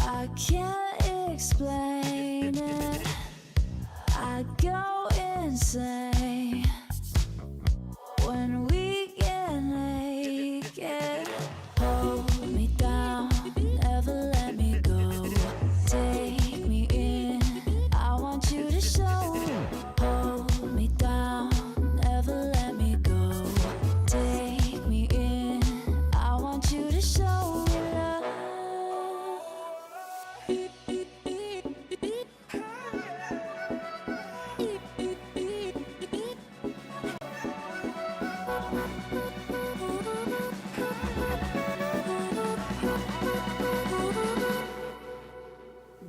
[SPEAKER 7] I can't explain it. I go insane when we get naked. Hold me down, never let me go. Take me in, I want you to show. Hold me down, never let me go. Take me in, I want you to show love.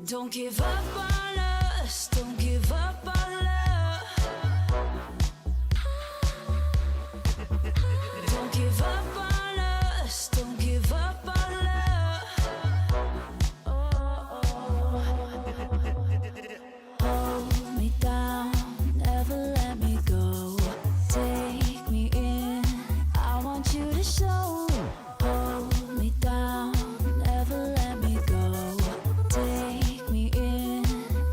[SPEAKER 7] Don't give up on us, don't give up on love. Don't give up on us, don't give up on love. Hold me down, never let me go. Take me in, I want you to show. Hold me down, never let me go. Take me in,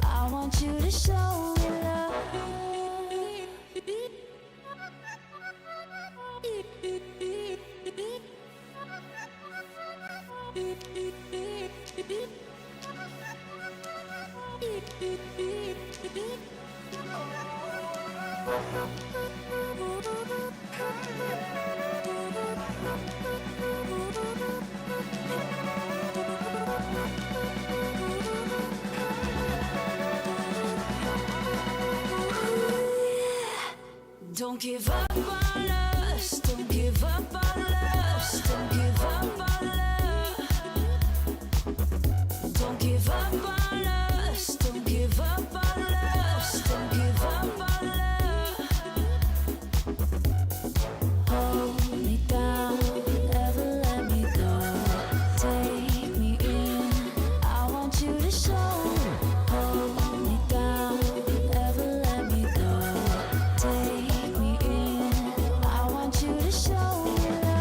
[SPEAKER 7] I want you to show love. Don't give up on us, don't give up on us, don't give up on love. Don't give up on us, don't give up on us, don't give up on love. Hold me down, never let me go. Take me in, I want you to show. Hold me down, never let me go. Take me in, I want you to show love.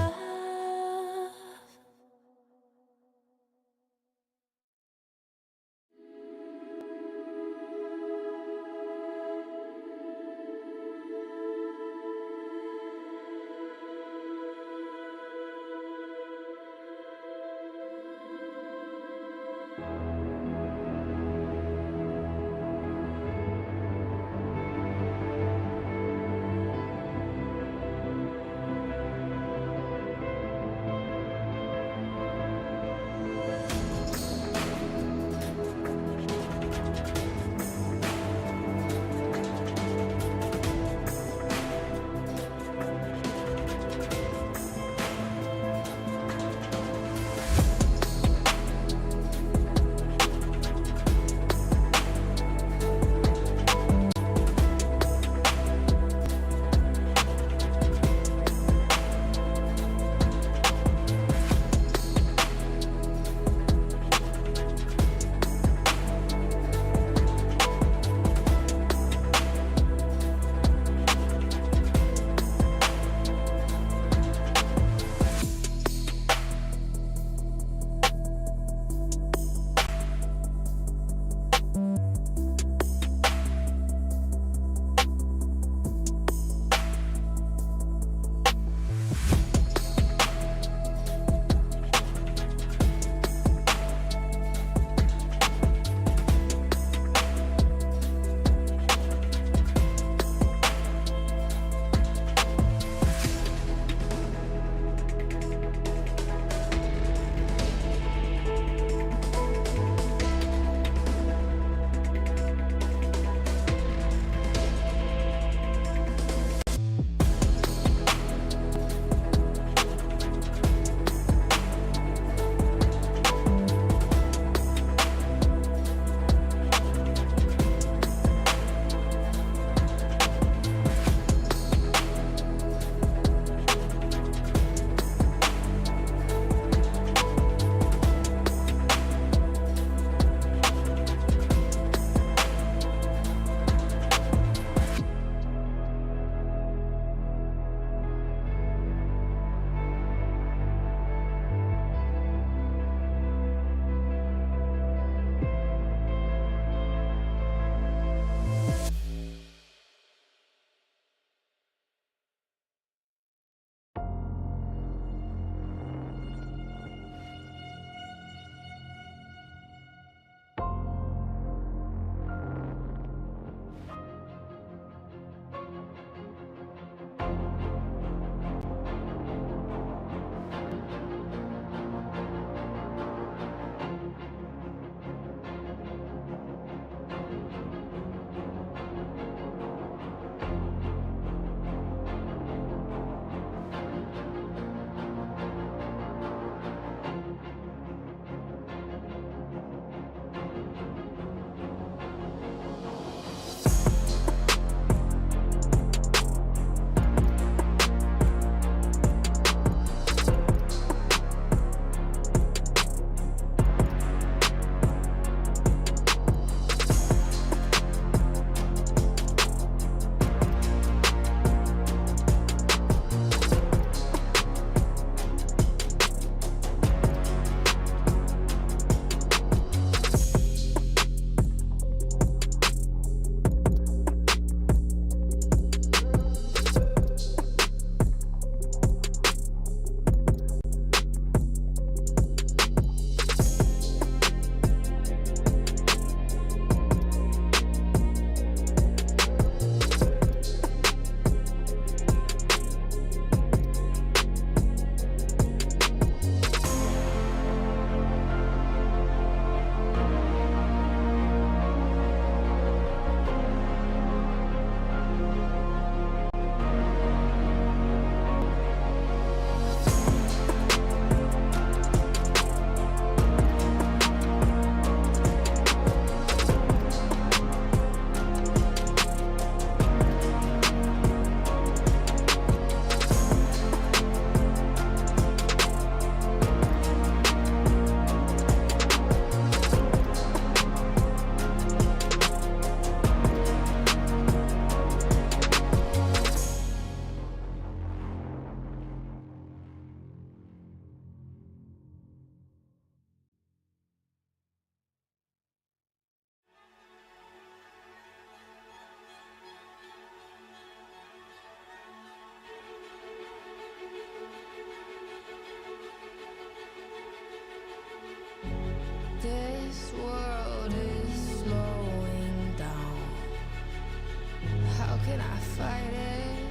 [SPEAKER 7] can I fight it?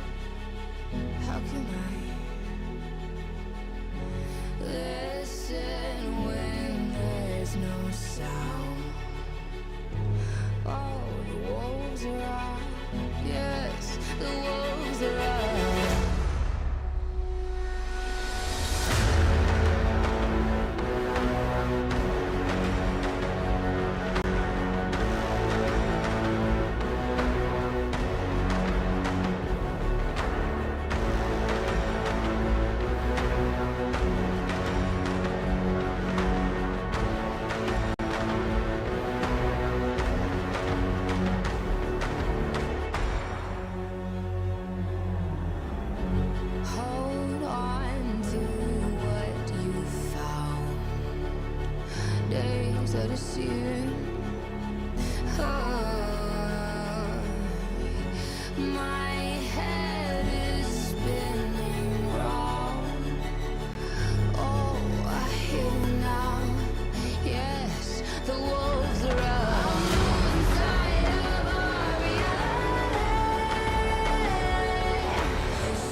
[SPEAKER 7] How can I listen when there's no sound? Oh, the wolves are out. Yes, the wolves are out. Hold on to what you found. Days are deceiving. My head is spinning round. Oh, I hear you now. Yes, the wolves are out. Inside of our reality.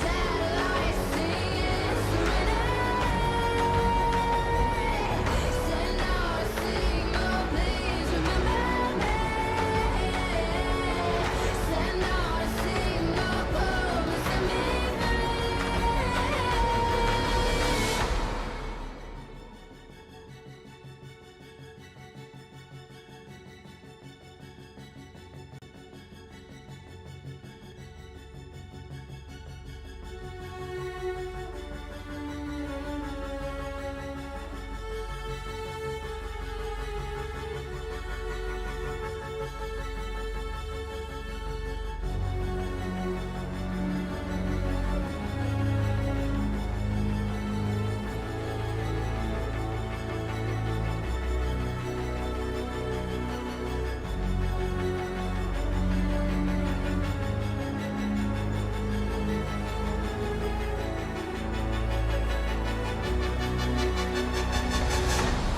[SPEAKER 7] Satellites singing serenade. Send out a signal, please remember me. Send out a signal, come and set me free.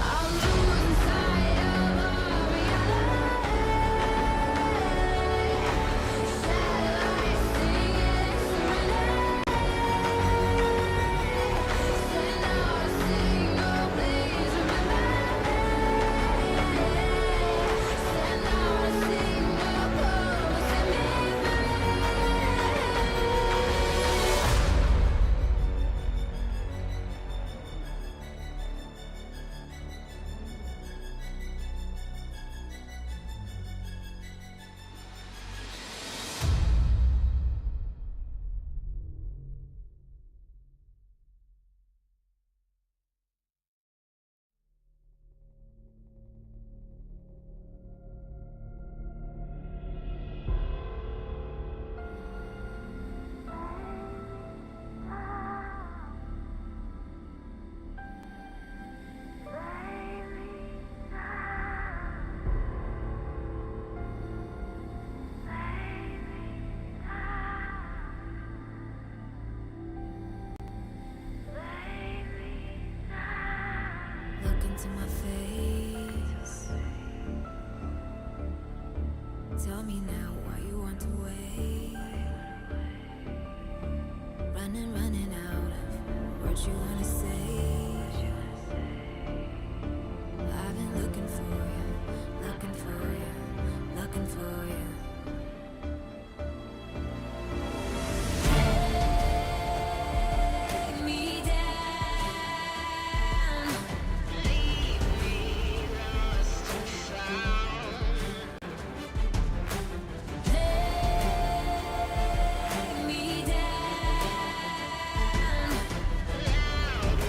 [SPEAKER 7] I'm losing sight of our reality. Satellites singing serenade. Send out a signal, please remember me. Send out a signal, come and set me free. Look into my face. Tell me now why you want to wait. Running out of words you wanna say. I've been looking for you, looking for you, looking for you. Take me down, leave me lost and found. Take me down, loud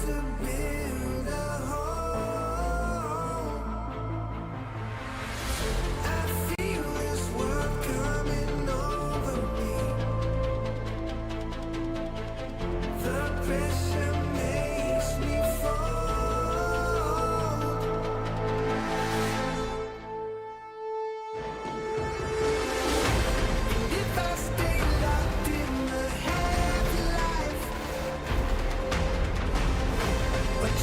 [SPEAKER 8] to build a home. I feel this world coming over me. The pressure makes me fold. If I stay locked in the half-life, but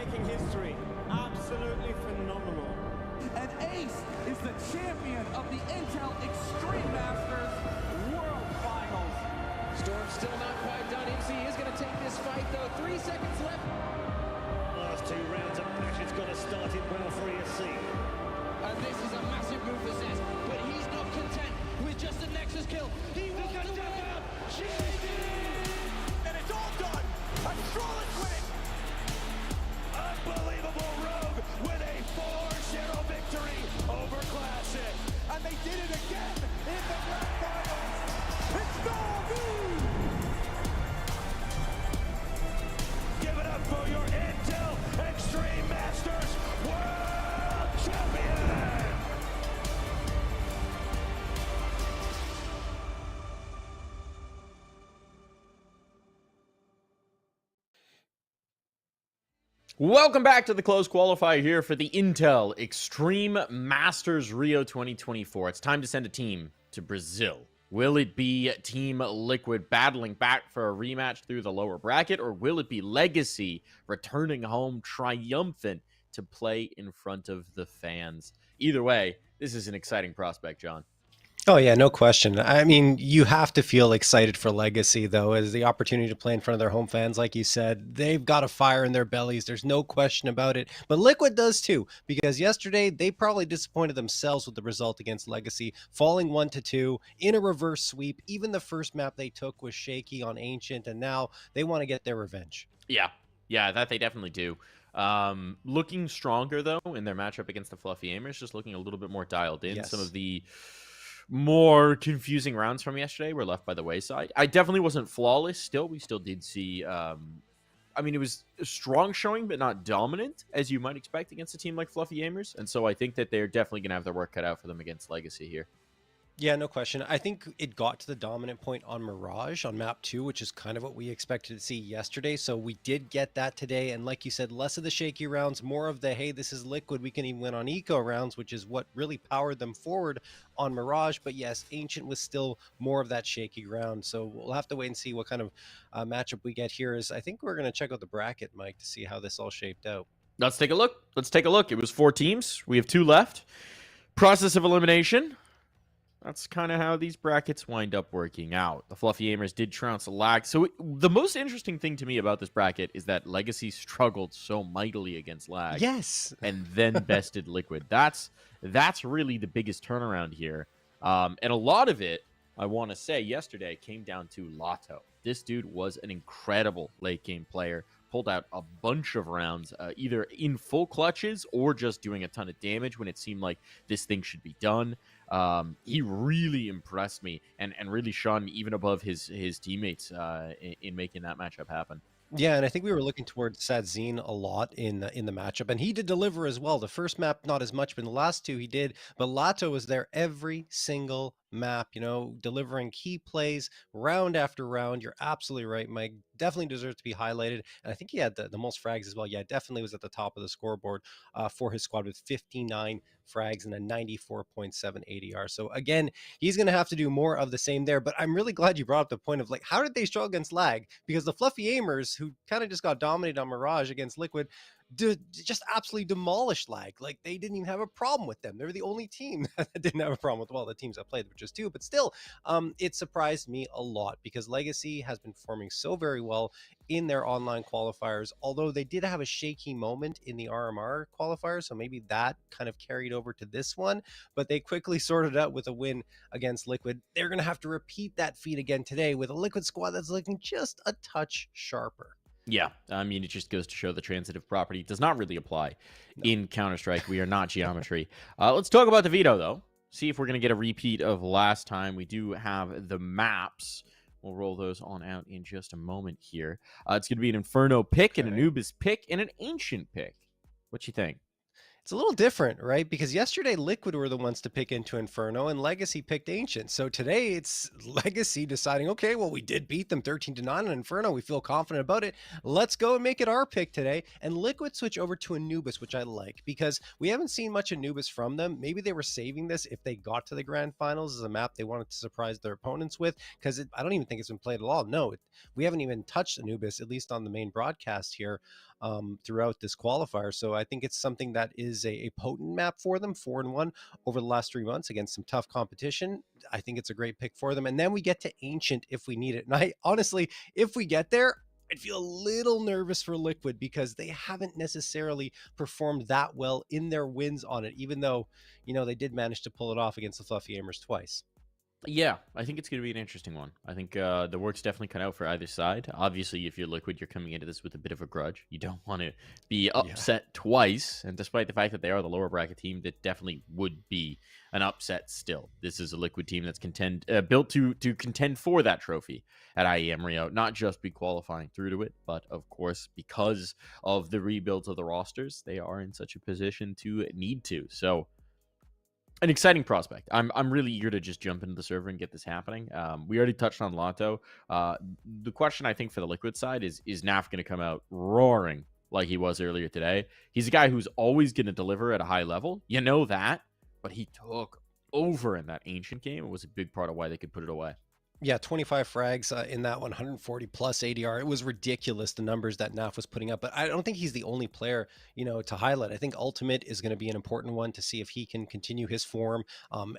[SPEAKER 1] making history. Absolutely phenomenal.
[SPEAKER 2] And Ace is the champion of the the Intel Extreme Masters World Finals.
[SPEAKER 3] Storm still not quite done. MC is going to take this fight, though. 3 seconds left.
[SPEAKER 4] Last 2 rounds of passion's got to start it well for ESC.
[SPEAKER 3] And this is a massive move for Zez, but he's not content with just a Nexus kill. He wants to win.
[SPEAKER 4] And it's all done. A flawless win. Unbelievable Rogue with a 4-0 victory over Classic.
[SPEAKER 8] And they did it again in the grand finals. It's Anubis!
[SPEAKER 4] Give it up for your Intel Extreme Masters World Champion!
[SPEAKER 5] Welcome back to the close qualifier here for the Intel Extreme Masters Rio 2024. It's time to send a team to Brazil. Will it be Team Liquid battling back for a rematch through the lower bracket, or will it be Legacy returning home triumphant to play in front of the fans? Either way, this is an exciting prospect, John.
[SPEAKER 6] Oh yeah, no question. I mean, you have to feel excited for Legacy, though, as the opportunity to play in front of their home fans. Like you said, they've got a fire in their bellies. There's no question about it. But Liquid does too, because yesterday they probably disappointed themselves with the result against Legacy, falling 1-2 in a reverse sweep. Even the first map they took was shaky on Ancient, and now they want to get their revenge.
[SPEAKER 5] Yeah, that they definitely do. Looking stronger, though, in their matchup against the Fluffy Aimers, just looking a little bit more dialed in.
[SPEAKER 6] Yes.
[SPEAKER 5] Some of the more confusing rounds from yesterday were left by the wayside. I definitely wasn't flawless still. We still did see, I mean, it was a strong showing, but not dominant, as you might expect against a team like Fluffy Aimers. And so I think that they're definitely going to have their work cut out for them against Legacy here.
[SPEAKER 6] Yeah, no question. I think it got to the dominant point on Mirage on map 2, which is kind of what we expected to see yesterday. So we did get that today. And like you said, less of the shaky rounds, more of the, hey, this is Liquid, we can even win on eco rounds, which is what really powered them forward on Mirage. But yes, Ancient was still more of that shaky round. So we'll have to wait and see what kind of matchup we get here. I think we're going to check out the bracket, Mike, to see how this all shaped out.
[SPEAKER 5] Let's take a look. It was 4 teams. We have 2 left. Process of elimination. That's kind of how these brackets wind up working out. The Fluffy Aimers did trounce Lag. So the most interesting thing to me about this bracket is that Legacy struggled so mightily against Lag.
[SPEAKER 6] Yes.
[SPEAKER 5] And then bested Liquid. That's really the biggest turnaround here. And a lot of it, I want to say, yesterday came down to Lotto. This dude was an incredible late game player. Pulled out a bunch of rounds, either in full clutches or just doing a ton of damage when it seemed like this thing should be done. He really impressed me and really shone even above his teammates in making that matchup happen.
[SPEAKER 6] Yeah, and I think we were looking towards Sadzine a lot in the matchup, and he did deliver as well. The first map, not as much, but in the last 2 he did. But Lato was there every single map, delivering key plays round after round. You're absolutely right, Mike. Definitely deserves to be highlighted. And I think he had the most frags as well. Yeah, definitely was at the top of the scoreboard for his squad with 59 frags and a 94.7 ADR. So again, he's going to have to do more of the same there. But I'm really glad you brought up the point of, like, how did they struggle against Lag? Because the Fluffy Aimers, who kind of just got dominated on Mirage against Liquid, just absolutely demolished Lag. Like, they didn't even have a problem with them. They were the only team that didn't have a problem with, well, the teams that played, which is 2. But still, it surprised me a lot because Legacy has been performing so very well in their online qualifiers, although they did have a shaky moment in the RMR qualifiers, so maybe that kind of carried over to this one, but they quickly sorted out with a win against Liquid. They're going to have to repeat that feat again today with a Liquid squad that's looking just a touch sharper.
[SPEAKER 5] Yeah, I mean, it just goes to show the transitive property does not really apply in Counter-Strike. We are not geometry. Let's talk about the veto, though. See if we're going to get a repeat of last time. We do have the maps. We'll roll those on out in just a moment here. It's going to be an Inferno pick, an Anubis pick, and an Ancient pick. What you think?
[SPEAKER 6] It's a little different, right? Because yesterday Liquid were the ones to pick into Inferno and Legacy picked Ancient. So today it's Legacy deciding, okay, well, we did beat them 13-9 on Inferno. We feel confident about it. Let's go and make it our pick today. And Liquid switch over to Anubis, which I like because we haven't seen much Anubis from them. Maybe they were saving this if they got to the grand finals as a map they wanted to surprise their opponents with, because I don't even think it's been played at all. No, we haven't even touched Anubis, at least on the main broadcast here. throughout this qualifier. So I think it's something that is a potent map for them, 4-1 over the last 3 months against some tough competition. I think it's a great pick for them. And then we get to Ancient if we need it. And I honestly, if we get there, I'd feel a little nervous for Liquid because they haven't necessarily performed that well in their wins on it, even though, they did manage to pull it off against the Fluffy Aimers twice.
[SPEAKER 5] Yeah, I think it's going to be an interesting one. I think the work's definitely cut out for either side. Obviously, if you're Liquid, you're coming into this with a bit of a grudge. You don't want to be upset twice. And despite the fact that they are the lower bracket team, that definitely would be an upset still. This is a Liquid team that's built to contend for that trophy at IEM Rio, not just be qualifying through to it, but of course, because of the rebuilds of the rosters, they are in such a position to need to. So, an exciting prospect. I'm really eager to just jump into the server and get this happening. We already touched on Lotto. The question I think for the Liquid side is Naf going to come out roaring like he was earlier today? He's a guy who's always going to deliver at a high level. You know that, but he took over in that Ancient game. It was a big part of why they could put it away.
[SPEAKER 6] Yeah, 25 frags in that 140 plus ADR. It was ridiculous, the numbers that Naf was putting up, but I don't think he's the only player, to highlight. I think Ultimate is going to be an important one to see if he can continue his form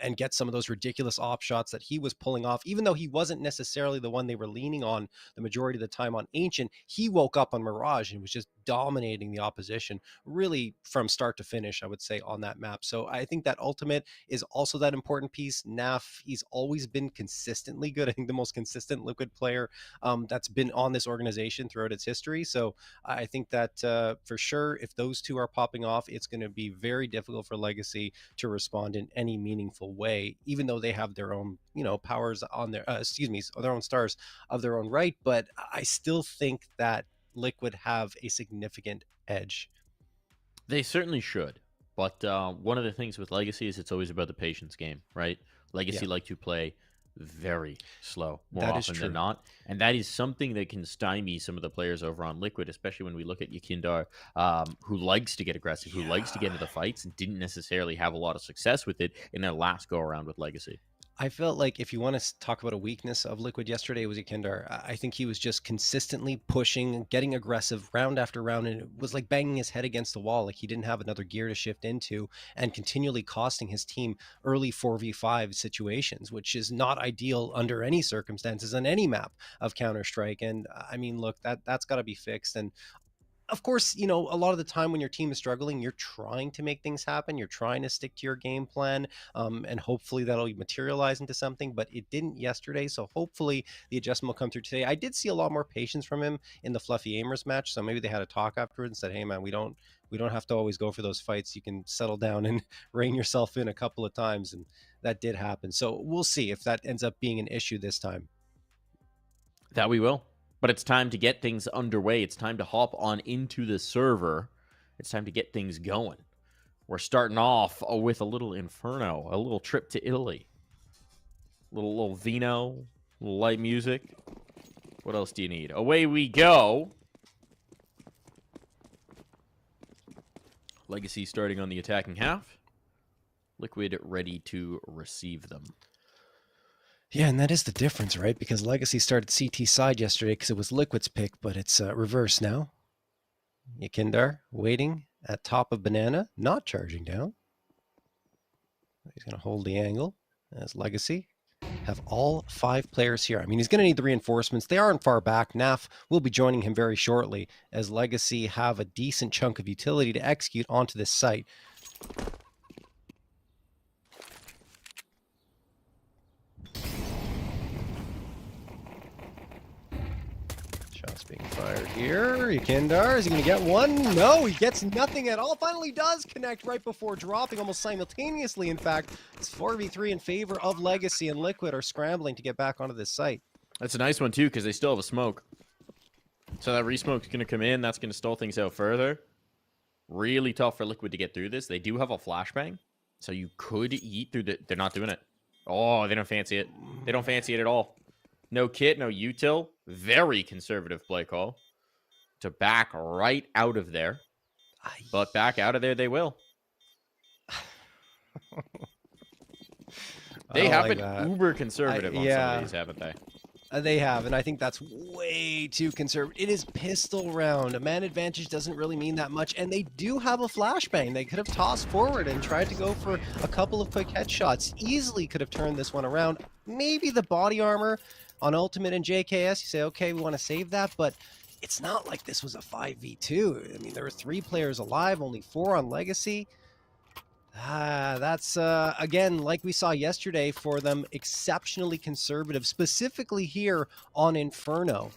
[SPEAKER 6] and get some of those ridiculous op shots that he was pulling off, even though he wasn't necessarily the one they were leaning on the majority of the time on Ancient. He woke up on Mirage and was just dominating the opposition really from start to finish, I would say, on that map. So I think that Ultimate is also that important piece. Naf, he's always been consistently good. I think the most consistent Liquid player that's been on this organization throughout its history. So I think that for sure, if those two are popping off, it's going to be very difficult for Legacy to respond in any meaningful way, even though they have their own, powers on their, their own stars of their own right. But I still think that Liquid have a significant edge.
[SPEAKER 5] They certainly should. But one of the things with Legacy is it's always about the patience game, right? Legacy like to play very slow more often than not, and that is something that can stymie some of the players over on Liquid, especially when we look at Yakindar, who likes to get aggressive, who likes to get into the fights, and didn't necessarily have a lot of success with it in their last go around with Legacy.
[SPEAKER 6] I felt like if you want to talk about a weakness of Liquid yesterday, it was Yakindar. I think he was just consistently pushing, getting aggressive round after round, and it was like banging his head against the wall. Like he didn't have another gear to shift into, and continually costing his team early 4v5 situations, which is not ideal under any circumstances on any map of Counter-Strike. And I mean, look, that's got to be fixed. And of course, a lot of the time when your team is struggling, you're trying to make things happen. You're trying to stick to your game plan, and hopefully that'll materialize into something, but it didn't yesterday. So hopefully the adjustment will come through today. I did see a lot more patience from him in the Fluffy Aimers match. So maybe they had a talk afterwards and said, hey man, we don't have to always go for those fights. You can settle down and rein yourself in a couple of times. And that did happen. So we'll see if that ends up being an issue this time.
[SPEAKER 5] That we will. But it's time to get things underway. It's time to hop on into the server. It's time to get things going. We're starting off with a little Inferno, a little trip to Italy. Little vino, little light music. What else do you need? Away we go. Legacy starting on the attacking half. Liquid ready to receive them.
[SPEAKER 6] Yeah, and that is the difference, right? Because Legacy started CT side yesterday because it was Liquid's pick, but it's reverse now. Yakindar waiting at top of Banana, not charging down. He's going to hold the angle as Legacy have all 5 players here. I mean, he's going to need the reinforcements. They aren't far back. Naf will be joining him very shortly as Legacy have a decent chunk of utility to execute onto this site. Shots being fired here. Yakindar, is he going to get one? No, he gets nothing at all. Finally does connect right before dropping, almost simultaneously, in fact. It's 4v3 in favor of Legacy, and Liquid are scrambling to get back onto this site.
[SPEAKER 5] That's a nice one, too, because they still have a smoke. So that re-smoke's going to come in. That's going to stall things out further. Really tough for Liquid to get through this. They do have a flashbang, so you could eat through the... They're not doing it. Oh, they don't fancy it. They don't fancy it at all. No kit, no util. Very conservative play call to back right out of there. But back out of there they will. They have been uber conservative on some of these, haven't they?
[SPEAKER 6] They have, and I think that's way too conservative. It is pistol round. A man advantage doesn't really mean that much, and they do have a flashbang. They could have tossed forward and tried to go for a couple of quick headshots. Easily could have turned this one around. Maybe the body armor on Ultimate and JKS, you say, okay, we want to save that, but it's not like this was a 5v2. I mean, there were 3 players alive, only 4 on Legacy. That's, again, like we saw yesterday, for them, exceptionally conservative, specifically here on Inferno.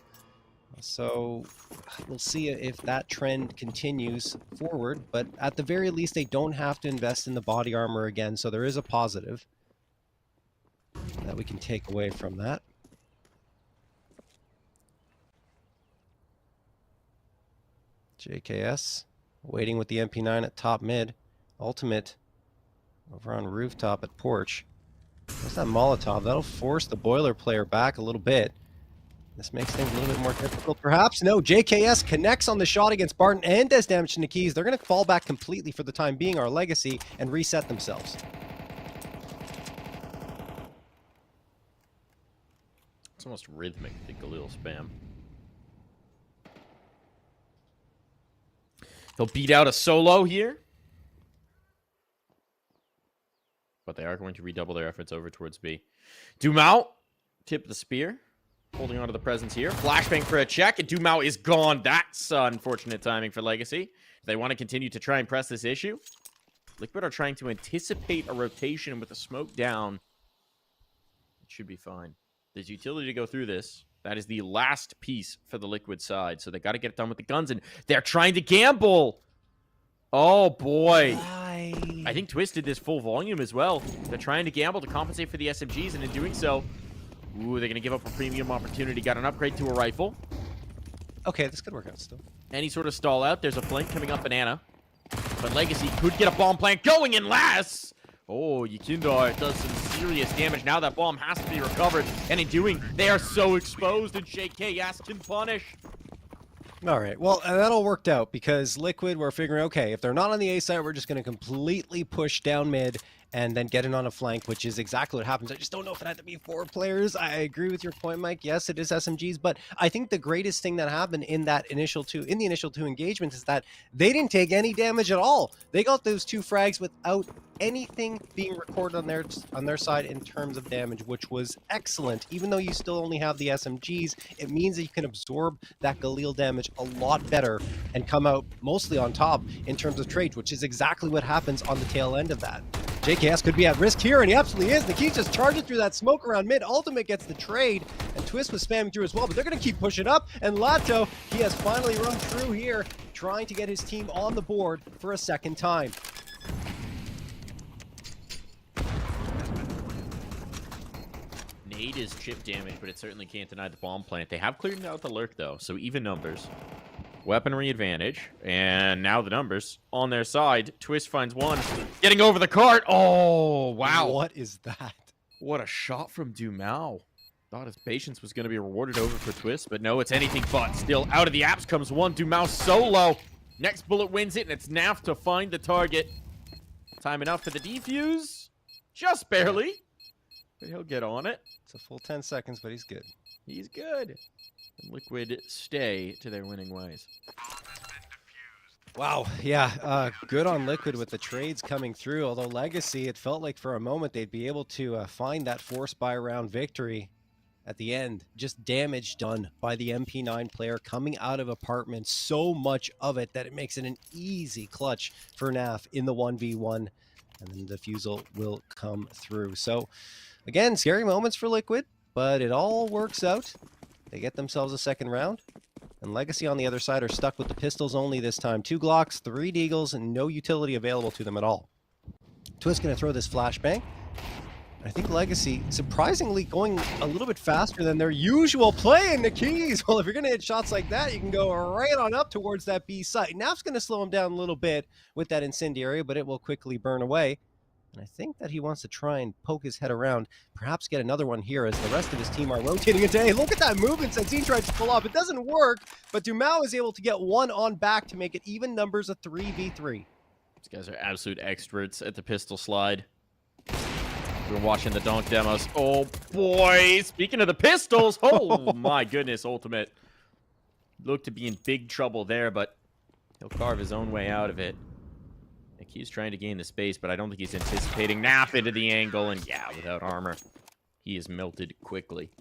[SPEAKER 6] So we'll see if that trend continues forward, but at the very least, they don't have to invest in the body armor again, so there is a positive that we can take away from that. JKS waiting with the MP9 at top mid. Ultimate over on rooftop at porch. What's that Molotov? That'll force the boiler player back a little bit. This makes things a little bit more difficult, perhaps. No, JKS connects on the shot against Barton and does damage to Nikis. They're going to fall back completely for the time being, our Legacy, and reset themselves.
[SPEAKER 5] It's almost rhythmic, the Galil spam. They'll beat out a solo here. But they are going to redouble their efforts over towards B. Dumau, tip the spear. Holding on to the presence here. Flashbang for a check, and Dumau is gone. That's unfortunate timing for Legacy. They want to continue to try and press this issue. Liquid are trying to anticipate a rotation with the smoke down. It should be fine. There's utility to go through this. That is the last piece for the Liquid side. So they got to get it done with the guns, and they're trying to gamble. Oh, boy. I think Twist did this full volume as well. They're trying to gamble to compensate for the SMGs, and in doing so, ooh, they're going to give up a premium opportunity. Got an upgrade to a rifle.
[SPEAKER 6] Okay, this could work out still.
[SPEAKER 5] Any sort of stall out. There's a flank coming up Banana. But Legacy could get a bomb plant going unless... Oh, Yukindar does some serious damage. Now that bomb has to be recovered. And in doing, they are so exposed, and JKS can punish.
[SPEAKER 6] All right, well, that all worked out because Liquid were figuring, okay, if they're not on the A side, we're just going to completely push down mid and then get in on a flank, which is exactly what happens. I just don't know if it had to be 4 players. I agree with your point, Mike. Yes, it is SMGs, but I think the greatest thing that happened in the initial 2 engagements is that they didn't take any damage at all. They got those 2 frags without anything being recorded on their side in terms of damage, which was excellent. Even though you still only have the SMGs, it means that you can absorb that Galil damage a lot better and come out mostly on top in terms of trades, which is exactly what happens on the tail end of that. JKS could be at risk here, and he absolutely is. Nikis just charges through that smoke around mid. Ultimate gets the trade, and Twist was spamming through as well, but they're going to keep pushing up. And Lato, he has finally run through here, trying to get his team on the board for a second time.
[SPEAKER 5] Nade is chip damage, but it certainly can't deny the bomb plant. They have cleared out the lurk, though, so even numbers. Weaponry advantage, and now the numbers on their side. Twist finds one, getting over the cart. Oh, wow.
[SPEAKER 6] What is that?
[SPEAKER 5] What a shot from Dumau. Thought his patience was going to be rewarded over for Twist, but no, it's anything but. Still, out of the apps comes one. Dumau solo. Next bullet wins it, and it's Naf to find the target. Time enough for the defuse. Just barely. But he'll get on it.
[SPEAKER 6] It's a full 10 seconds, but he's good.
[SPEAKER 5] He's good. And Liquid stay to their winning ways.
[SPEAKER 6] Wow, yeah, good on Liquid with the trades coming through, although Legacy, it felt like for a moment they'd be able to find that force buy round victory at the end. Just damage done by the MP9 player coming out of apartment, so much of it that it makes it an easy clutch for NAF in the 1v1, and then the defusal will come through. So, again, scary moments for Liquid, but it all works out. They get themselves a second round. And Legacy on the other side are stuck with the pistols only this time. 2 Glocks, 3 Deagles, and no utility available to them at all. Twist going to throw this flashbang. I think Legacy surprisingly going a little bit faster than their usual play in the keys. Well, if you're going to hit shots like that, you can go right on up towards that B site. Naf's going to slow him down a little bit with that incendiary, but it will quickly burn away. And I think that he wants to try and poke his head around, perhaps get another one here as the rest of his team are rotating into A. Look at that movement Sensine tried to pull off. It doesn't work, but Dumau is able to get one on back to make it even numbers of 3v3.
[SPEAKER 5] These guys are absolute experts at the pistol slide. We're watching the donk demos. Oh, boy. Speaking of the pistols. Oh, my goodness. Ultimate. Looked to be in big trouble there, but he'll carve his own way out of it. I think he's trying to gain the space, but I don't think he's anticipating Naf into the angle. And yeah, without armor, he is melted quickly.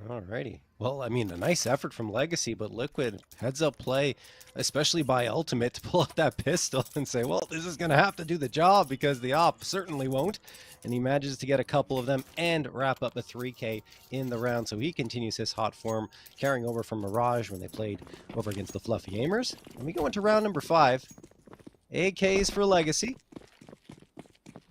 [SPEAKER 6] Alrighty. Well, I mean, a nice effort from Legacy, but Liquid heads up play, especially by Ultimate, to pull out that pistol and say, well, this is going to have to do the job because the op certainly won't. And he manages to get a couple of them and wrap up a 3K in the round. So he continues his hot form, carrying over from Mirage when they played over against the Fluffy Aimers. And we go into round number 5. AKs for Legacy.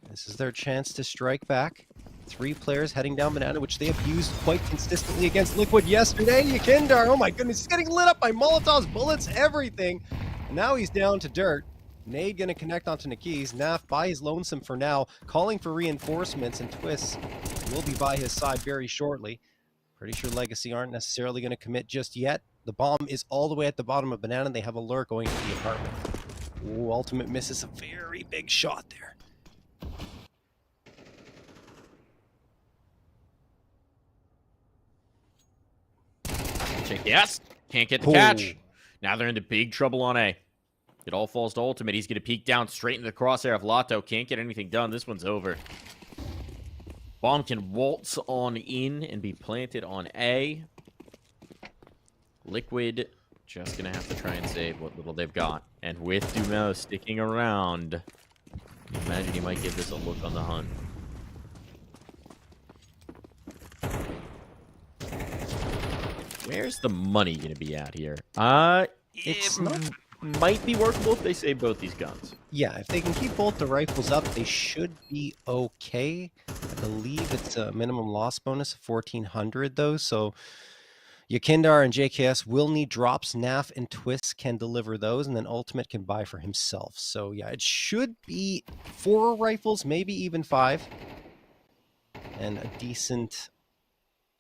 [SPEAKER 6] This is their chance to strike back. 3 players heading down Banana, which they have used quite consistently against Liquid yesterday. Yakindar, oh my goodness, he's getting lit up by Molotovs, bullets, everything. And now he's down to dirt. Nade gonna connect onto Nikis. Naf by his lonesome for now, calling for reinforcements, and Twists will be by his side very shortly. Pretty sure Legacy aren't necessarily gonna commit just yet. The bomb is all the way at the bottom of Banana. They have a lure going to the apartment. Ooh, Ultimate misses a very big shot there.
[SPEAKER 5] Yes, can't get the catch. Now they're into big trouble on A. It all falls to Ultimate. He's going to peek down straight into the crosshair of Lato. Can't get anything done. This one's over. Bomb can waltz on in and be planted on A. Liquid just going to have to try and save what little they've got. And with Dumelo sticking around, imagine he might give this a look on the hunt. Where's the money going to be at here? It might be workable if they save both these guns.
[SPEAKER 6] Yeah, if they can keep both the rifles up, they should be okay. I believe it's a minimum loss bonus of 1,400, though, so Yakindar and JKS will need drops. Naf and Twist can deliver those, and then Ultimate can buy for himself. So, yeah, it should be 4 rifles, maybe even 5, and a decent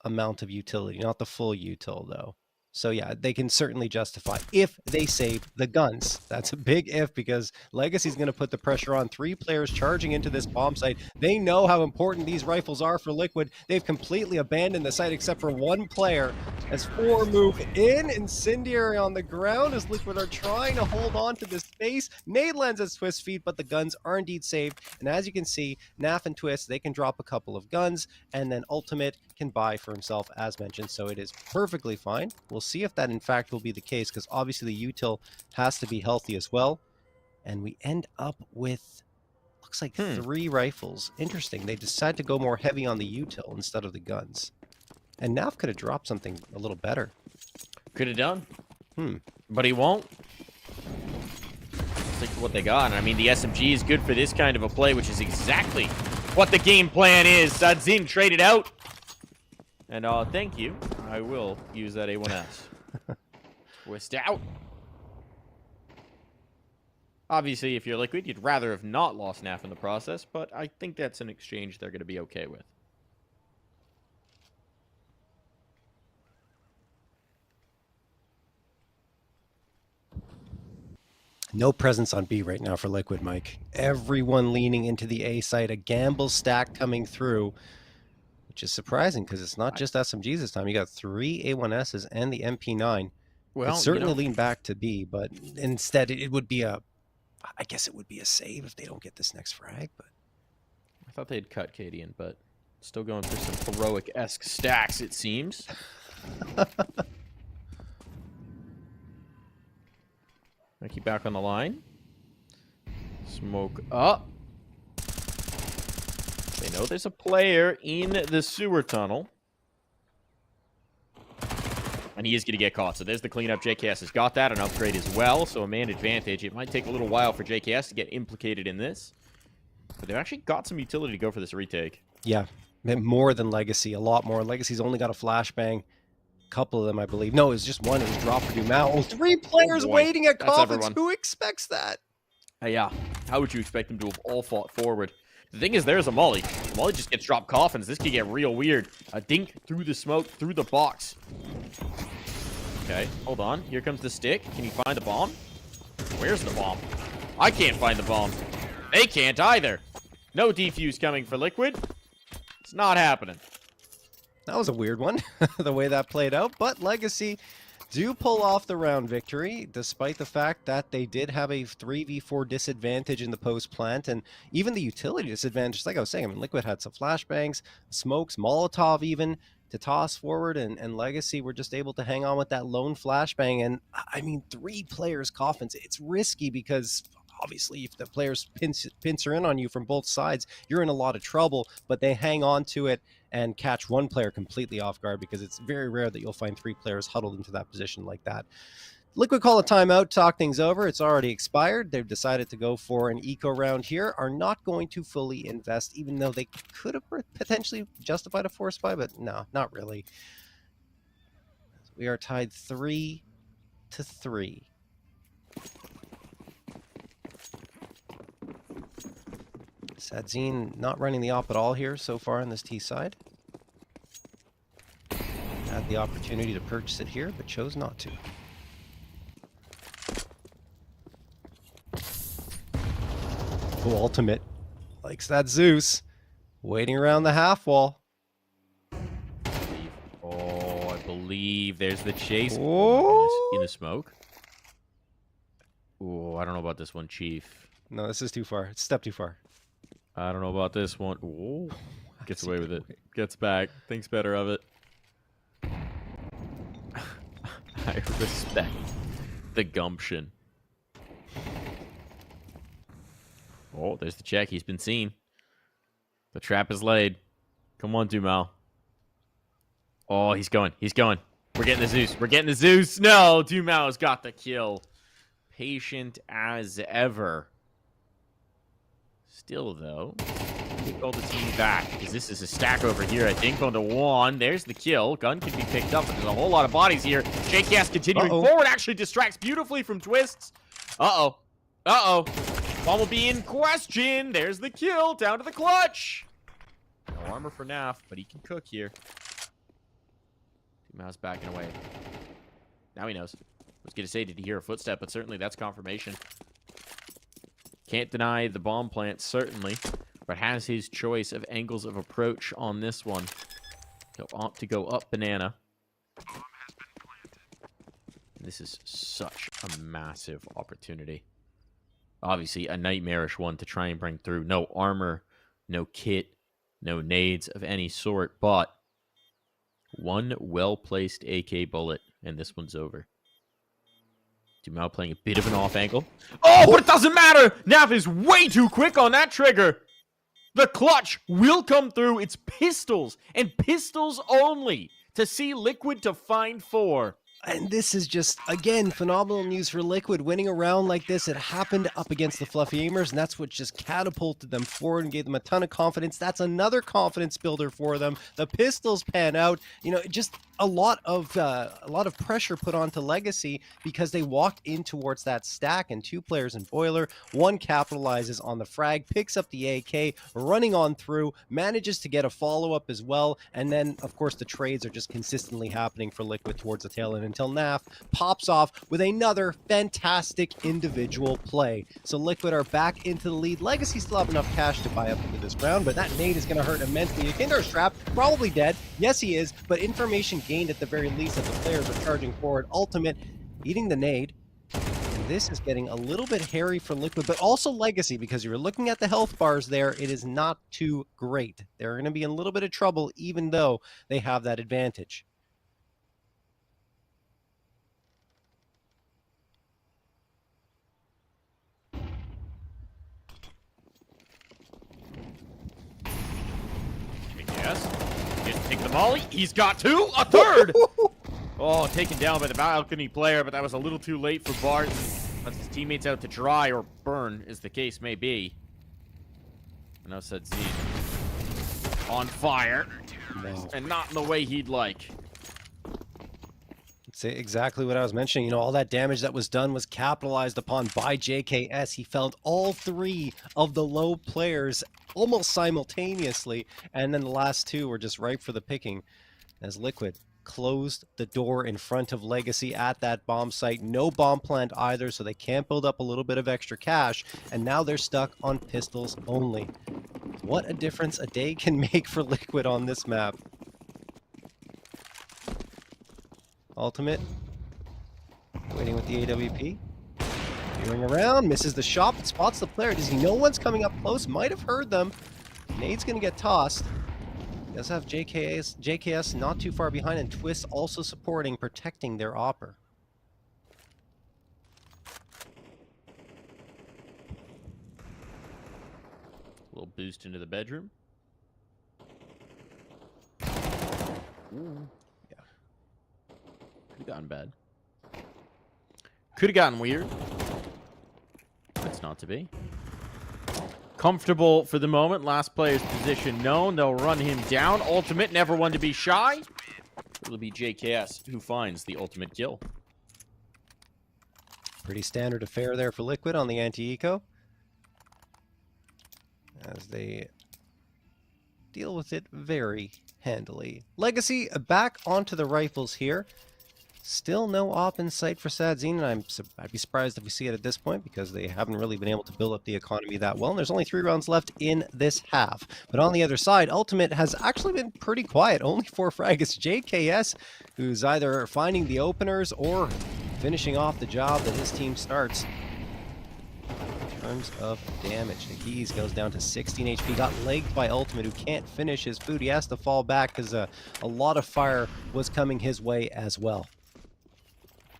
[SPEAKER 6] amount of utility, not the full util though. So yeah, they can certainly justify if they save the guns. That's a big if, because Legacy's going to put the pressure on. 3 players charging into this bomb site. They know how important these rifles are for Liquid. They've completely abandoned the site except for 1 player. As 4 move in, Incendiary on the ground as Liquid are trying to hold on to this space. Nade lands at Twist's feet, but the guns are indeed saved. And as you can see, Naf and Twist, they can drop a couple of guns, and then Ultimate can buy for himself, as mentioned. So it is perfectly fine. We'll see if that in fact will be the case, because obviously the util has to be healthy as well. And we end up with, looks like 3 rifles. Interesting. They decide to go more heavy on the util instead of the guns. And Naf could have dropped something a little better.
[SPEAKER 5] Could have done. But he won't. Stick to what they got. And I mean, the SMG is good for this kind of a play, which is exactly what the game plan is. Sadzin traded out. And thank you. I will use that A1S. Twist out. Obviously, if you're Liquid, you'd rather have not lost Naf in the process, but I think that's an exchange they're going to be okay with.
[SPEAKER 6] No presence on B right now for Liquid, Mike. Everyone leaning into the A site. A gamble stack coming through, which is surprising because it's not just SMGs this time. You got 3 A1Ss and the MP9.
[SPEAKER 5] Well,
[SPEAKER 6] I'd certainly lean back to B, but instead it would be a, I guess it would be a save if they don't get this next frag. But
[SPEAKER 5] I thought they'd cut Cadian, but still going for some heroic-esque stacks, it seems. Mikey back on the line. Smoke up. They know there's a player in the sewer tunnel. And he is going to get caught. So there's the cleanup. JKS has got that. An upgrade as well. So a man advantage. It might take a little while for JKS to get implicated in this. But they've actually got some utility to go for this retake.
[SPEAKER 6] yeah, more than Legacy. A lot more. Legacy's only got a flashbang. Couple of them, I believe. No, it was just one. It was drop for Dumao. Oh, 3 players waiting at coffins. Who expects that?
[SPEAKER 5] Yeah. How would you expect them to have all fought forward? The thing is, there's a Molly. Molly just gets dropped coffins. This could get real weird. A dink through the smoke, through the box. Okay, hold on. Here comes the stick. Can you find the bomb? Where's the bomb? I can't find the bomb. They can't either. No defuse coming for Liquid. It's not happening.
[SPEAKER 6] That was a weird one, the way that played out. But Legacy do pull off the round victory, despite the fact that they did have a 3v4 disadvantage in the post plant, and even the utility disadvantage. Like I was saying, I mean, Liquid had some flashbangs, smokes, Molotov even to toss forward, and Legacy were just able to hang on with that lone flashbang. And I mean, 3 players coffins, it's risky because obviously if the players pincer in on you from both sides, you're in a lot of trouble, but they hang on to it and catch one player completely off guard, because it's very rare that you'll find 3 players huddled into that position like that. Liquid call a timeout, talk things over. It's already expired. They've decided to go for an eco round here, are not going to fully invest, even though they could have potentially justified a force buy, but no, not really. We are tied 3-3. Sadzine not running the op at all here so far on this T side. Had the opportunity to purchase it here, but chose not to. Oh, ultimate. Likes that Zeus. Waiting around the half wall.
[SPEAKER 5] Oh, I believe there's the chase.
[SPEAKER 6] Oh.
[SPEAKER 5] In the smoke. Oh, I don't know about this one, Chief.
[SPEAKER 6] No, this is too far. It's a step too far.
[SPEAKER 5] I don't know about this one. Ooh, gets away with it. Gets back. Thinks better of it. I respect the gumption. Oh, there's the check. He's been seen. The trap is laid. Come on, Dumal. Oh, he's going. He's going. We're getting the Zeus. We're getting the Zeus. No, Dumal's got the kill. Patient as ever. Still, though, we call the team back, because this is a stack over here, I think, on the one. There's the kill. Gun can be picked up, but there's a whole lot of bodies here. JKS continuing forward, actually distracts beautifully from twists. Uh-oh. Uh-oh. Bomb will be in question. There's the kill. Down to the clutch. No armor for Naf, but he can cook here. Mouse backing away. Now he knows. I was going to say, did he hear a footstep? But certainly that's confirmation. Can't deny the bomb plant, certainly, but has his choice of angles of approach on this one. He'll opt to go up banana. This is such a massive opportunity. Obviously, a nightmarish one to try and bring through. No armor, no kit, no nades of any sort, but one well-placed AK bullet, and this one's over. Dumal playing a bit of an off angle. Oh, but it doesn't matter! Nav is way too quick on that trigger! The clutch will come through. It's pistols, and pistols only, to see Liquid to find 4.
[SPEAKER 6] And this is just, again, phenomenal news for Liquid. Winning a round like this, it happened up against the Fluffy Aimers, and that's what just catapulted them forward and gave them a ton of confidence. That's another confidence builder for them. The pistols pan out. You know, just a lot of pressure put onto Legacy, because they walked in towards that stack, and 2 players in Boiler. One capitalizes on the frag, picks up the AK, running on through, manages to get a follow-up as well, and then, of course, the trades are just consistently happening for Liquid towards the tail end, until Naf pops off with another fantastic individual play. So Liquid are back into the lead. Legacy still have enough cash to buy up into this round, but that nade is going to hurt immensely. Akindar's trapped, probably dead. Yes, he is, but information gained at the very least that the players are charging forward. Ultimate eating the nade. And this is getting a little bit hairy for Liquid, but also Legacy, because you're looking at the health bars there. It is not too great. They're going to be in a little bit of trouble, even though they have that advantage.
[SPEAKER 5] Yes. Just take the molly. He's got 2. A third. Oh, taken down by the balcony player, but that was a little too late for Bart. That's his teammates out to dry or burn, as the case may be. And now said Z on fire, and not in the way he'd like.
[SPEAKER 6] It's exactly what I was mentioning. You know, all that damage that was done was capitalized upon by JKS. He found all 3 of the low players almost simultaneously, and then the last 2 were just ripe for the picking, as Liquid closed the door in front of Legacy at that bomb site. No bomb plant either, so they can't build up a little bit of extra cash, and now they're stuck on pistols only. What a difference a day can make for Liquid on this map. Ultimate, waiting with the AWP. Veering around, misses the shot, but spots the player. Does he know one's coming up close? Might have heard them. Nade's gonna get tossed. Does have JKS not too far behind, and Twist also supporting, protecting their Opper.
[SPEAKER 5] A little boost into the bedroom. Ooh. Yeah. Could have gotten bad. Could have gotten weird. It's not to be. Comfortable for the moment. Last player's position known. They'll run him down. Ultimate, never one to be shy. It'll be JKS who finds the ultimate kill.
[SPEAKER 6] Pretty standard affair there for Liquid on the anti-eco, as they deal with it very handily. Legacy back onto the rifles here. Still no op in sight for Sadzine, and I'd be surprised if we see it at this point, because they haven't really been able to build up the economy that well, and there's only 3 rounds left in this half. But on the other side, Ultimate has actually been pretty quiet, only 4 frags. It's JKS who's either finding the openers or finishing off the job that his team starts. In terms of damage, Keys goes down to 16 HP, got legged by Ultimate, who can't finish his food. He has to fall back because a lot of fire was coming his way as well.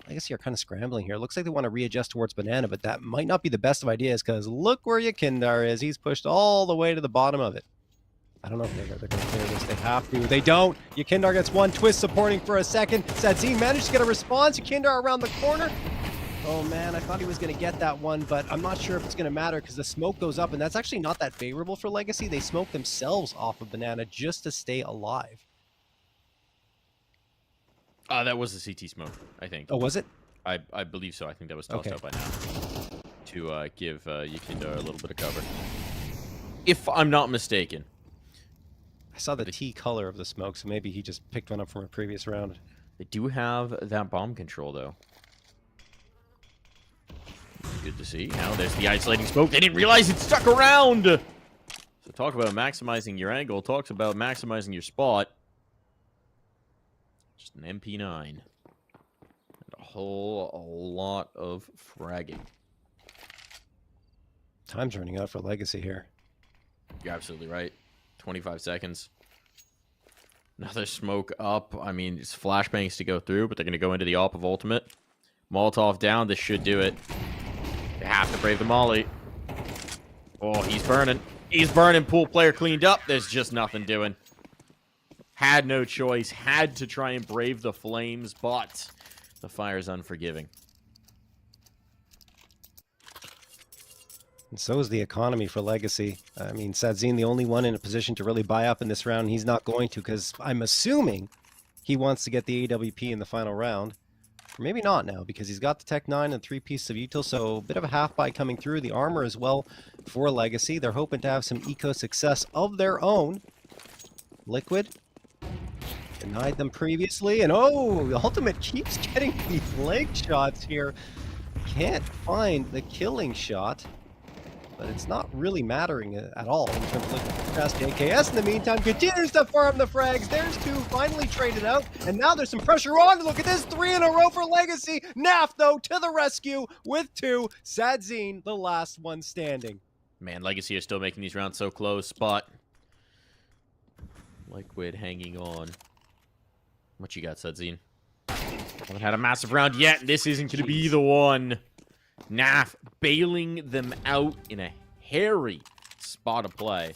[SPEAKER 6] I guess you're kind of scrambling here. It looks like they want to readjust towards Banana, but that might not be the best of ideas, because look where Yakindar is. He's pushed all the way to the bottom of it. I don't know if they're going to clear this. They have to. They don't. Yakindar gets one. Twist supporting for a second. Sadzine managed to get a response. Yakindar around the corner. Oh man, I thought he was going to get that one, but I'm not sure if it's going to matter, because the smoke goes up, and that's actually not that favorable for Legacy. They smoke themselves off of Banana just to stay alive.
[SPEAKER 5] That was the CT smoke, I think.
[SPEAKER 6] Oh, was it?
[SPEAKER 5] I believe so. I think that was tossed out by now to give Yakindar a little bit of cover, if I'm not mistaken.
[SPEAKER 6] I saw the T color of the smoke, so maybe he just picked one up from a previous round.
[SPEAKER 5] They do have that bomb control, though. Good to see. Now there's the isolating smoke. They didn't realize it stuck around! So talk about maximizing your angle. Talks about maximizing your spot. Just an MP9. And a whole lot of fragging.
[SPEAKER 6] Time's running out for Legacy here.
[SPEAKER 5] You're absolutely right. 25 seconds. Another smoke up. I mean, it's flashbangs to go through, but they're going to go into the op of Ultimate. Molotov down. This should do it. They have to brave the molly. Oh, he's burning. He's burning. Pool player cleaned up. There's just nothing doing. Had no choice. Had to try and brave the flames, but the fire's unforgiving.
[SPEAKER 6] And so is the economy for Legacy. I mean, Sadzine, the only one in a position to really buy up in this round. He's not going to, because I'm assuming he wants to get the AWP in the final round. Or maybe not now, because he's got the Tech 9 and 3 pieces of util, so a bit of a half buy coming through. The armor as well for Legacy. They're hoping to have some eco success of their own. Liquid denied them previously, and oh, the Ultimate keeps getting these leg shots here. Can't find the killing shot, but it's not really mattering at all in terms of Liquid success. JKS in the meantime continues to farm the frags. There's 2 finally traded out, and now there's some pressure on. Look at this, 3 in a row for Legacy. Naf, though, to the rescue with 2. Sadzine, the last one standing.
[SPEAKER 5] Man, Legacy are still making these rounds so close, but Liquid hanging on. What you got, Sadzine? Haven't had a massive round yet. This isn't going to be the one. Naf bailing them out in a hairy spot of play.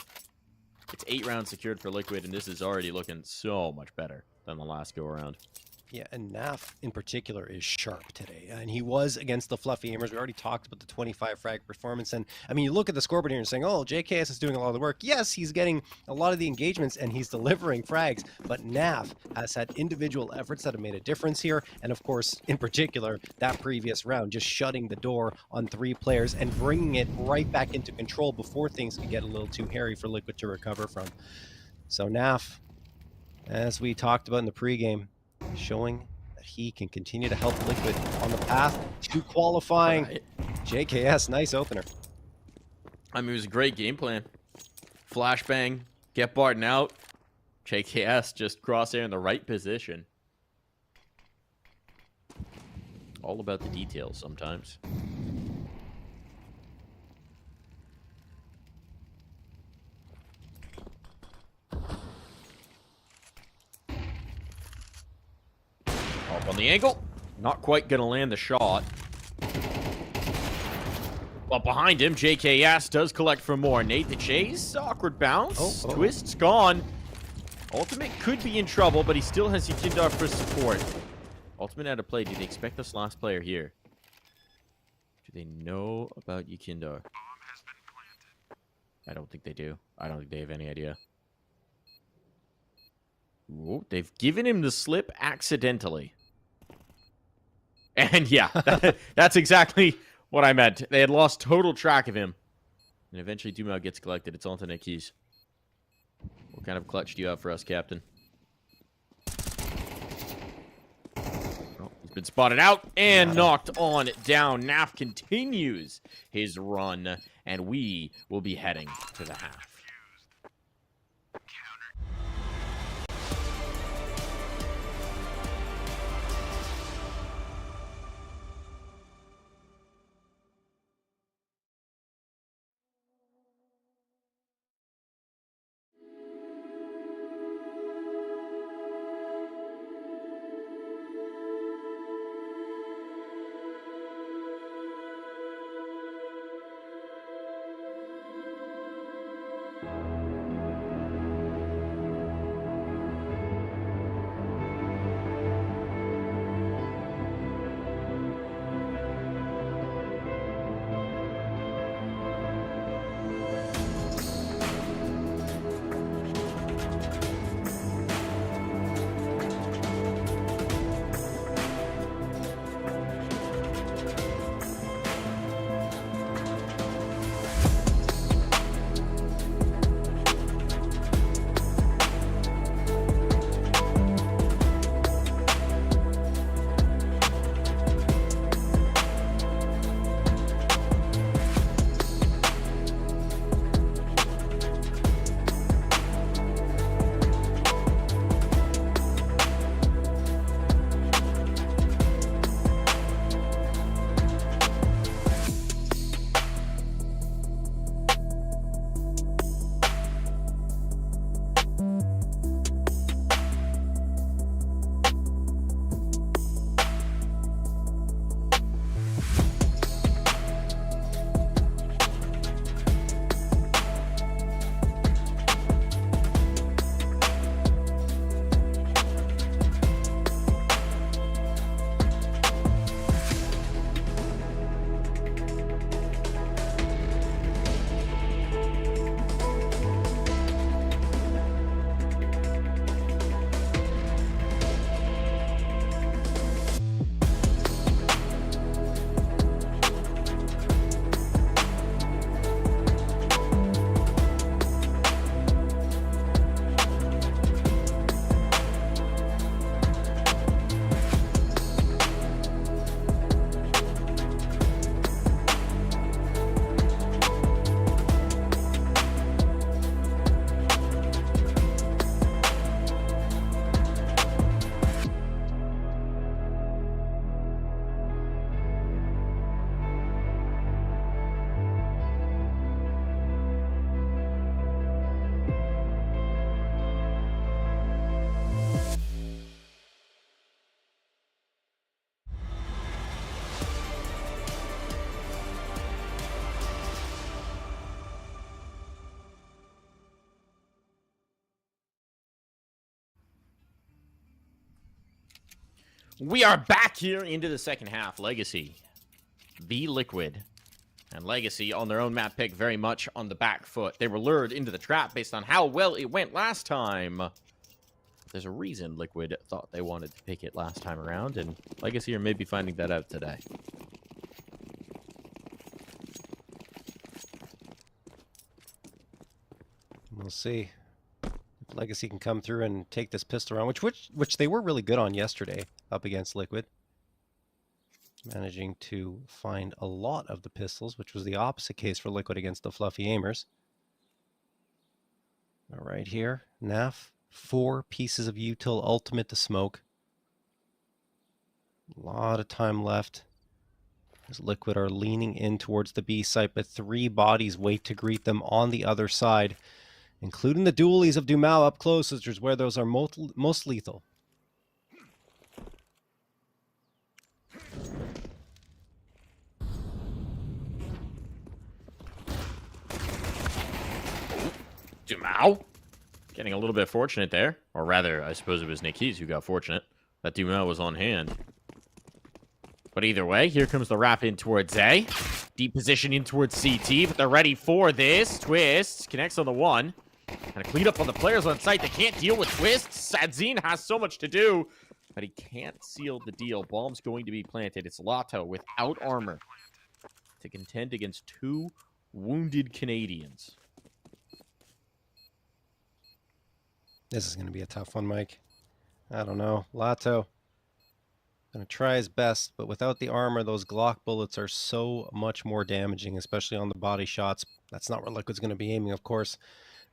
[SPEAKER 5] It's 8 rounds secured for Liquid, and this is already looking so much better than the last go-around.
[SPEAKER 6] Yeah, and Naf in particular is sharp today, and he was against the Fluffy Aimers. We already talked about the 25 frag performance, and I mean, you look at the scoreboard here and saying, oh, JKS is doing a lot of the work. Yes, he's getting a lot of the engagements, and he's delivering frags, but Naf has had individual efforts that have made a difference here, and of course, in particular, that previous round, just shutting the door on 3 players and bringing it right back into control before things could get a little too hairy for Liquid to recover from. So Naf, as we talked about in the pregame, showing that he can continue to help Liquid on the path to qualifying.
[SPEAKER 5] Right.
[SPEAKER 6] JKS, nice opener.
[SPEAKER 5] I mean, it was a great game plan. Flashbang, get Barton out. JKS just crosshair in the right position. All about the details sometimes. Up on the angle. Not quite going to land the shot. But behind him, JKS does collect for more. Nate the chase. Awkward bounce. Twist's gone. Ultimate could be in trouble, but he still has Yukindar for support. Ultimate out of play. Do they expect this last player here? Do they know about Yukindar? I don't think they do. I don't think they have any idea. Ooh, they've given him the slip accidentally. And yeah, that's exactly what I meant. They had lost total track of him. And eventually Dumao gets collected. It's alternate keys. What kind of clutch do you have for us, Captain? Oh, he's been spotted out and knocked on down. Naf continues his run, and we will be heading to the half. We are back here into the second half. Legacy, the Liquid, and Legacy on their own map pick very much on the back foot. They were lured into the trap based on how well it went last time. There's a reason Liquid thought they wanted to pick it last time around, and Legacy are maybe finding that out today.
[SPEAKER 6] We'll see if Legacy can come through and take this pistol round, which they were really good on yesterday up against Liquid. Managing to find a lot of the pistols, which was the opposite case for Liquid against the Fluffy Aimers. All right, here, Naf, 4 pieces of util ultimate to smoke. A lot of time left. As Liquid are leaning in towards the B site, but 3 bodies wait to greet them on the other side, including the dualies of Dumao up close, which is where those are most lethal.
[SPEAKER 5] Dumao getting a little bit fortunate there. Or rather, I suppose it was Nikis who got fortunate that Dumao was on hand. But either way, here comes the wrap in towards A. Deep position in towards CT, but they're ready for this. Twist connects on the 1. And a clean up on the players on site. They can't deal with Twists. Sadzine has so much to do, but he can't seal the deal. Bomb's going to be planted. It's Lato without armor to contend against 2 wounded Canadians.
[SPEAKER 6] This is going to be a tough one, Mike. I don't know. Lato going to try his best, but without the armor, those Glock bullets are so much more damaging, especially on the body shots. That's not where Liquid's going to be aiming, of course.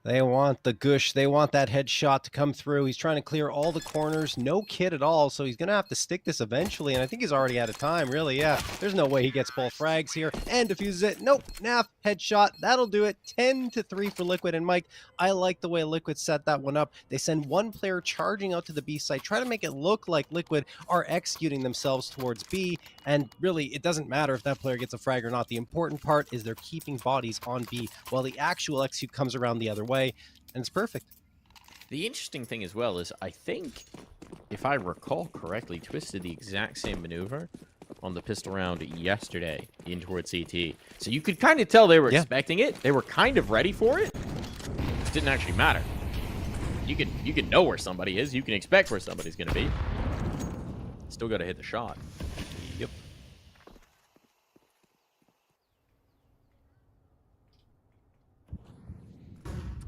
[SPEAKER 6] They want the gush. They want that headshot to come through. He's trying to clear all the corners. No kit at all, so he's going to have to stick this eventually, and I think he's already out of time, really, yeah. There's no way he gets both frags here and defuses it. Nope, Naf, headshot. That'll do it. 10-3 for Liquid, and Mike, I like the way Liquid set that one up. They send one player charging out to the B site, try to make it look like Liquid are executing themselves towards B, and really, it doesn't matter if that player gets a frag or not. The important part is they're keeping bodies on B, while the actual execute comes around the other way, and it's perfect.
[SPEAKER 5] The interesting thing as well is, I think, if I recall correctly, Twist did the exact same maneuver on the pistol round yesterday in towards CT. So you could kind of tell they were expecting it. They were kind of ready for it. It didn't actually matter. You can know where somebody is. You can expect where somebody's going to be. Still got to hit the shot.
[SPEAKER 6] Yep.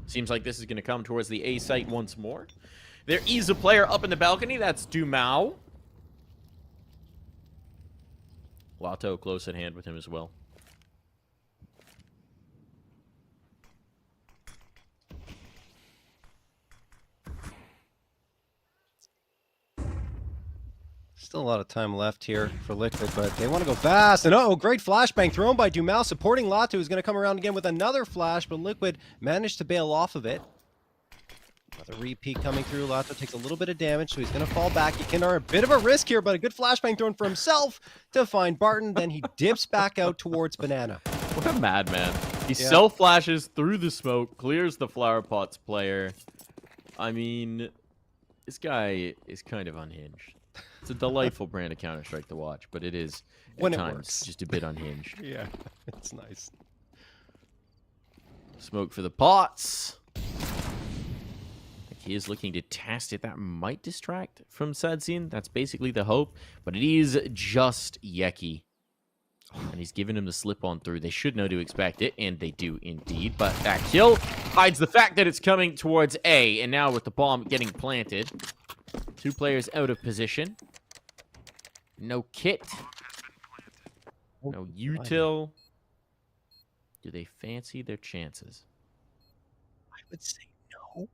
[SPEAKER 5] Seems like this is going to come towards the A site once more. There is a player up in the balcony. That's Dumao. Lato close at hand with him as well.
[SPEAKER 6] Still a lot of time left here for Liquid, but they want to go fast. And uh-oh, great flashbang thrown by Dumao, supporting Lato, who's going to come around again with another flash, but Liquid managed to bail off of it. Another repeat coming through. Lato takes a little bit of damage, so he's going to fall back. Ikennar, a bit of a risk here, but a good flashbang thrown for himself to find Barton. Then he dips back out towards Banana.
[SPEAKER 5] What a madman. He self-flashes through the smoke, clears the flower pots player. I mean, this guy is kind of unhinged. It's a delightful brand of Counter-Strike to watch, but it is, at times, just a bit unhinged.
[SPEAKER 6] Yeah, it's nice.
[SPEAKER 5] Smoke for the pots. He is looking to test it. That might distract from Sadzine. That's basically the hope. But it is just Yeki. And he's giving him the slip on through. They should know to expect it, and they do indeed. But that kill hides the fact that it's coming towards A. And now with the bomb getting planted, 2 players out of position. No kit. No util. Do they fancy their chances?
[SPEAKER 6] I would say no.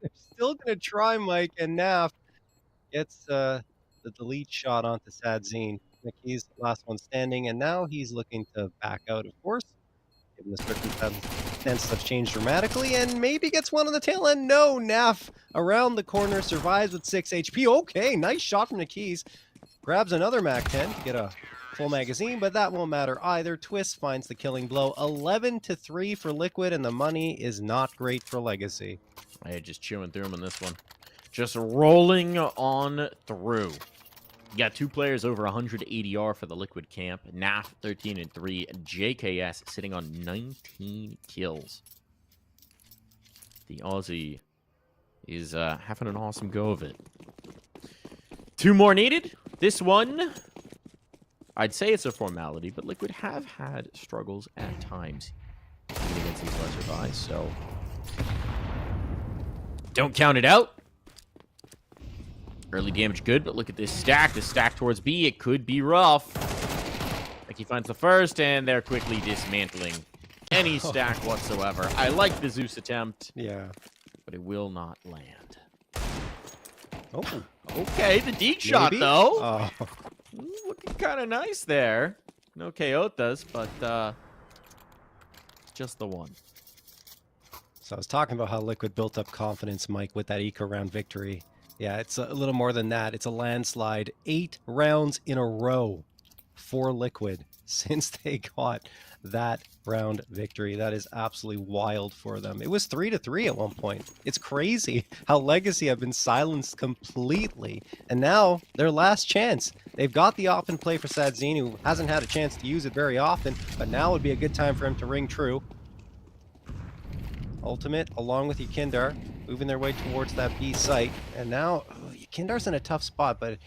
[SPEAKER 6] They're still going to try, Mike, and Naf gets the delete shot onto Sadzine. He's the last one standing, and now he's looking to back out, of course. Given the circumstances have changed dramatically, and maybe gets one on the tail end. No, Naf around the corner, survives with 6 HP. Okay, nice shot from the keys. Grabs another MAC-10 to get a full magazine, but that won't matter either. Twist finds the killing blow. 11-3 for Liquid, and the money is not great for Legacy.
[SPEAKER 5] I just chewing through him on this one. Just rolling on through. You got 2 players over 100 ADR for the Liquid camp. NAF 13-3. JKS sitting on 19 kills. The Aussie is having an awesome go of it. 2 more needed. This one, I'd say it's a formality, but Liquid have had struggles at times against these lesser buys, so Don't count it out. Early damage good, but look at this stack. The stack towards B, it could be rough. Like he finds the first, and they're quickly dismantling any stack whatsoever. I like the Zeus attempt.
[SPEAKER 6] Yeah.
[SPEAKER 5] But it will not land.
[SPEAKER 6] Oh.
[SPEAKER 5] Okay, the deep shot,
[SPEAKER 6] Maybe?
[SPEAKER 5] though.
[SPEAKER 6] Oh.
[SPEAKER 5] Looking kind of nice there. No Coyotas, but just the one.
[SPEAKER 6] So I was talking about how Liquid built up confidence, Mike, with that eco round victory. Yeah, it's a little more than that. It's a landslide. 8 rounds in a row for Liquid since they got that round victory. That is absolutely wild for them. It was 3-3 at one point. It's crazy how Legacy have been silenced completely. And now their last chance. They've got the op in play for Sadzine, who hasn't had a chance to use it very often, but now would be a good time for him to ring true. Ultimate, along with Yukindar, moving their way towards that B site. And now, Yukindar's in a tough spot, but,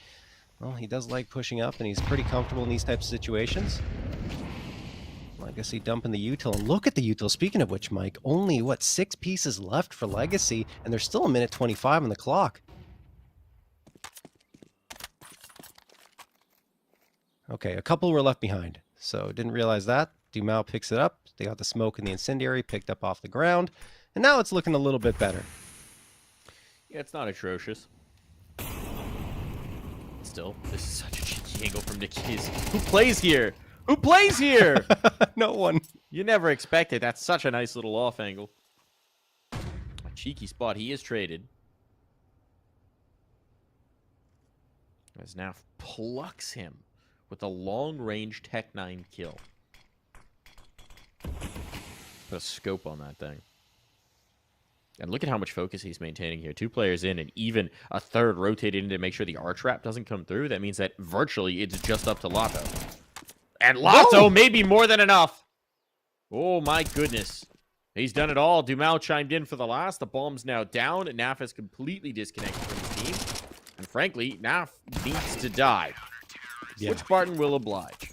[SPEAKER 6] well, he does like pushing up, and he's pretty comfortable in these types of situations. Legacy dumping the util, and look at the util. Speaking of which, Mike, only, 6 pieces left for Legacy, and there's still a minute 25 on the clock. Okay, a couple were left behind, so didn't realize that. Dumao picks it up. They got the smoke and the incendiary picked up off the ground, and now it's looking a little bit better.
[SPEAKER 5] Yeah, it's not atrocious. Still, this is such a cheeky angle from Nikki's. Who plays here? Who plays here?
[SPEAKER 6] No one.
[SPEAKER 5] You never expect it. That's such a nice little off angle. A cheeky spot. He is traded. As Naf plucks him with a long-range Tech 9 kill. Put a scope on that thing. And look at how much focus he's maintaining here. 2 players in, and even a third rotated in to make sure the R-trap doesn't come through. That means that virtually it's just up to Lotto. And Lotto may be more than enough. Oh, my goodness. He's done it all. Dumao chimed in for the last. The bomb's now down, and Naf is completely disconnected from his team. And frankly, Naf needs to die. Yeah. Which Spartan will oblige.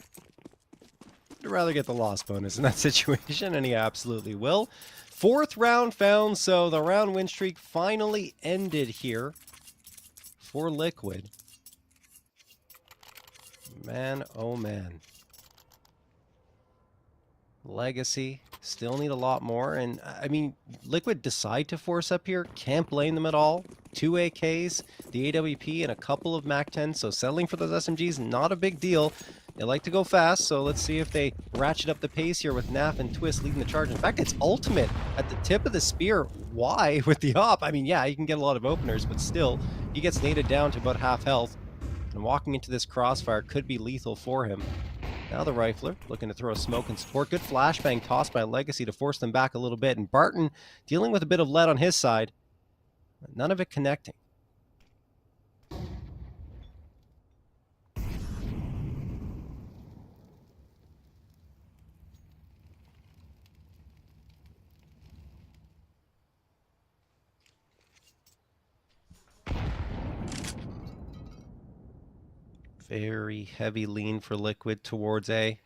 [SPEAKER 6] I'd rather get the loss bonus in that situation, and he absolutely will. 4th round found, so the round win streak finally ended here for Liquid. Man, oh man. Legacy still need a lot more, and I mean, Liquid decide to force up here, can't blame them at all. 2 AKs, the AWP, and a couple of MAC-10, so settling for those SMGs, not a big deal. They like to go fast, so let's see if they ratchet up the pace here with Naf and Twist leading the charge. In fact, it's ultimate at the tip of the spear. Why with the op? I mean, yeah, you can get a lot of openers, but still, he gets naded down to about half health. And walking into this crossfire could be lethal for him. Now the Rifler looking to throw a smoke and support. Good flashbang tossed by Legacy to force them back a little bit. And Barton dealing with a bit of lead on his side. None of it connecting. Very heavy lean for Liquid towards A.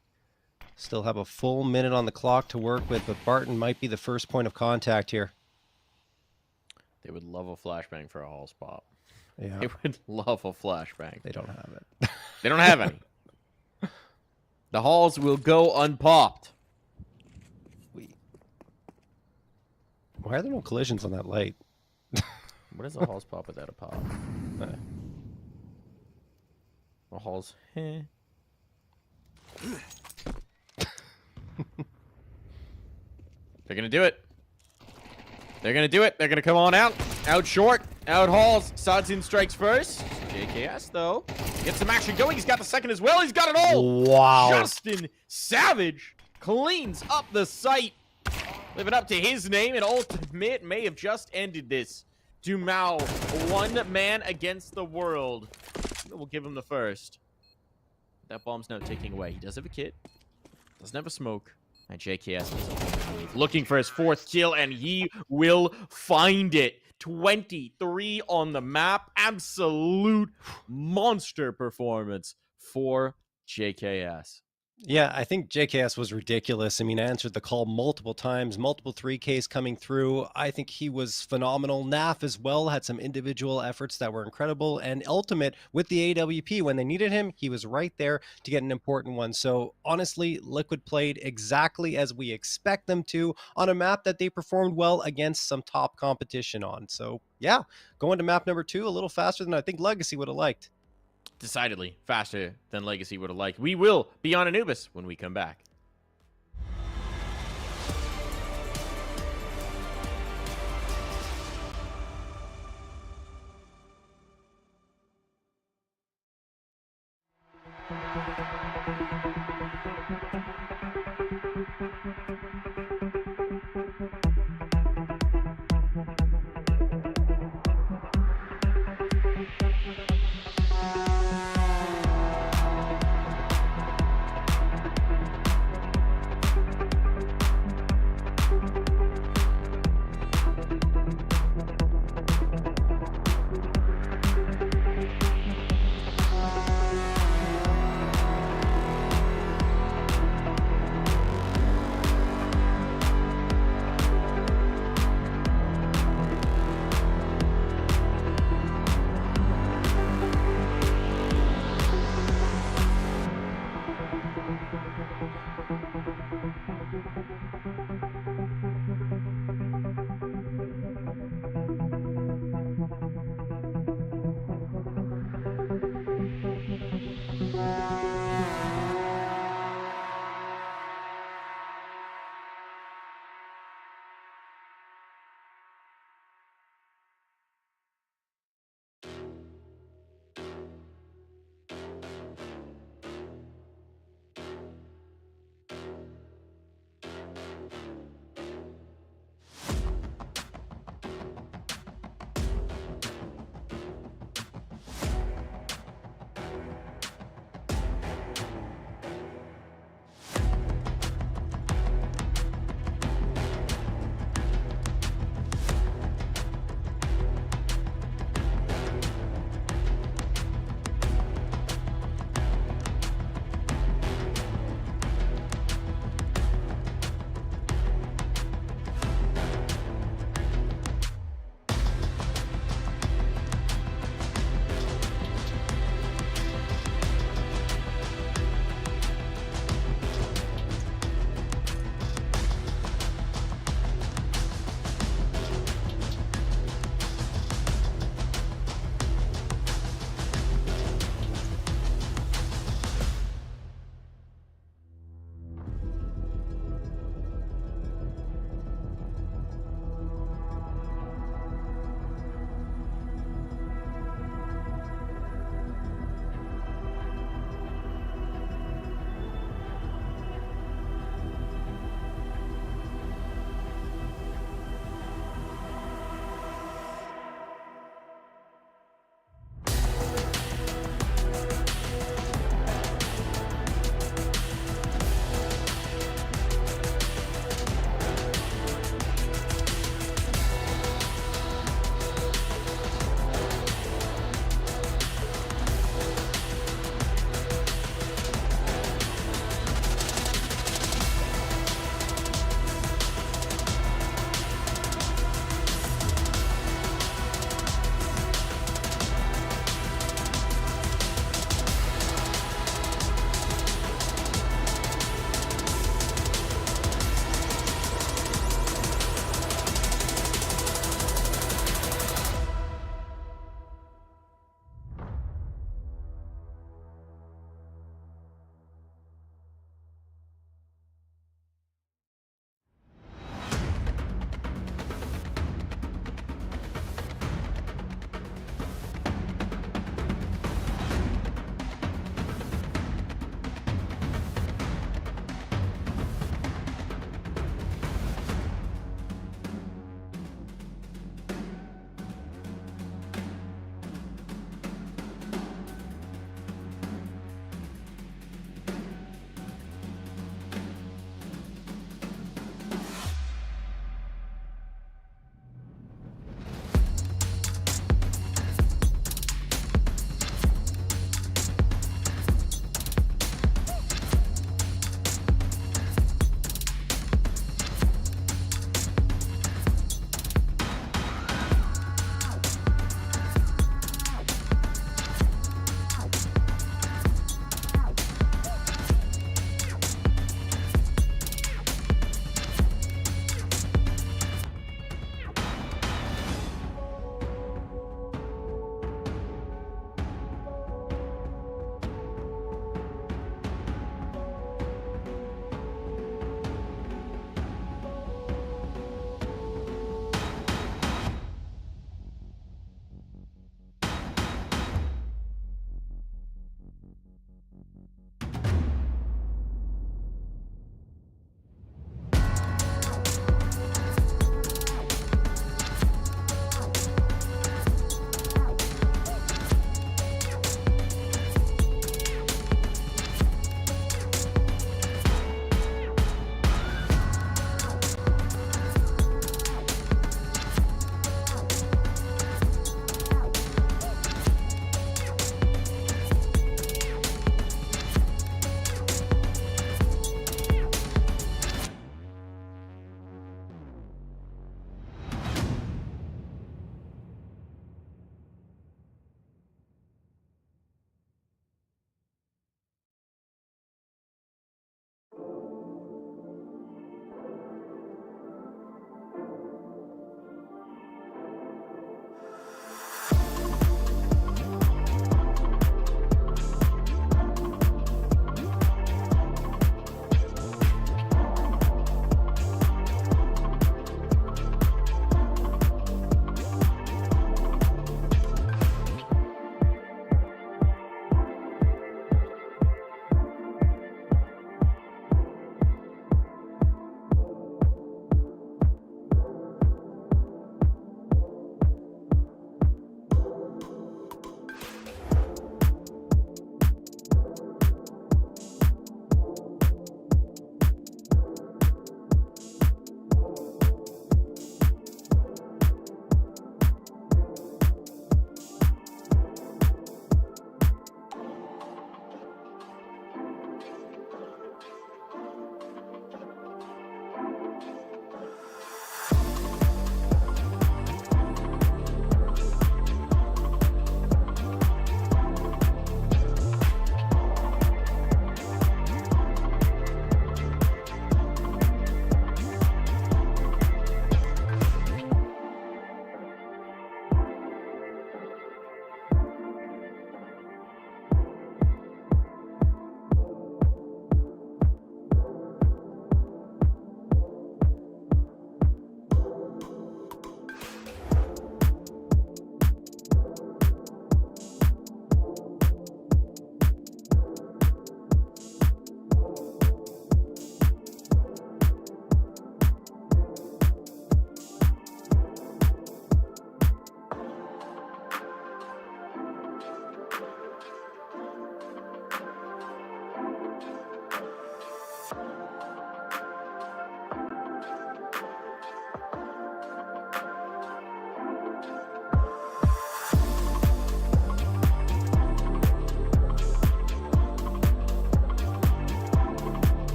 [SPEAKER 6] Still have a full minute on the clock to work with, but Barton might be the first point of contact here.
[SPEAKER 5] They would love a flashbang for a Halls pop.
[SPEAKER 6] Yeah.
[SPEAKER 5] They would love a flashbang.
[SPEAKER 6] They don't have it.
[SPEAKER 5] They don't have any. The Halls will go unpopped.
[SPEAKER 6] Why are there no collisions on that light?
[SPEAKER 5] What is a Halls pop without a pop? The Halls. They're going to do it. They're going to do it. They're going to come on out. Out short. Out Halls. Sadzin strikes first. JKS, though, gets some action going. He's got the second as well. He's got it all.
[SPEAKER 6] Wow.
[SPEAKER 5] Justin Savage cleans up the site. Living up to his name, and Ultimate may have just ended this. Dumao, one man against the world. We'll give him the first. That bomb's now ticking away. He does have a kit. Doesn't have a smoke. And JKS is looking for his 4th kill, and he will find it. 23 on the map. Absolute monster performance for JKS.
[SPEAKER 6] Yeah, I think JKS was ridiculous. I mean, answered the call multiple times, multiple 3Ks coming through. I think he was phenomenal. NAF as well had some individual efforts that were incredible. And Ultimate with the AWP, when they needed him, he was right there to get an important one. So honestly, Liquid played exactly as we expect them to on a map that they performed well against some top competition on. So yeah, going to map number 2 a little faster than I think Legacy would have liked.
[SPEAKER 5] Decidedly faster than Legacy would have liked. We will be on Anubis when we come back.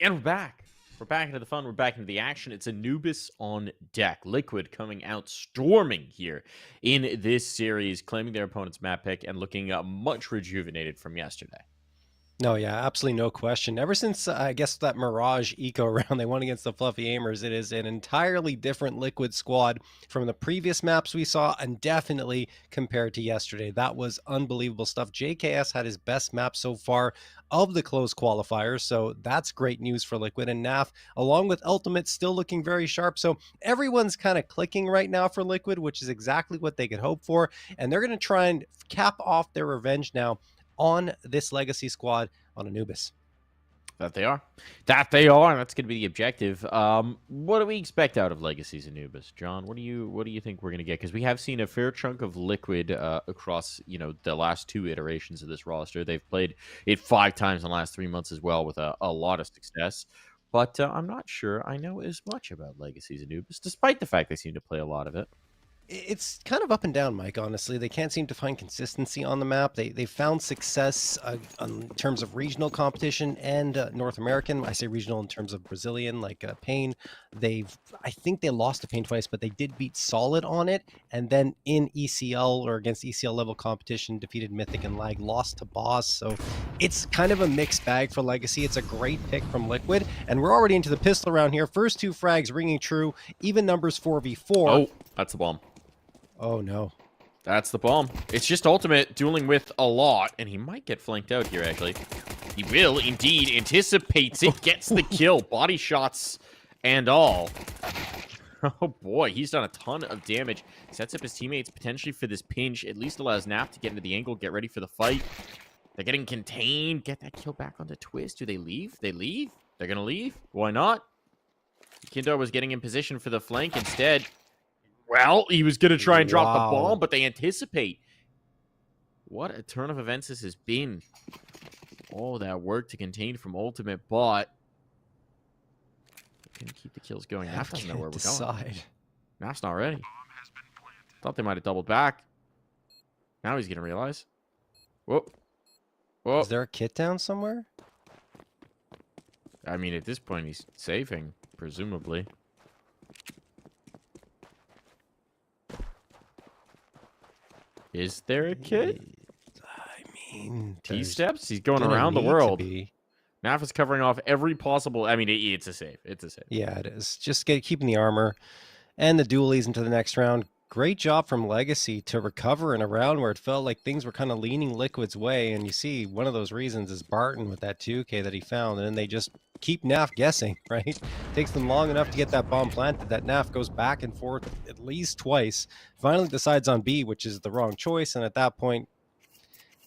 [SPEAKER 5] And we're back. We're back into the fun. We're back into the action. It's Anubis on deck. Liquid coming out storming here in this series, claiming their opponent's map pick and looking much rejuvenated from yesterday.
[SPEAKER 6] No, yeah, absolutely no question. Ever since, I guess, that Mirage eco round they won against the Fluffy Aimers, it is an entirely different Liquid squad from the previous maps we saw, and definitely compared to yesterday. That was unbelievable stuff. JKS had his best map so far of the closed qualifiers, so that's great news for Liquid. And NAF, along with Ultimate, still looking very sharp. So everyone's kind of clicking right now for Liquid, which is exactly what they could hope for. And they're going to try and cap off their revenge now on this Legacy squad on Anubis.
[SPEAKER 5] That they are. That they are. That's going to be the objective. What do we expect out of Legacy's Anubis, John? What do you think we're going to get? Because we have seen a fair chunk of Liquid across, the last 2 iterations of this roster. They've played it 5 times in the last 3 months as well with a lot of success. But I'm not sure I know as much about Legacy's Anubis, despite the fact they seem to play a lot of it.
[SPEAKER 6] It's kind of up and down, Mike, honestly. They can't seem to find consistency on the map. They found success in terms of regional competition and North American. I say regional in terms of Brazilian, like Pain. I think they lost to Pain twice, but they did beat Solid on it. And then in ECL or against ECL level competition, defeated Mythic and Lag, lost to Boss. So it's kind of a mixed bag for Legacy. It's a great pick from Liquid. And we're already into the pistol round here. First 2 frags ringing true. Even numbers 4v4.
[SPEAKER 5] Oh, that's the bomb.
[SPEAKER 6] Oh, no.
[SPEAKER 5] That's the bomb. It's just Ultimate dueling with a lot, and he might get flanked out here, actually. He will, indeed. Anticipates it, gets the kill. Body shots and all. Oh, boy. He's done a ton of damage. Sets up his teammates potentially for this pinch. At least allows Nap to get into the angle, get ready for the fight. They're getting contained. Get that kill back onto Twist. Do they leave? They leave? They're going to leave? Why not? Kindar was getting in position for the flank instead. Well, he was going to try and drop the bomb, but they anticipate. What a turn of events this has been. All that work to contain from Ultimate, but can keep the kills going. Naf doesn't know where we're going. Naf's not ready. Thought they might have doubled back. Now he's going to realize. Whoa. Whoa.
[SPEAKER 6] Is there a kit down somewhere?
[SPEAKER 5] I mean, at this point, he's saving, presumably. Is there a kid?
[SPEAKER 6] I mean,
[SPEAKER 5] T-steps? He's going around the world. Naf is covering off every possible... I mean, it's a save. It's a save.
[SPEAKER 6] Yeah, it is. Just keeping the armor and the dualies into the next round. Great job from Legacy to recover in a round where it felt like things were kind of leaning Liquid's way. And you see, one of those reasons is Barton with that 2K that he found. And then they just keep Naf guessing, right? Takes them long enough to get that bomb planted that Naf goes back and forth at least twice. Finally decides on B, which is the wrong choice. And at that point,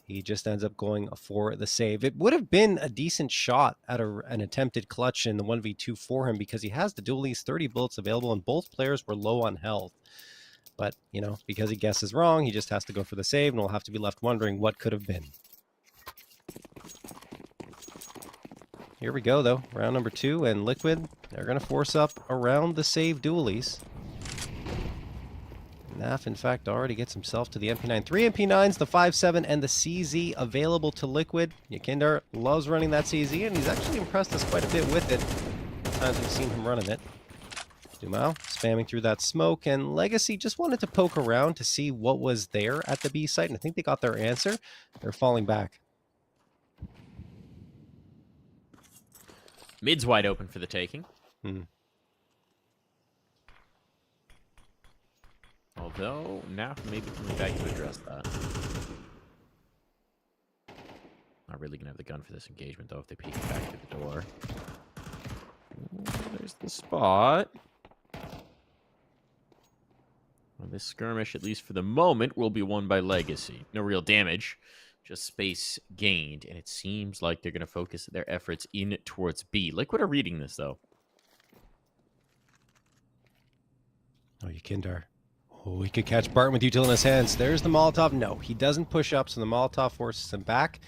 [SPEAKER 6] he just ends up going for the save. It would have been a decent shot at an attempted clutch in the 1v2 for him because he has the dualies, 30 bullets available, and both players were low on health. But, because he guesses wrong, he just has to go for the save, and we'll have to be left wondering what could have been. Here we go, though. Round number 2, and Liquid, they're going to force up around the save dualies. Naf, in fact, already gets himself to the MP9. 3 MP9s, the 5.7, and the CZ available to Liquid. Yakindar loves running that CZ, and he's actually impressed us quite a bit with it. Times we've seen him running it. Dumao spamming through that smoke, and Legacy just wanted to poke around to see what was there at the B site, and I think they got their answer. They're falling back.
[SPEAKER 5] Mid's wide open for the taking. Although, Naf may be coming back to address that. Not really going to have the gun for this engagement, though, if they peek back through the door. Ooh, there's the spot. Well, this skirmish, at least for the moment, will be won by Legacy. No real damage, just space gained. And it seems like they're going to focus their efforts in towards B. Liquid are reading this, though.
[SPEAKER 6] Oh, Yakindar. Oh, he could catch Barton with util in his hands. There's the Molotov. No, he doesn't push up, so the Molotov forces him back.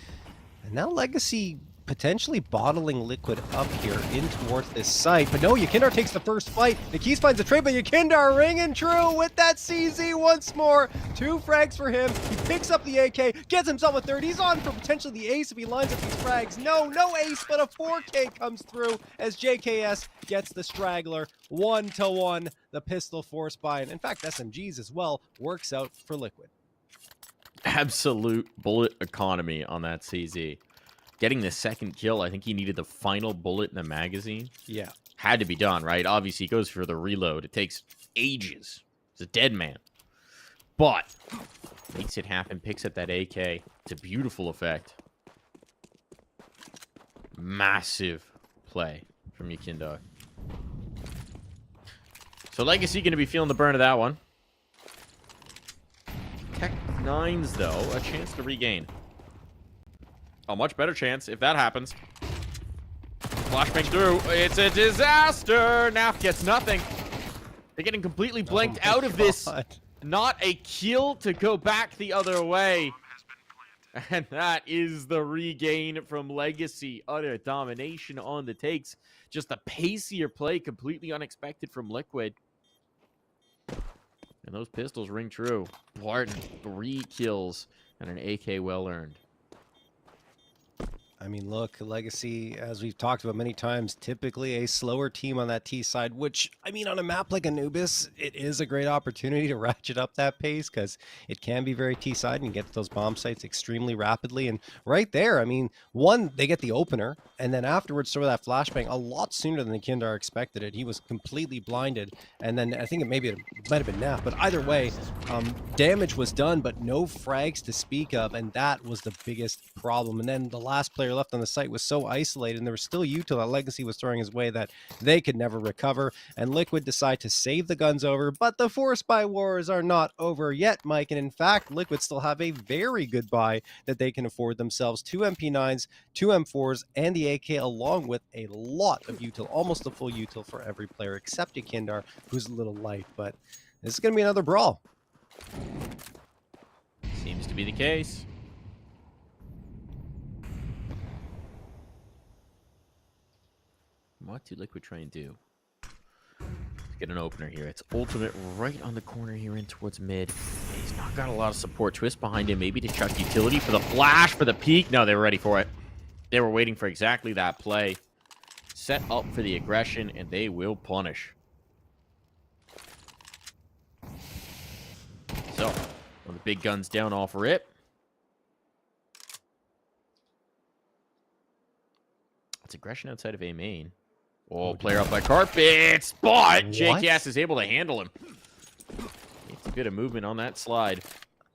[SPEAKER 6] And now Legacy potentially bottling Liquid up here in towards this site. But no, Yakindar takes the first fight. Nikis finds the trade, but Yakindar ringing true with that CZ once more. 2 frags for him. He picks up the AK, gets himself a third. He's on for potentially the ace if he lines up these frags. No ace, but a 4K comes through as JKS gets the straggler. 1-1, the pistol force buy. And in fact, SMGs as well works out for Liquid.
[SPEAKER 5] Absolute bullet economy on that CZ. Getting the second kill, I think he needed the final bullet in the magazine.
[SPEAKER 6] Yeah.
[SPEAKER 5] Had to be done, right? Obviously, he goes for the reload. It takes ages. He's a dead man. But makes it happen, picks up that AK. It's a beautiful effect. Massive play from Yakindar. So Legacy going to be feeling the burn of that one. Tech 9s, though, a chance to regain. A much better chance if that happens. Flashbang through. It's a disaster. Naf gets nothing. They're getting completely blanked out of this. Not a kill to go back the other way. And that is the regain from Legacy. Utter domination on the takes. Just a pacier play, completely unexpected from Liquid. And those pistols ring true. Barton, 3 kills and an AK well earned.
[SPEAKER 6] I mean, look, Legacy, as we've talked about many times, typically a slower team on that T side, which, I mean, on a map like Anubis, it is a great opportunity to ratchet up that pace because it can be very T side and get to those bomb sites extremely rapidly. And right there, I mean, one, they get the opener, and then afterwards throw that flashbang a lot sooner than the Kindar expected it. He was completely blinded, and then I think it might have been Naf, but either way, damage was done, but no frags to speak of, and that was the biggest problem. And then the last player left on the site was so isolated, and there was still util that Legacy was throwing his way that they could never recover, and Liquid decide to save the guns over. But the force buy wars are not over yet, Mike, and in fact Liquid still have a very good buy that they can afford themselves. 2 MP9s, 2 M4s, and the AK, along with a lot of util, almost a full util for every player except Yakindar, who's a little light. But this is going to be another brawl.
[SPEAKER 5] Seems to be the case. What do Liquid try and do? Let's get an opener here. It's Ultimate right on the corner here in towards mid. He's not got a lot of support. Twist behind him, maybe to chuck utility for the flash, for the peek. No, they were ready for it. They were waiting for exactly that play. Set up for the aggression, and they will punish. So, one of the big guns down off rip. It's aggression outside of A main. Oh, player up by carpet. But JKS is able to handle him. It's a bit of movement on that slide.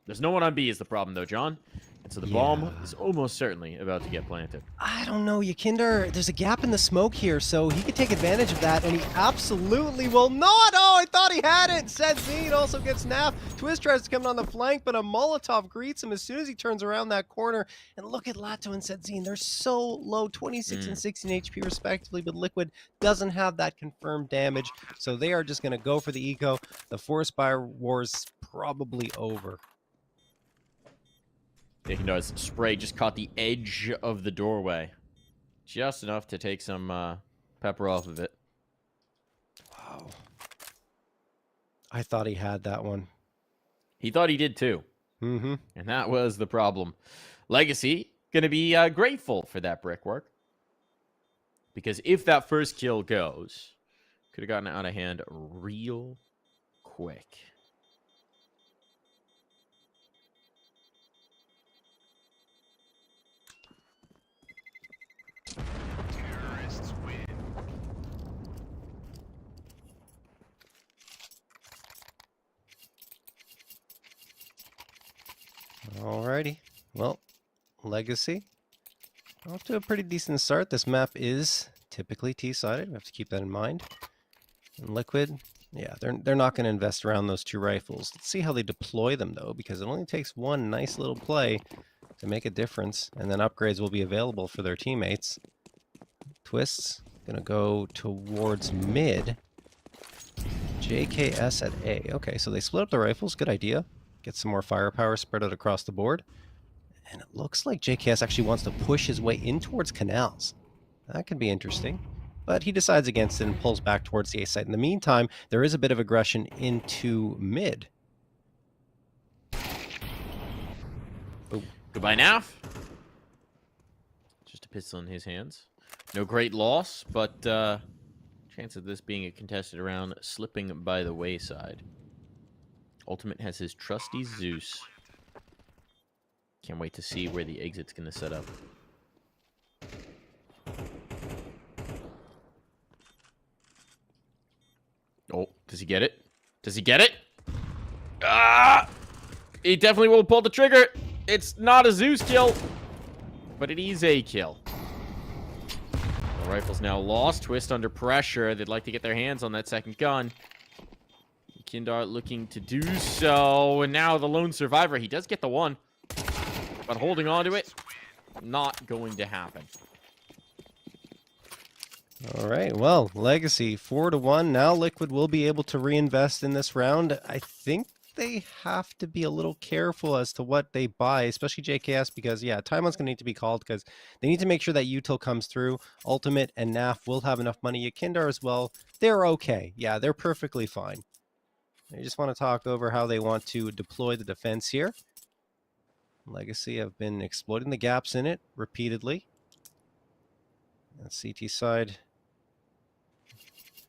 [SPEAKER 5] There's no one on B is the problem, though, John. And so the bomb is almost certainly about to get planted.
[SPEAKER 6] I don't know, Yakindar, there's a gap in the smoke here, so he could take advantage of that, and he absolutely will not. Oh, I thought he had it. Sedzine also gets Naf. Twist tries to come on the flank, but a Molotov greets him as soon as he turns around that corner. And look at Lato and Sedzine. They're so low, 26 and 16 HP respectively, but Liquid doesn't have that confirmed damage, so they are just going to go for the eco. The forest fire war's probably over.
[SPEAKER 5] Yakindar's spray just caught the edge of the doorway. Just enough to take some pepper off of it.
[SPEAKER 6] Wow. I thought he had that one.
[SPEAKER 5] He thought he did too.
[SPEAKER 6] Mm-hmm.
[SPEAKER 5] And that was the problem. Legacy going to be grateful for that brickwork. Because if that first kill goes, could have gotten out of hand real quick.
[SPEAKER 6] Alrighty. Well, Legacy off to a pretty decent start. This map is typically T-sided. We have to keep that in mind. And Liquid, yeah, they're not going to invest around those 2 rifles. Let's see how they deploy them, though, because it only takes one nice little play to make a difference, and then upgrades will be available for their teammates. Twist's going to go towards mid. JKS at A. Okay, so they split up the rifles. Good idea. Get some more firepower spread out across the board. And it looks like JKS actually wants to push his way in towards canals. That could be interesting. But he decides against it and pulls back towards the A site. In the meantime, there is a bit of aggression into mid.
[SPEAKER 5] Oh. Goodbye, Naf. Just a pistol in his hands. No great loss, but chance of this being a contested round slipping by the wayside. Ultimate has his trusty Zeus. Can't wait to see where the exit's going to set up. Oh, does he get it? Does he get it? Ah! He definitely will pull the trigger. It's not a Zeus kill, but it is a kill. The rifle's now lost. Twist under pressure. They'd like to get their hands on that second gun. Kindar looking to do so. And now the lone survivor. He does get the one. But holding on to it, not going to happen.
[SPEAKER 6] All right, well, Legacy 4-1. Now Liquid will be able to reinvest in this round. I think they have to be a little careful as to what they buy, especially JKS, because, yeah, timeout's going to need to be called because they need to make sure that util comes through. Ultimate and NAF will have enough money. Yakindar as well. They're okay. Yeah, they're perfectly fine. I just want to talk over how they want to deploy the defense here. Legacy have been exploiting the gaps in it repeatedly. And CT side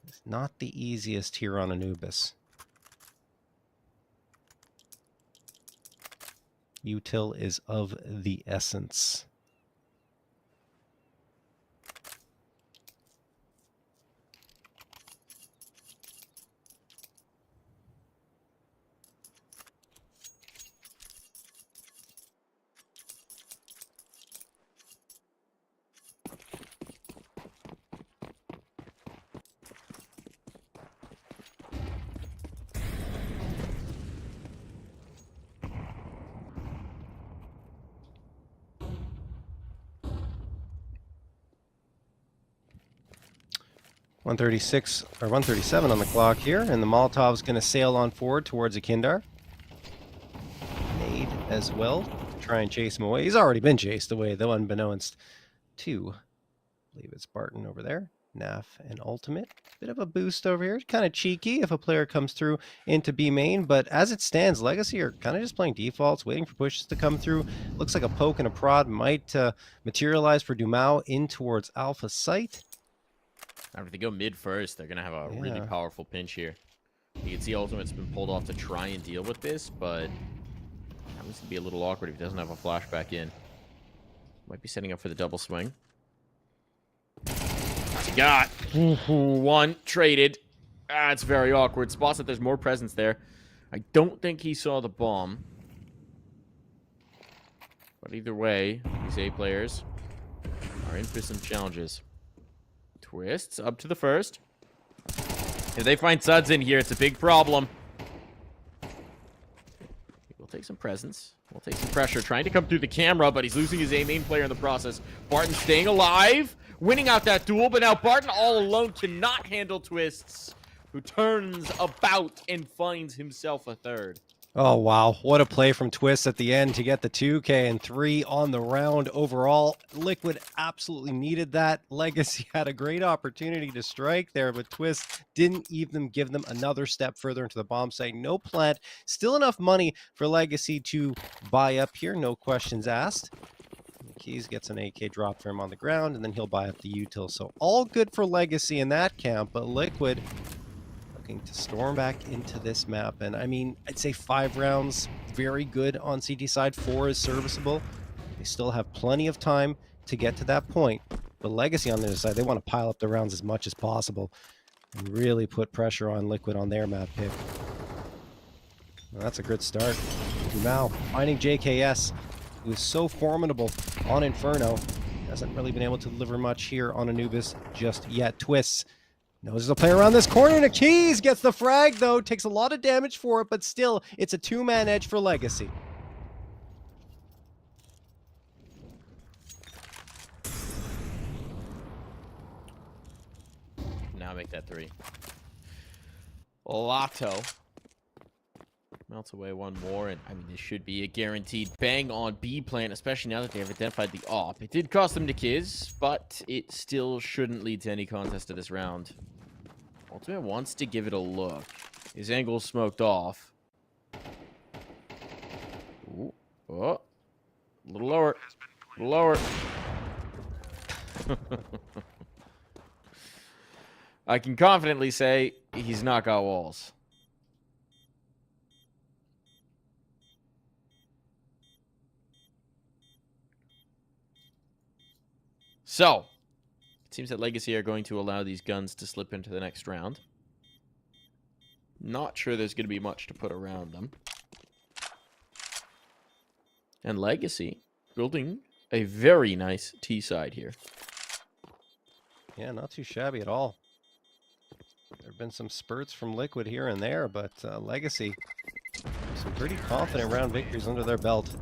[SPEAKER 6] is not the easiest here on Anubis. Util is of the essence. .136 or 137 on the clock here, and the Molotov's going to sail on forward towards Akindar. Nade as well to try and chase him away. He's already been chased away, though, unbeknownst to, I believe it's Barton over there. NAF and Ultimate. Bit of a boost over here. Kind of cheeky if a player comes through into B main, but as it stands, Legacy are kind of just playing defaults, waiting for pushes to come through. Looks like a poke and a prod might materialize for Dumao in towards Alpha site.
[SPEAKER 5] If they go mid first, they're going to have a really powerful pinch here. You can see Ultimate's been pulled off to try and deal with this, but that was going to be a little awkward if he doesn't have a flashback in. Might be setting up for the double swing. What's he got? One traded. It's very awkward. Spots that there's more presence there. I don't think he saw the bomb. But either way, these A players are in for some challenges. Twists up to the first. If they find Suds in here, it's a big problem. We'll take some presence. We'll take some pressure. Trying to come through the camera, but he's losing his A main player in the process. Barton staying alive. Winning out that duel, but now Barton all alone cannot handle Twists, who turns about and finds himself a third.
[SPEAKER 6] Oh, wow. What a play from Twist at the end to get the 2K and 3 on the round overall. Liquid absolutely needed that. Legacy had a great opportunity to strike there, but Twist didn't even give them another step further into the bomb site. No plant. Still enough money for Legacy to buy up here. No questions asked. Keys gets an AK drop for him on the ground, and then he'll buy up the util. So all good for Legacy in that camp, but Liquid looking to storm back into this map. And I mean, I'd say 5 rounds, very good on CT side. 4 is serviceable. They still have plenty of time to get to that point. But Legacy on their side, they want to pile up the rounds as much as possible and really put pressure on Liquid on their map pick. Well, that's a good start. Now, finding JKS, who is so formidable on Inferno. Hasn't really been able to deliver much here on Anubis just yet. Twists. Knows there's a player around this corner, and Keys gets the frag, though. Takes a lot of damage for it, but still, it's a 2-man edge for Legacy.
[SPEAKER 5] Now make that 3. Lotto. Melts away one more, and I mean, this should be a guaranteed bang on B plant, especially now that they have identified the op. It did cost them to Kiz, but it still shouldn't lead to any contest of this round. Ultimate wants to give it a look. His angle's smoked off. Ooh. Oh. A little lower. A little lower. I can confidently say he's not got walls. So, it seems that Legacy are going to allow these guns to slip into the next round. Not sure there's going to be much to put around them. And Legacy building a very nice T-side here.
[SPEAKER 6] Yeah, not too shabby at all. There have been some spurts from Liquid here and there, but Legacy, some pretty confident round victories under their belt. So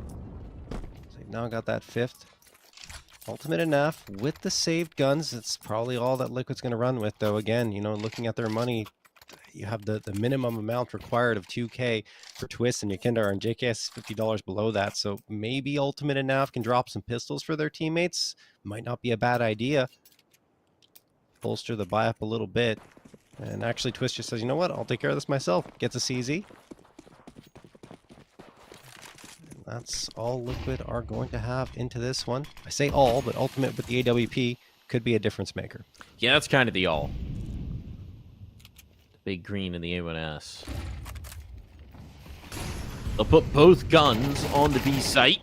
[SPEAKER 6] they've now got that 5th. Ultimate enough with the saved guns. It's probably all that Liquid's going to run with, though. Again, you know, looking at their money, you have the minimum amount required of 2K for Twist and Yakindar, and JKS $50 below that. So maybe Ultimate enough can drop some pistols for their teammates. Might not be a bad idea. Bolster the buy up a little bit. And actually, Twist just says, you know what? I'll take care of this myself. Gets a CZ. That's all Liquid are going to have into this one. I say all, but Ultimate with the AWP could be a difference maker.
[SPEAKER 5] Yeah, that's kind of the all. The big green in the A1S. They'll put both guns on the B site.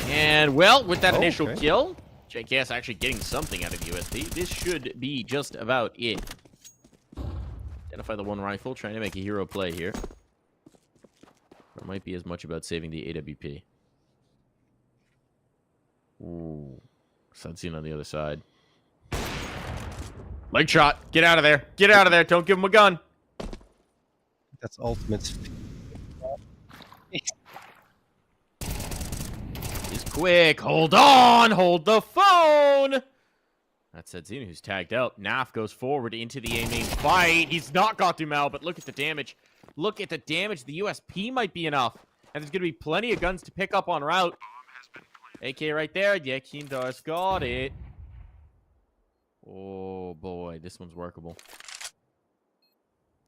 [SPEAKER 5] And, well, with that initial kill, JKS actually getting something out of USP. This should be just about it. Identify the one rifle, trying to make a hero play here. It might be as much about saving the AWP. Ooh. Sudseen on the other side. Leg shot. Get out of there. Get out of there. Don't give him a gun.
[SPEAKER 6] That's Ultimate's.
[SPEAKER 5] He's quick. Hold on. Hold the phone. That's Sudseen who's tagged out. Naf goes forward into the A main fight. He's not got Dumal, but look at the damage. Look at the damage. The USP might be enough. And there's going to be plenty of guns to pick up en route. AK right there. Yeah, Kindar's got it. Oh, boy. This one's workable.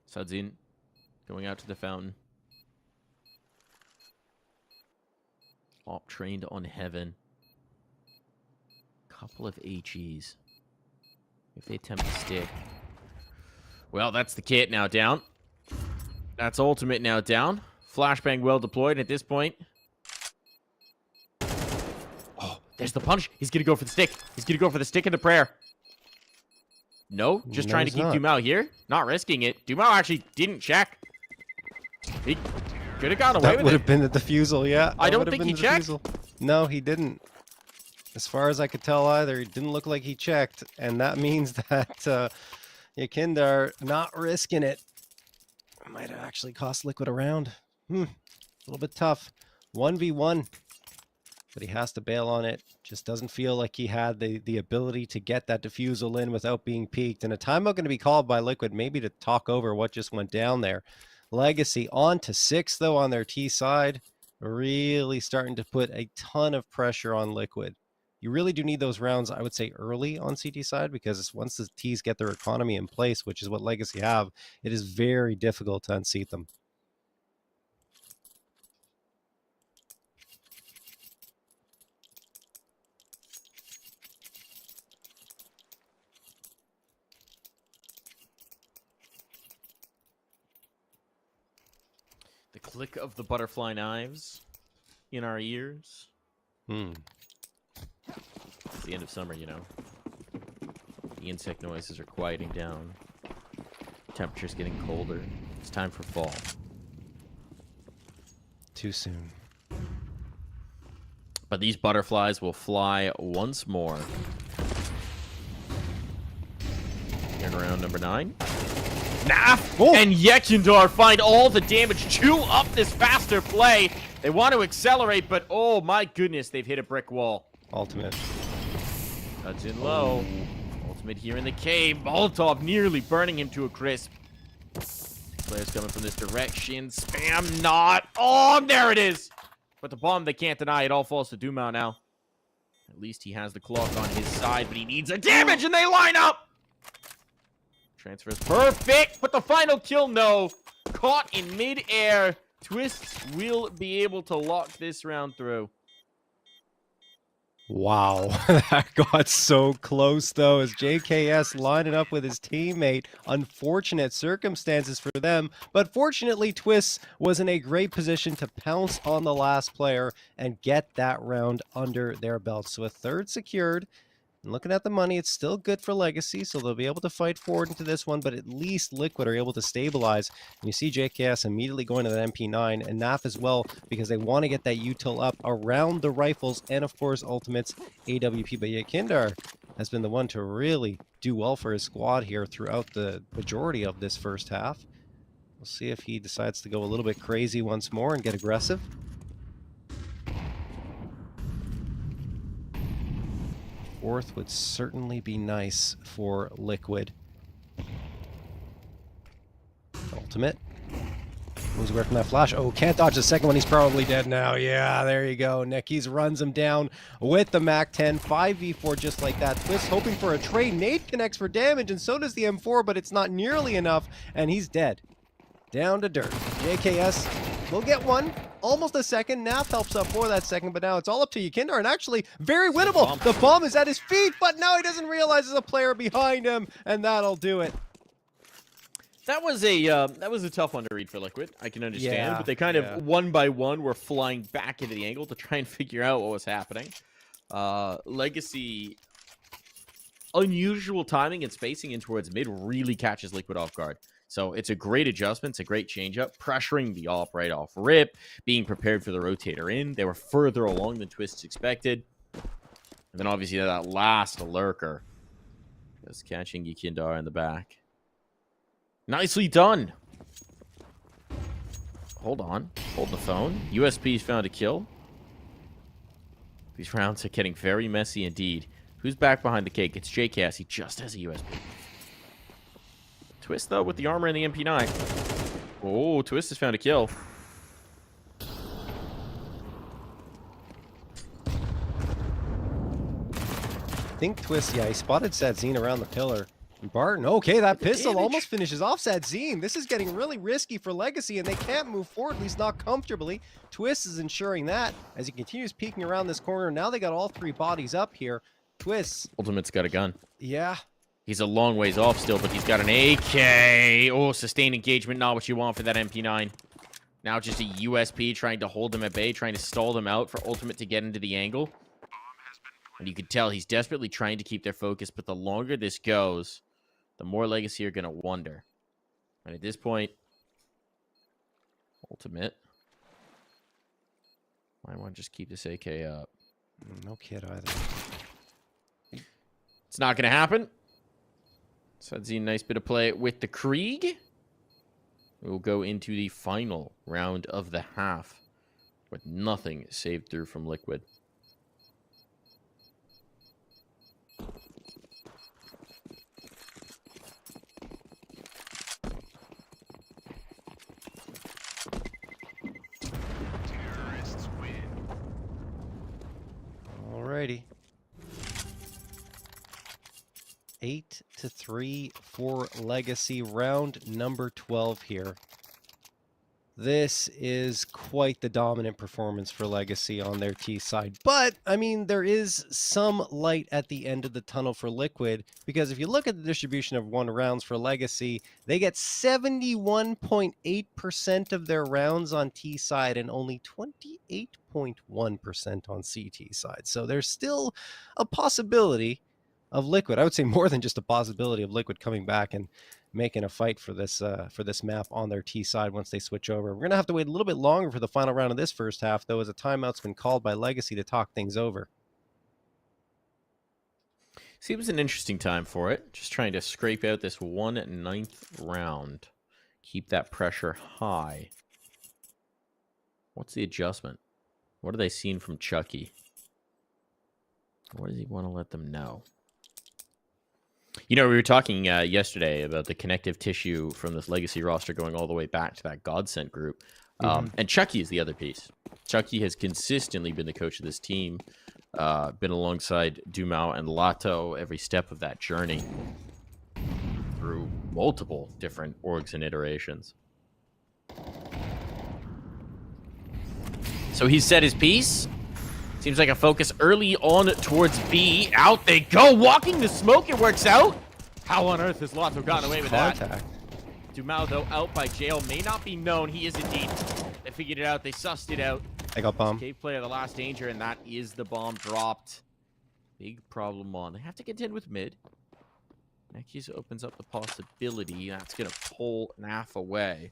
[SPEAKER 5] Sudseen going out to the fountain. Op trained on heaven. Couple of HEs. If they attempt to stick. Well, that's the kit now down. That's Ultimate now down. Flashbang well deployed at this point. Oh, there's the punch. He's going to go for the stick. He's going to go for the stick and the prayer. No, just trying to keep Dumal here. Not risking it. Dumal actually didn't check. He could have got away with it.
[SPEAKER 6] That would have been the defusal, yeah.
[SPEAKER 5] I don't think he checked.
[SPEAKER 6] No, he didn't. As far as I could tell either, it didn't look like he checked. And that means that Yakindar not risking it. Might have actually cost Liquid a round. A little bit tough. 1v1. But he has to bail on it. Just doesn't feel like he had the ability to get that defusal in without being peaked. And a timeout going to be called by Liquid, maybe to talk over what just went down there. Legacy on to 6, though, on their T side. Really starting to put a ton of pressure on Liquid. You really do need those rounds, I would say, early on CT side, because once the T's get their economy in place, which is what Legacy have, it is very difficult to unseat them.
[SPEAKER 5] The click of the butterfly knives in our ears. It's the end of summer, you know. The insect noises are quieting down. Temperature's getting colder. It's time for fall.
[SPEAKER 6] Too soon.
[SPEAKER 5] But these butterflies will fly once more. In round number 9. Naf and Yekindar find all the damage. Chew up this faster play. They want to accelerate, but oh my goodness, they've hit a brick wall.
[SPEAKER 6] Ultimate.
[SPEAKER 5] Cuts in low. Ultimate here in the cave. Molotov nearly burning him to a crisp. Players coming from this direction. Spam not. Oh, there it is. But the bomb, they can't deny. It all falls to Dumont now. At least he has the clock on his side, but he needs a damage, and they line up. Transfers perfect, but the final kill, no. Caught in mid-air. Twists will be able to lock this round through.
[SPEAKER 6] Wow, that got so close though as JKS lining up with his teammate. Unfortunate circumstances for them, but fortunately Twists was in a great position to pounce on the last player and get that round under their belt. So a third secured. And looking at the money, it's still good for Legacy, so they'll be able to fight forward into this one, but at least Liquid are able to stabilize. And you see JKS immediately going to that MP9, and NAF as well, because they want to get that util up around the rifles, and of course, Ultimate's AWP. But Yakindar has been the one to really do well for his squad here throughout the majority of this first half. We'll see if he decides to go a little bit crazy once more and get aggressive. Fourth would certainly be nice for Liquid. Ultimate. Moves away from that flash. Oh, can't dodge the second one. He's probably dead now. Yeah, there you go. Nekis runs him down with the MAC-10. 5v4 just like that. Twist hoping for a trade. Nade connects for damage, and so does the M4, but it's not nearly enough, and he's dead. Down to dirt. JKS will get one. Almost a second. NAF helps up for that second, but now it's all up to Yakindar, and actually very winnable. The bomb is at his feet, but now he doesn't realize there's a player behind him, and that'll do it.
[SPEAKER 5] That was a tough one to read for Liquid. I can understand, but they kind of one by one were flying back into the angle to try and figure out what was happening. Legacy, unusual timing and spacing in towards mid really catches Liquid off guard. So it's a great adjustment. It's a great changeup. Pressuring the AWP right off rip. Being prepared for the rotator in. They were further along than Twists expected. And then obviously that last lurker. Just catching Yakindar in the back. Nicely done. Hold on. Hold the phone. USP's found a kill. These rounds are getting very messy indeed. Who's back behind the cake? It's JKS. He just has a USP. Twist, though, with the armor and the MP9. Oh, Twist has found a kill.
[SPEAKER 6] I think Twist, yeah, he spotted Sadzine around the pillar. And Barton, okay, that pistol almost finishes off Sadzine. This is getting really risky for Legacy, and they can't move forward, at least not comfortably. Twist is ensuring that as he continues peeking around this corner. Now they got all three bodies up here. Twist.
[SPEAKER 5] Ultimate's got a gun.
[SPEAKER 6] Yeah.
[SPEAKER 5] He's a long ways off still, but he's got an AK. Oh, sustained engagement, not what you want for that MP9. Now just a USP trying to hold them at bay, trying to stall them out for Ultimate to get into the angle. And you can tell he's desperately trying to keep their focus, but the longer this goes, the more Legacy are going to wonder. And at this point, Ultimate might want to just keep this AK up.
[SPEAKER 6] No kid either.
[SPEAKER 5] It's not going to happen. Sadzine, nice bit of play with the Krieg. We'll go into the final round of the half with nothing saved through from Liquid.
[SPEAKER 6] Alrighty. 8-3 for Legacy, round number 12 here. This is quite the dominant performance for Legacy on their T side. But, I mean, there is some light at the end of the tunnel for Liquid, because if you look at the distribution of won rounds for Legacy, they get 71.8% of their rounds on T side and only 28.1% on CT side. So there's still a possibility of Liquid. I would say more than just a possibility of Liquid coming back and making a fight for this map on their T side once they switch over. We're going to have to wait a little bit longer for the final round of this first half, though, as a timeout's been called by Legacy to talk things over.
[SPEAKER 5] Seems an interesting time for it. Just trying to scrape out this 1/9 round. Keep that pressure high. What's the adjustment? What are they seeing from Chucky? What does he want to let them know? You know, we were talking yesterday about the connective tissue from this legacy roster going all the way back to that Godsent group. And Chucky is the other piece. Chucky has consistently been the coach of this team, been alongside Dumao and Lato every step of that journey through multiple different orgs and iterations. So he's set his piece. Seems like a focus early on towards B. Out they go. Walking the smoke. It works out. How on earth has Lato gotten away with that? Dumao, though, out by jail. May not be known. He is indeed. They figured it out. They sussed it out.
[SPEAKER 6] I got bomb.
[SPEAKER 5] Cave player, the last danger, and that is the bomb dropped. Big problem on. They have to contend with mid. Nekis opens up the possibility. That's going to pull Naf away.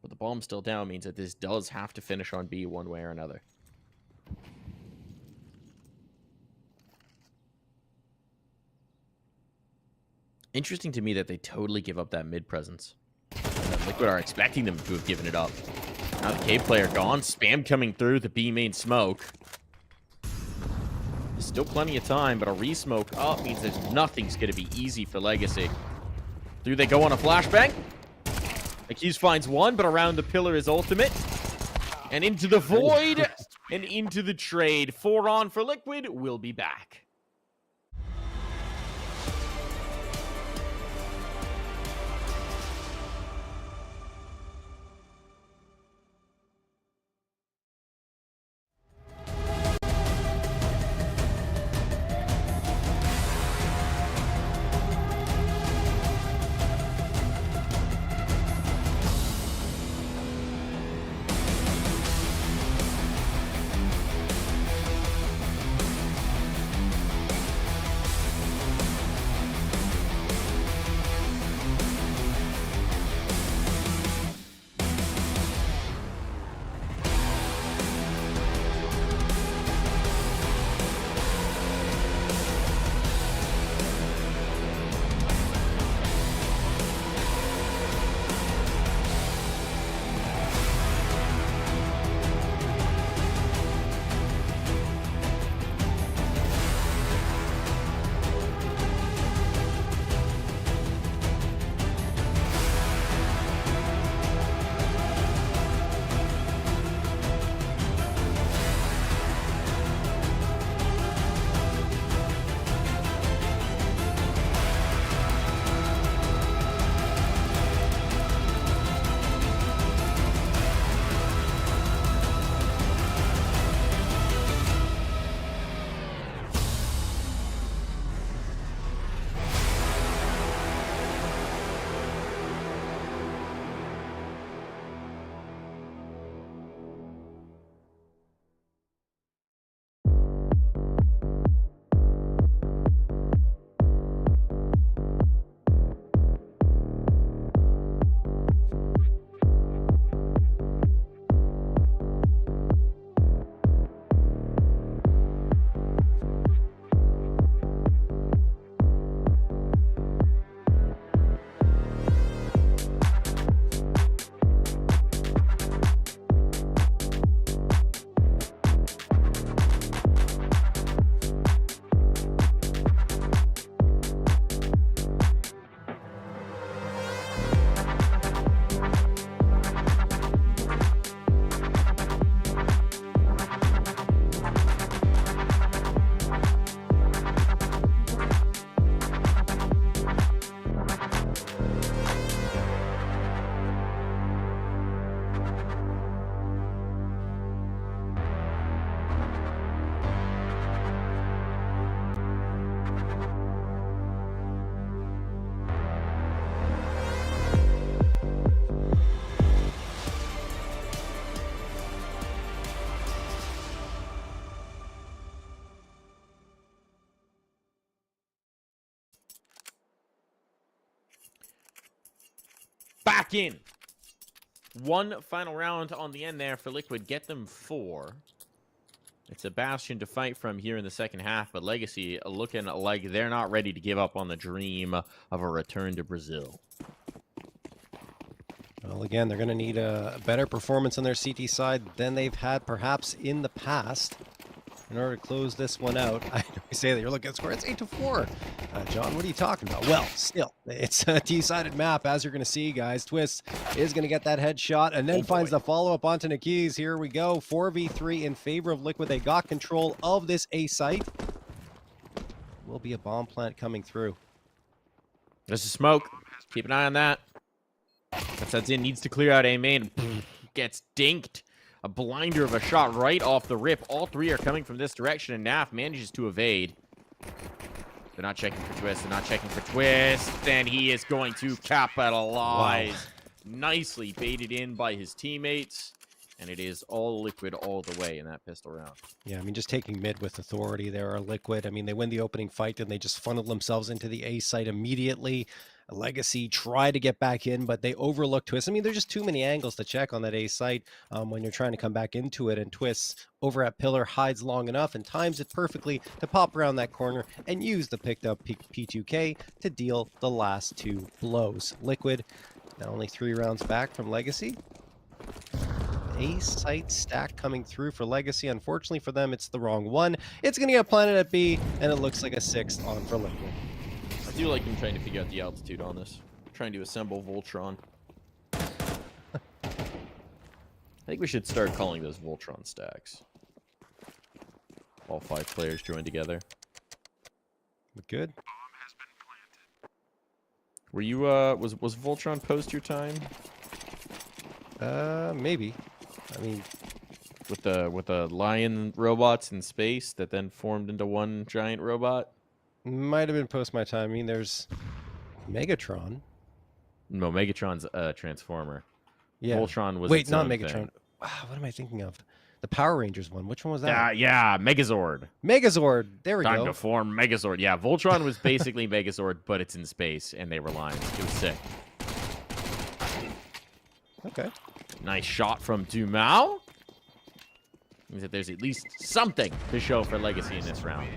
[SPEAKER 5] But the bomb still down means that this does have to finish on B one way or another. Interesting to me that they totally give up that mid presence. Liquid are expecting them to have given it up. Now the Cave player gone. Spam coming through the B main smoke. There's still plenty of time, but a re-smoke up means there's nothing's going to be easy for Legacy. Through they go on a flashbang. Accuse finds one, but around the pillar is ultimate. And into the void. And into the trade. 4 on for Liquid. We'll be back. Back in. One final round on the end there for Liquid. Get them 4. It's a bastion to fight from here in the second half, but Legacy looking like they're not ready to give up on the dream of a return to Brazil.
[SPEAKER 6] Well, again, they're going to need a better performance on their CT side than they've had perhaps in the past. in order to close this one out. I know you say that you're looking at the score. It's 8-4. John, what are you talking about? Well, still, it's a T-sided map, as you're going to see, guys. Twist is going to get that headshot and then finds the follow-up onto Nikis. Here we go. 4v3 in favor of Liquid. They got control of this A site. Will be a bomb plant coming through.
[SPEAKER 5] There's a smoke. Keep an eye on that. That's in. Needs to clear out A main. Gets dinked. A blinder of a shot right off the rip. All three are coming from this direction, and Naf manages to evade. They're not checking for Twist. They're not checking for Twist. And he is going to capitalize. Wow. Nicely baited in by his teammates. And it is all Liquid all the way in that pistol round.
[SPEAKER 6] Yeah, I mean, just taking mid with authority there are Liquid. I mean, they win the opening fight, and they just funnel themselves into the A site immediately. Legacy try to get back in, but they overlook Twist. I mean, there's just too many angles to check on that A site when you're trying to come back into it, and Twist over at Pillar hides long enough and times it perfectly to pop around that corner and use the picked up P2K to deal the last two blows. Liquid now only 3 rounds back from Legacy. A site stack coming through for Legacy. Unfortunately for them, it's the wrong one. It's going to get planted at B, and it looks like a 6th on for Liquid.
[SPEAKER 5] I do like him trying to figure out the altitude on this. Trying to assemble Voltron. I think we should start calling those Voltron stacks. All 5 players join together.
[SPEAKER 6] Good.
[SPEAKER 5] Were you, was Voltron post your time?
[SPEAKER 6] Maybe. I mean,
[SPEAKER 5] with the lion robots in space that then formed into one giant robot.
[SPEAKER 6] Might have been post my time. I mean, there's Megatron.
[SPEAKER 5] No, Megatron's a Transformer.
[SPEAKER 6] Yeah.
[SPEAKER 5] Voltron was
[SPEAKER 6] Wait, not
[SPEAKER 5] own
[SPEAKER 6] Megatron.
[SPEAKER 5] thing.
[SPEAKER 6] Wow, what am I thinking of? The Power Rangers one. Which one was that?
[SPEAKER 5] Yeah, Megazord.
[SPEAKER 6] Megazord. There we
[SPEAKER 5] Time
[SPEAKER 6] go.
[SPEAKER 5] to form Megazord. Yeah, Voltron was basically Megazord, but it's in space, and they were lions. It was sick.
[SPEAKER 6] Okay.
[SPEAKER 5] Nice shot from Dumao. Means that there's at least something to show for Legacy in this round.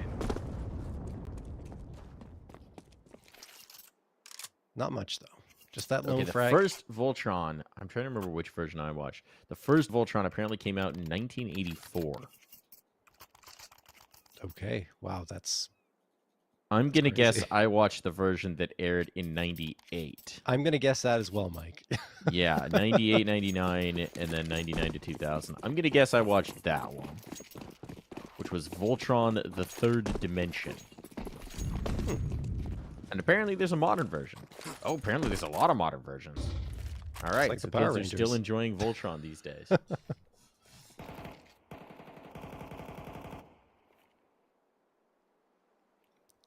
[SPEAKER 6] Not much, though. Just that lone
[SPEAKER 5] Okay, the
[SPEAKER 6] frag.
[SPEAKER 5] first Voltron, I'm trying to remember which version I watched. The first Voltron apparently came out in 1984.
[SPEAKER 6] Okay. Wow, that's...
[SPEAKER 5] I'm going to guess
[SPEAKER 6] crazy.
[SPEAKER 5] I watched the version that aired in 98.
[SPEAKER 6] I'm going to guess that as well, Mike.
[SPEAKER 5] Yeah, 98, 99, and then 99 to 2000. I'm going to guess I watched that one, which was Voltron the Third Dimension. And apparently there's a modern version. Oh, apparently there's a lot of modern versions. All right,
[SPEAKER 6] like the
[SPEAKER 5] so
[SPEAKER 6] Power
[SPEAKER 5] kids are
[SPEAKER 6] Rangers.
[SPEAKER 5] still enjoying Voltron these days.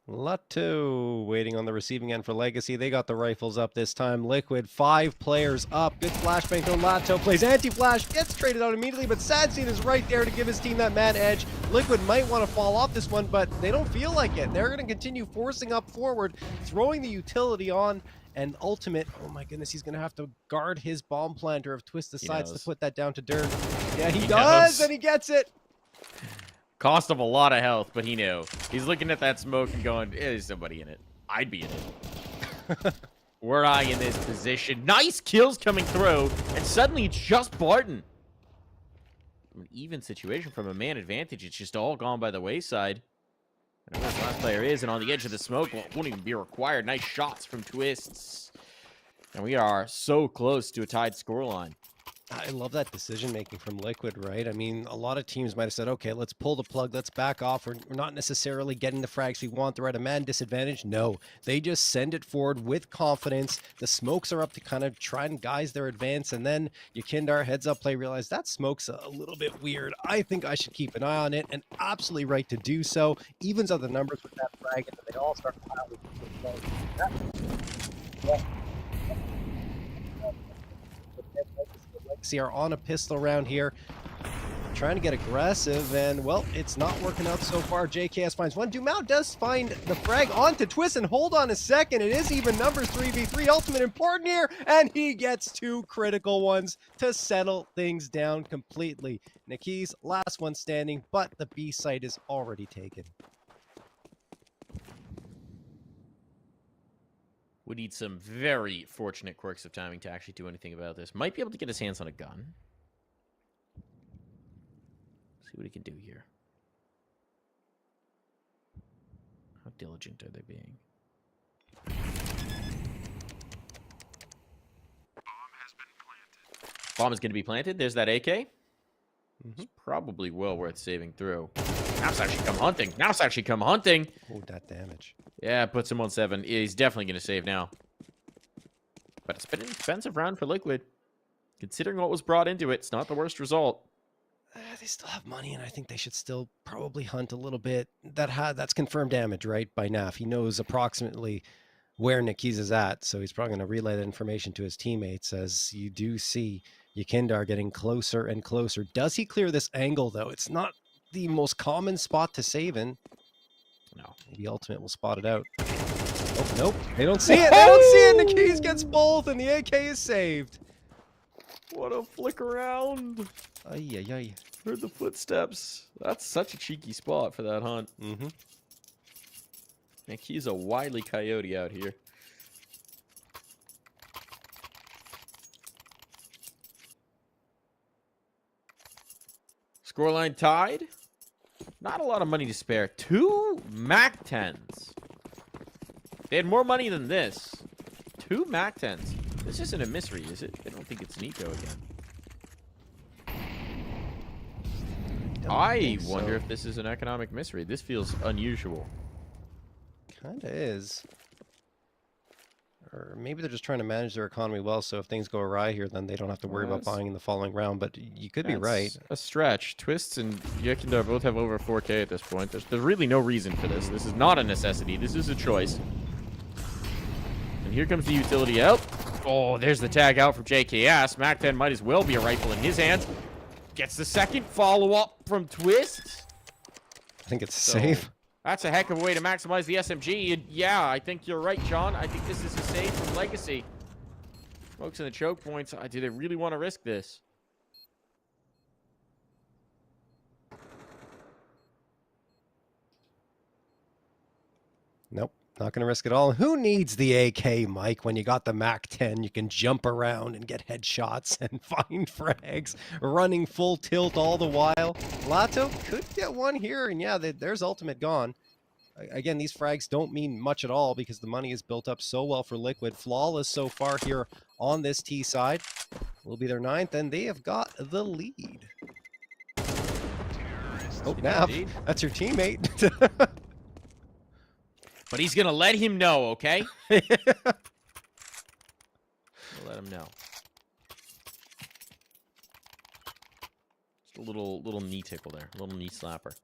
[SPEAKER 6] Lotto waiting on the receiving end for Legacy. They got the rifles up this time. Liquid, 5 players up. Good flashbang from Lotto. Plays anti-flash. Gets traded out immediately, but Sadseed is right there to give his team that man edge. Liquid might want to fall off this one, but they don't feel like it. They're going to continue forcing up forward, throwing the utility on. And ultimate, oh my goodness, he's going to have to guard his bomb planter if Twist decides to put that down to dirt. Yeah, he does, and he gets it.
[SPEAKER 5] Cost him a lot of health, but he knew. He's looking at that smoke and going, there's somebody in it. I'd be in it. Were I in this position? Nice kills coming through, and suddenly it's just Barton. An even situation from a man advantage. It's just all gone by the wayside. And where the last player is, and on the edge of the smoke, won't even be required. Nice shots from Twists. And we are so close to a tied scoreline.
[SPEAKER 6] I love that decision-making from Liquid, right? I mean, a lot of teams might have said, okay, let's pull the plug, let's back off. We're not necessarily getting the frags we want. They're at a man disadvantage. No, they just send it forward with confidence. The smokes are up to kind of try and guise their advance, and then Yakindar heads up play, realize that smoke's a little bit weird. I think I should keep an eye on it, and absolutely right to do so. Evens out the numbers with that frag, and they all start piling. Legacy are on a pistol round here, trying to get aggressive, and well, it's not working out so far. JKS finds one. Dumao does find the frag onto Twist, and hold on a second, it is even numbers 3v3. Ultimate important here, and he gets 2 critical ones to settle things down completely. Nikis, last one standing, but the B site is already taken.
[SPEAKER 5] Would need some very fortunate quirks of timing to actually do anything about this. Might be able to get his hands on a gun. See what he can do here. diligent are they being? Bomb is going to be planted. There's that AK. It's probably well worth saving through. Naf's actually come hunting. Naf's actually come hunting.
[SPEAKER 6] Oh, that damage.
[SPEAKER 5] Yeah, puts him on 7. He's definitely going to save now. But it's been an expensive round for Liquid. Considering what was brought into it, it's not the worst result.
[SPEAKER 6] They still have money, and I think they should still probably hunt a little bit. That's confirmed damage, right, by Naf. He knows approximately where Nikis is at, so he's probably going to relay that information to his teammates as you do see Yakindar getting closer and closer. Does he clear this angle, though? It's not the most common spot to save in.
[SPEAKER 5] No.
[SPEAKER 6] Maybe Ultimate will spot it out. Oh, nope. They don't see it. They don't see it. Nikis gets both, and the AK is saved.
[SPEAKER 5] What a flick around.
[SPEAKER 6] Ay, ay, ay.
[SPEAKER 5] Heard the footsteps. That's such a cheeky spot for that hunt.
[SPEAKER 6] Mm-hmm.
[SPEAKER 5] Nick, he's a wily coyote out here. Scoreline tied. Not a lot of money to spare. 2 Mac 10s. They had more money than this. 2 Mac 10s. This isn't a mystery, is it? I don't think it's Nico again. I wonder if this is an economic mystery. This feels unusual.
[SPEAKER 6] Kinda is. Or maybe they're just trying to manage their economy well, so if things go awry here, then they don't have to worry about buying in the following round. But you could be right.
[SPEAKER 5] A stretch. Twists and Yakindar both have over 4K at this point. There's really no reason for this. This is not a necessity. This is a choice. And here comes the utility out. Oh, there's the tag out from JKS. Mac 10 might as well be a rifle in his hands. Gets the second follow-up from Twist.
[SPEAKER 6] I think it's safe.
[SPEAKER 5] That's a heck of a way to maximize the SMG. And yeah, I think you're right, John. I think this is a save from Legacy. Smokes in the choke points. Do they really want to risk this?
[SPEAKER 6] Nope. Not going to risk it all. Who needs the AK, Mike, when you got the Mac 10? You can jump around and get headshots and find frags, running full tilt all the while. Lato could get one here, and yeah, there's Ultimate gone. Again, these frags don't mean much at all because the money is built up so well for Liquid. Flawless so far here on this T side. Will be their 9th, and they have got the lead. Oh, Nav, that's your teammate.
[SPEAKER 5] But he's going to let him know, okay? Let him know. Just a little knee tickle there. A little knee slapper.
[SPEAKER 6] A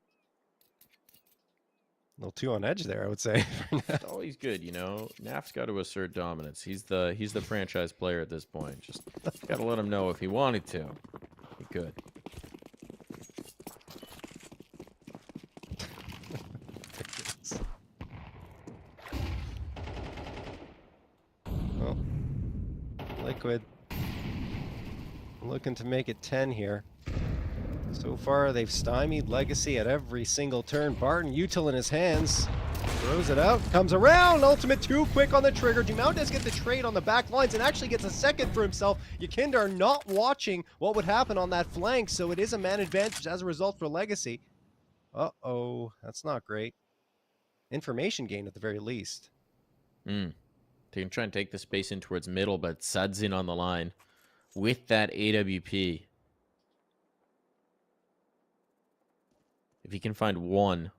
[SPEAKER 6] little too on edge there, I would say.
[SPEAKER 5] It's always good, you know. Naf's got to assert dominance. He's the franchise player at this point. Just got to let him know if he wanted to. He could.
[SPEAKER 6] Well, Liquid looking to make it 10 here. So far, they've stymied Legacy at every single turn. Barton, util in his hands. Throws it out, comes around. Ultimate too quick on the trigger. Dumont does get the trade on the back lines and actually gets a second for himself. Yakindar not watching what would happen on that flank, so it is a man advantage as a result for Legacy. Uh-oh, that's not great. Information gain at the very least.
[SPEAKER 5] They can try and take the space in towards middle, but Sud's in on the line with that AWP. If he can find one,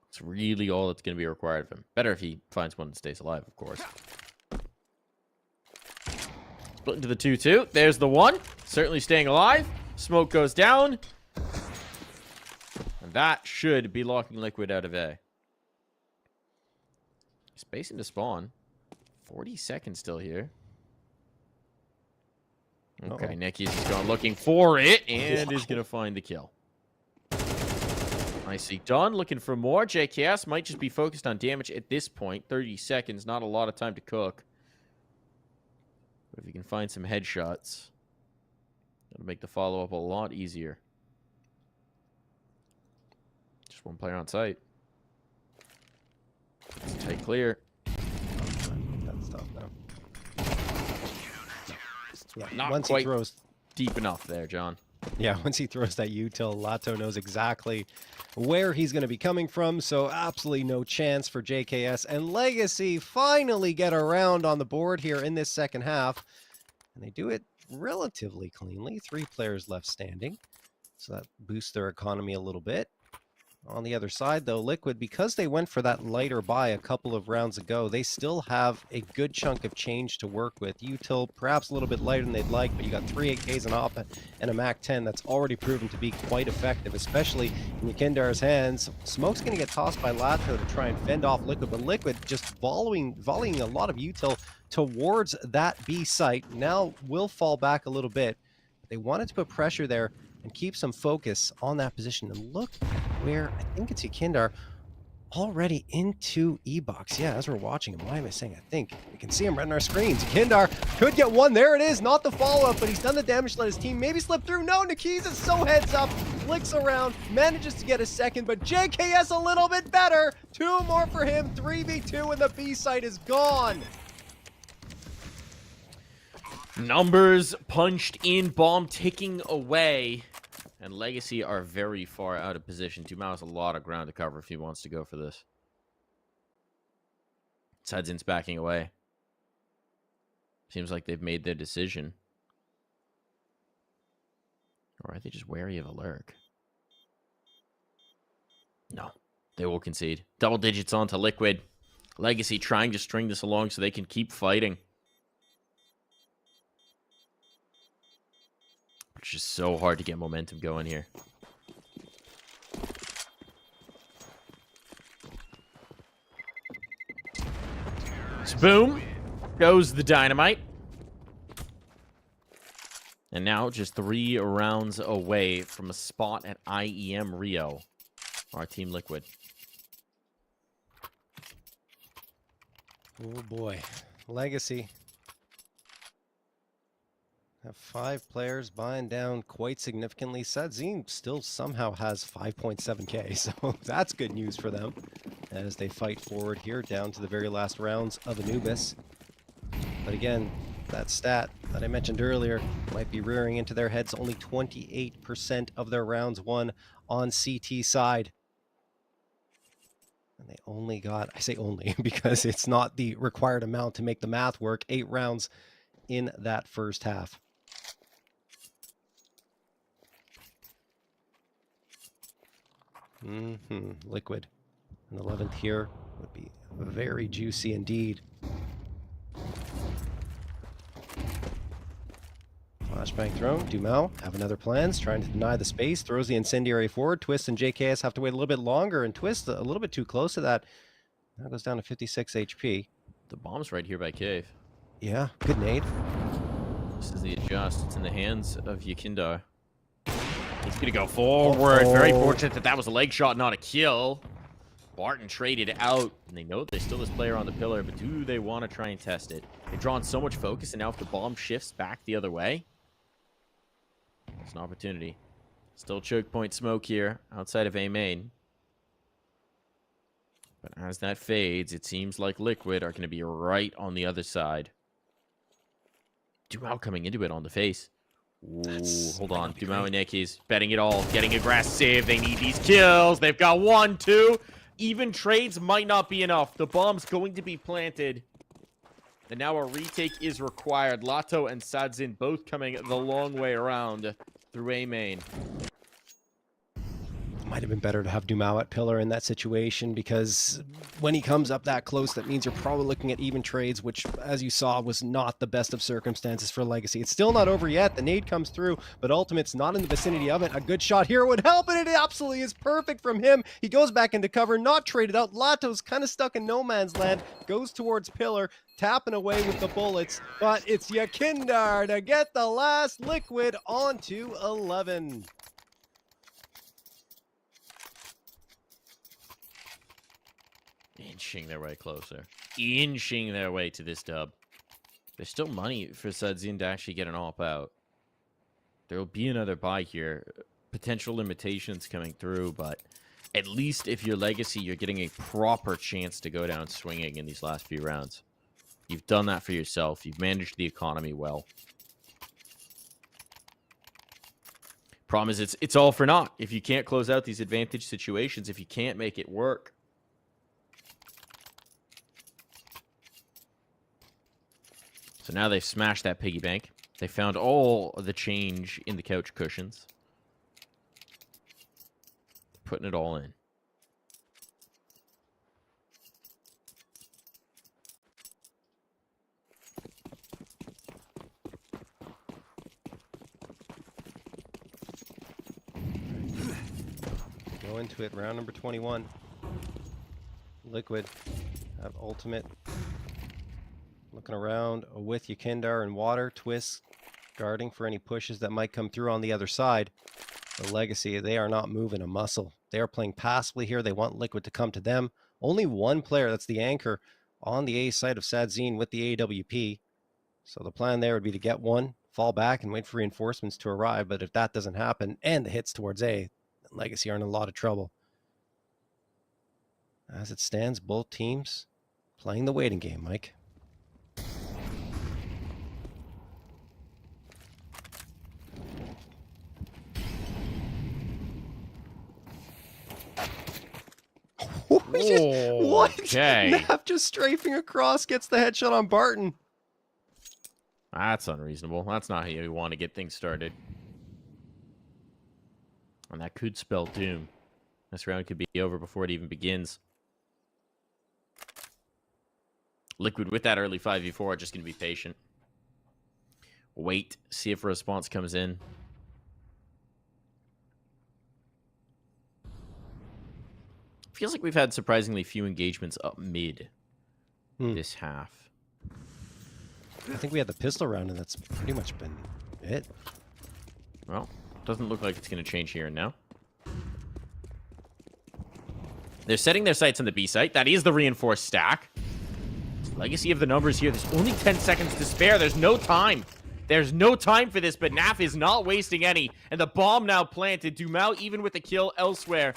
[SPEAKER 5] it's really all that's going to be required of him. Better if he finds one and stays alive, of course. Split into the 2-2. There's the one. Certainly staying alive. Smoke goes down. And that should be locking Liquid out of A. Space into spawn. 40 seconds still here. Okay, Nicky's just going looking for it and is going to find the kill. Nicely done. Looking for more. JKS might just be focused on damage at this point. 30 seconds, not a lot of time to cook. But if you can find some headshots, that'll make the follow-up a lot easier. Just one player on site. It's a tight clear.
[SPEAKER 6] That's tough now. Yeah,
[SPEAKER 5] Not
[SPEAKER 6] once
[SPEAKER 5] quite
[SPEAKER 6] he throws
[SPEAKER 5] deep enough there, John.
[SPEAKER 6] Yeah, once he throws that util, Lato knows exactly where he's going to be coming from, so absolutely no chance for JKS. And Legacy finally get around on the board here in this second half, and they do it relatively cleanly. 3 players left standing, so that boosts their economy a little bit. On the other side, though, Liquid, because they went for that lighter buy a couple of rounds ago, they still have a good chunk of change to work with. Util, perhaps a little bit lighter than they'd like, but you got 3 8Ks, an op, and a Mac 10 that's already proven to be quite effective, especially in Yakindar's hands. Smoke's going to get tossed by Lato to try and fend off Liquid, but Liquid just volleying a lot of util towards that B site. Now will fall back a little bit. They wanted to put pressure there and keep some focus on that position. And look where, I think it's Yakindar, already into E-Box. Yeah, as we're watching him, why am I saying I think? We can see him right on our screens. Yakindar could get one. There it is, not the follow-up, but he's done the damage to let his team maybe slip through. No, Nikiz is so heads up, flicks around, manages to get a second, but JKS a little bit better. 2 more for him, 3v2, and the B site is gone.
[SPEAKER 5] Numbers punched in, bomb ticking away, and Legacy are very far out of position. Dumao has a lot of ground to cover if he wants to go for this. Sadzin's backing away. Seems like they've made their decision. Or are they just wary of a lurk? No, they will concede. Double digits onto Liquid. Legacy trying to string this along so they can keep fighting. It's just so hard to get momentum going here. So boom goes the dynamite. And now just 3 rounds away from a spot at IEM Rio. Our Team Liquid.
[SPEAKER 6] Oh boy. Legacy have 5 players buying down quite significantly. Sadzine still somehow has 5.7k, so that's good news for them as they fight forward here down to the very last rounds of Anubis. But again, that stat that I mentioned earlier might be rearing into their heads. Only 28% of their rounds won on CT side. And they only got, I say only because it's not the required amount to make the math work, 8 rounds in that first half. Liquid. An 11th here would be very juicy indeed. Flashbang thrown. Dumao have another plans, trying to deny the space. Throws the incendiary forward. Twist and JKS have to wait a little bit longer, and Twist a little bit too close to that. Now goes down to 56 HP.
[SPEAKER 5] The bomb's right here by Cave.
[SPEAKER 6] Yeah, good nade.
[SPEAKER 5] This is the adjust. It's in the hands of Yakindar. He's going to go forward. Very fortunate that that was a leg shot, not a kill. Barton traded out, and they know there's still this player on the pillar, but do they want to try and test it? They've drawn so much focus, and now if the bomb shifts back the other way, it's an opportunity. Still choke point smoke here outside of A main. But as that fades, it seems like Liquid are going to be right on the other side. Dumao coming into it on the face. Ooh, hold on. Dumao and Nikiz betting it all, getting aggressive. They need these kills. They've got 1, 2. Even trades might not be enough. The bomb's going to be planted. And now a retake is required. Lato and Sadzin both coming the long way around through A main.
[SPEAKER 6] Might have been better to have Dumao at pillar in that situation, because when he comes up that close, that means you're probably looking at even trades, which, as you saw, was not the best of circumstances for Legacy. It's still not over yet. The nade comes through, but Ultimate's not in the vicinity of it. A good shot here would help, and it absolutely is perfect from him. He goes back into cover, not traded out. Lato's kind of stuck in no man's land, goes towards pillar, tapping away with the bullets, but it's Yakindar to get the last. Liquid onto 11.
[SPEAKER 5] Inching their way closer. Inching their way to this dub. There's still money for Sadzin to actually get an op out. There will be another buy here. Potential limitations coming through, but at least if you're Legacy, you're getting a proper chance to go down swinging in these last few rounds. You've done that for yourself. You've managed the economy well. Problem is, it's all for naught if you can't close out these advantage situations, if you can't make it work. So now they've smashed that piggy bank. They found all of the change in the couch cushions. Putting it all in.
[SPEAKER 6] Go into it, round number 21. Liquid have ultimate. Looking around with Yukindar and Water. Twist guarding for any pushes that might come through on the other side. The Legacy, they are not moving a muscle. They are playing passively here. They want Liquid to come to them. Only one player, that's the anchor, on the A side of Sadzine with the AWP. So the plan there would be to get one, fall back, and wait for reinforcements to arrive. But if that doesn't happen, and the hits towards A, Legacy are in a lot of trouble. As it stands, both teams playing the waiting game, Mike. What?
[SPEAKER 5] Okay.
[SPEAKER 6] Nap just strafing across, gets the headshot on Barton.
[SPEAKER 5] That's unreasonable. That's not how you want to get things started. And that could spell doom. This round could be over before it even begins. Liquid with that early 5v4 are just going to be patient. Wait, see if a response comes in. Feels like we've had surprisingly few engagements up mid this half.
[SPEAKER 6] I think we had the pistol round, and that's pretty much been it.
[SPEAKER 5] Well, doesn't look like it's going to change here and now. They're setting their sights on the B site. That is the reinforced stack. Legacy of the numbers here. There's only 10 seconds to spare. There's no time. There's no time for this, but Naf is not wasting any. And the bomb now planted. Dumau, even with the kill elsewhere,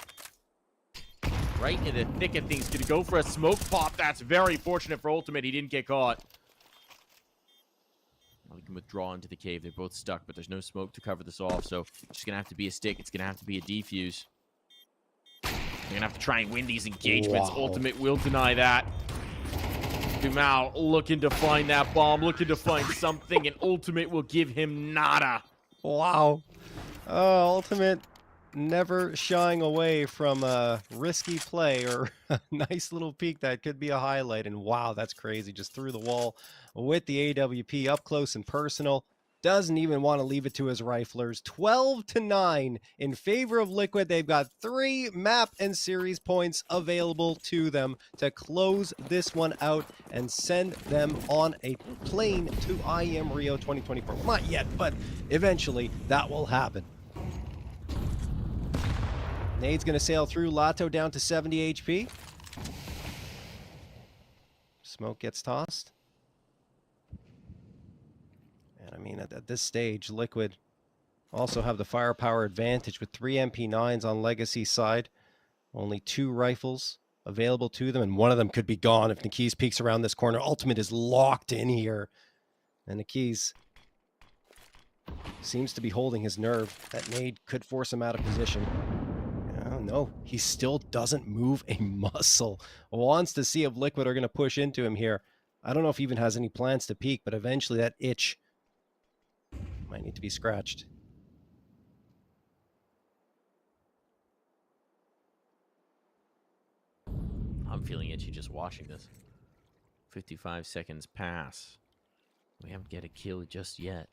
[SPEAKER 5] right in the thick of things. Gonna go for a smoke pop. That's very fortunate for Ultimate. He didn't get caught. Well, he can withdraw into the cave. They're both stuck, but there's no smoke to cover this off. So it's just gonna have to be a stick. It's gonna have to be a defuse. They're gonna have to try and win these engagements.
[SPEAKER 6] Wow.
[SPEAKER 5] Ultimate will deny that. Dumau looking to find that bomb, looking to find something, and Ultimate will give him nada.
[SPEAKER 6] Wow. Ultimate never shying away from a risky play or a nice little peek that could be a highlight. And wow, that's crazy. Just through the wall with the AWP up close and personal. Doesn't even want to leave it to his riflers. 12-9 in favor of Liquid. They've got 3 map and series points available to them to close this one out and send them on a plane to IEM Rio 2024. Well, not yet, but eventually that will happen. Nade's going to sail through. Lato down to 70 HP. Smoke gets tossed. And I mean, at this stage, Liquid also have the firepower advantage with 3 MP9s on Legacy side. Only 2 rifles available to them, and one of them could be gone if Nikis peeks around this corner. Ultimate is locked in here. And Nikis seems to be holding his nerve. That nade could force him out of position. No, he still doesn't move a muscle. Wants to see if Liquid are going to push into him here. I don't know if he even has any plans to peek, but eventually that itch might need to be scratched.
[SPEAKER 5] I'm feeling itchy just watching this. 55 seconds pass. We haven't get a kill just yet.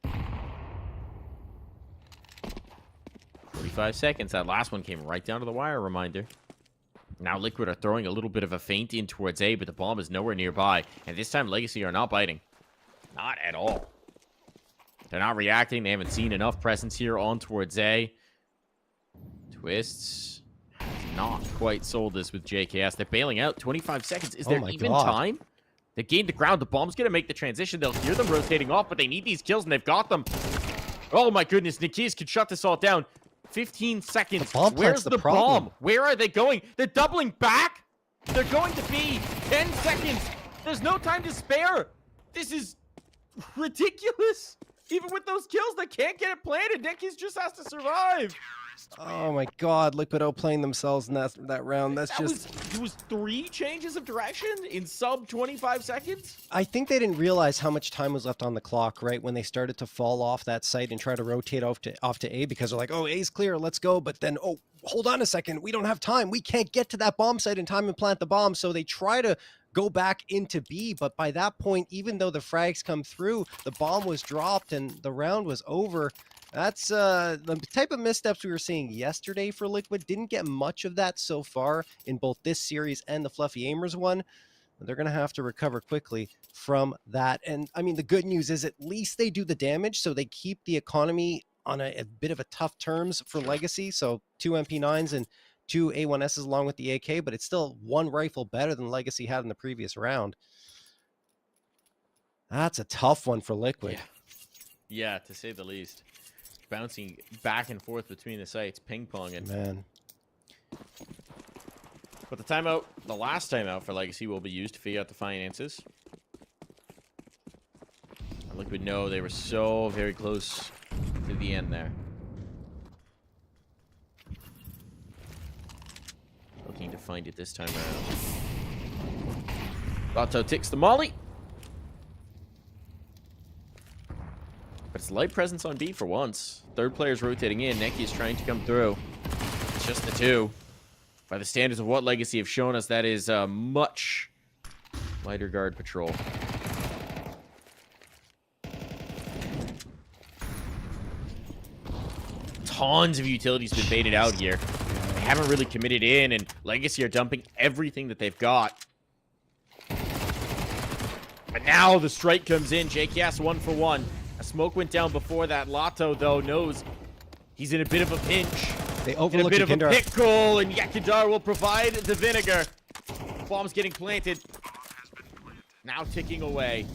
[SPEAKER 5] 45 seconds. That last one came right down to the wire, reminder. Now Liquid are throwing a little bit of a feint in towards A, but the bomb is nowhere nearby. And this time Legacy are not biting. Not at all. They're not reacting. They haven't seen enough presence here on towards A. Twists has not quite sold this with JKS. They're bailing out. 25 seconds. Is there even time? They gained the ground. The bomb's going to make the transition. They'll hear them rotating off, but they need these kills, and they've got them. Oh my goodness. Nikis could shut this all down. 15 seconds. Where's the bomb? Where are they going? They're doubling back. They're going to be 10 seconds. There's no time to spare. This is ridiculous. Even with those kills, they can't get it planted. Nicky's just has to survive.
[SPEAKER 6] Oh my God, Liquid outplaying themselves in that round. It
[SPEAKER 5] was 3 changes of direction in sub 25 seconds.
[SPEAKER 6] I think they didn't realize how much time was left on the clock, right? When they started to fall off that site and try to rotate off to A, because they're like, oh, A's clear, let's go. But then, oh, hold on a second, we don't have time. We can't get to that bomb site in time and plant the bomb. So they try to go back into B, but by that point, even though the frags come through, the bomb was dropped and the round was over. That's the type of missteps we were seeing yesterday for Liquid. Didn't get much of that so far in both this series and the Fluffy Aimers one. They're going to have to recover quickly from that. And I mean, the good news is at least they do the damage, so they keep the economy on a bit of a tough terms for Legacy. So 2 MP9s and 2 A1Ss along with the AK, but it's still 1 rifle better than Legacy had in the previous round. That's a tough one for Liquid.
[SPEAKER 5] Yeah, to say the least. Bouncing back and forth between the sites, ping-ponging.
[SPEAKER 6] Man.
[SPEAKER 5] But the timeout, the last timeout for Legacy will be used to figure out the finances. Liquid know they were so very close to the end there. Looking to find it this time around. Lato takes the molly. But it's light presence on B for once. Third player's rotating in. Neki is trying to come through. It's just the 2. By the standards of what Legacy have shown us, that is a much lighter guard patrol. Tons of utilities been baited out here. They haven't really committed in, and Legacy are dumping everything that they've got. But now the strike comes in. JKS 1 for 1. A smoke went down before that. Lato, though, knows he's in a bit of a pinch.
[SPEAKER 6] They overlooked
[SPEAKER 5] in a bit of
[SPEAKER 6] Yakindar.
[SPEAKER 5] a pickle, and Yakindar will provide the vinegar. Bomb's getting planted. Now ticking away.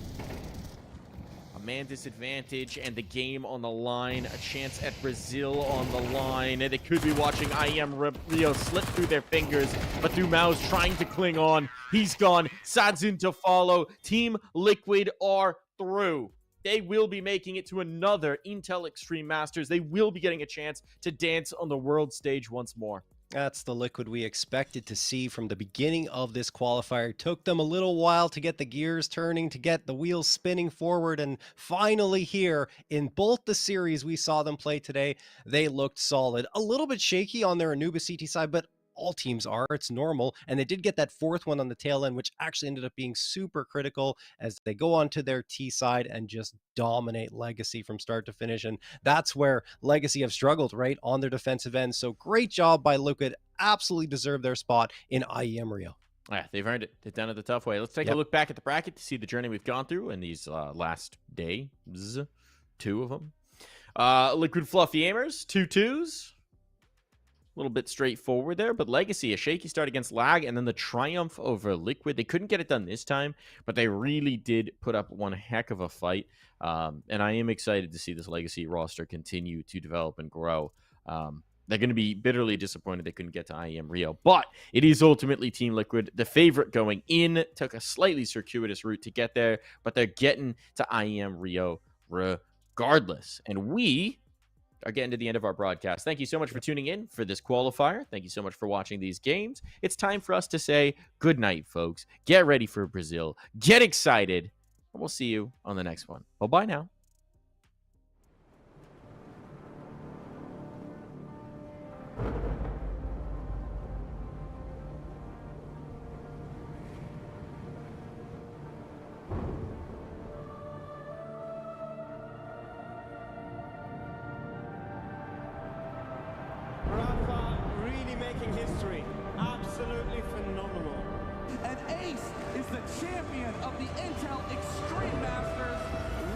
[SPEAKER 5] A man disadvantage and the game on the line. A chance at Brazil on the line. And they could be watching IEM Rio slip through their fingers. But Dumao's trying to cling on. He's gone. Sadzin to follow. Team Liquid are through. They will be making it to another Intel Extreme Masters. They will be getting a chance to dance on the world stage once more.
[SPEAKER 6] That's the Liquid we expected to see from the beginning of this qualifier. It took them a little while to get the gears turning, to get the wheels spinning forward, and finally here, in both the series we saw them play today, they looked solid. A little bit shaky on their Anubis CT side, but all teams are. It's normal. And they did get that 4th one on the tail end, which actually ended up being super critical as they go onto their T side and just dominate Legacy from start to finish. And that's where Legacy have struggled, right, on their defensive end. So great job by Liquid. Absolutely deserve their spot in IEM Rio.
[SPEAKER 5] Yeah, they've earned it. They've done it the tough way. Let's take a look back at the bracket to see the journey we've gone through in these last days. 2 of them. Liquid Fluffy Aimers, 2-2s. A little bit straightforward there, but Legacy, a shaky start against Lag, and then the triumph over Liquid. They couldn't get it done this time, but they really did put up one heck of a fight. And I am excited to see this Legacy roster continue to develop and grow. They're going to be bitterly disappointed they couldn't get to IEM Rio, but it is ultimately Team Liquid, the favorite going in. Took a slightly circuitous route to get there, but they're getting to IEM Rio regardless. And we are getting to the end of our broadcast. Thank you so much for tuning in for this qualifier. Thank you so much for watching these games. It's time for us to say good night, folks. Get ready for Brazil. Get excited. And we'll see you on the next one. Bye-bye now.
[SPEAKER 1] Making history. Absolutely phenomenal.
[SPEAKER 2] And Ace is the champion of the Intel Extreme Masters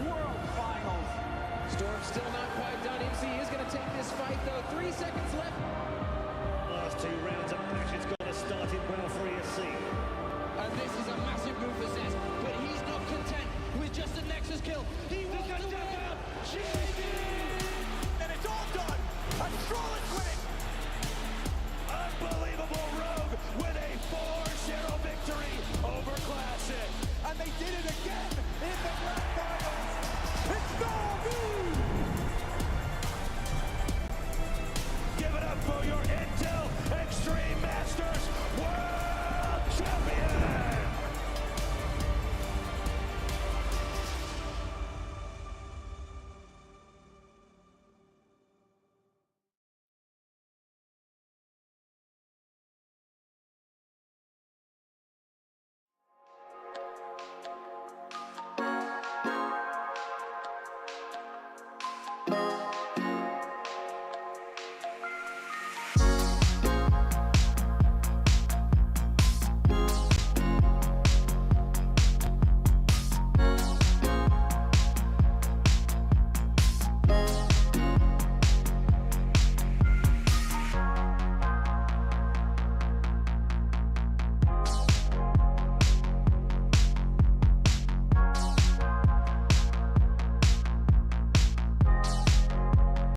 [SPEAKER 2] World Finals.
[SPEAKER 3] Storm's still not quite done. MC is going to take this fight, though. 3 seconds left.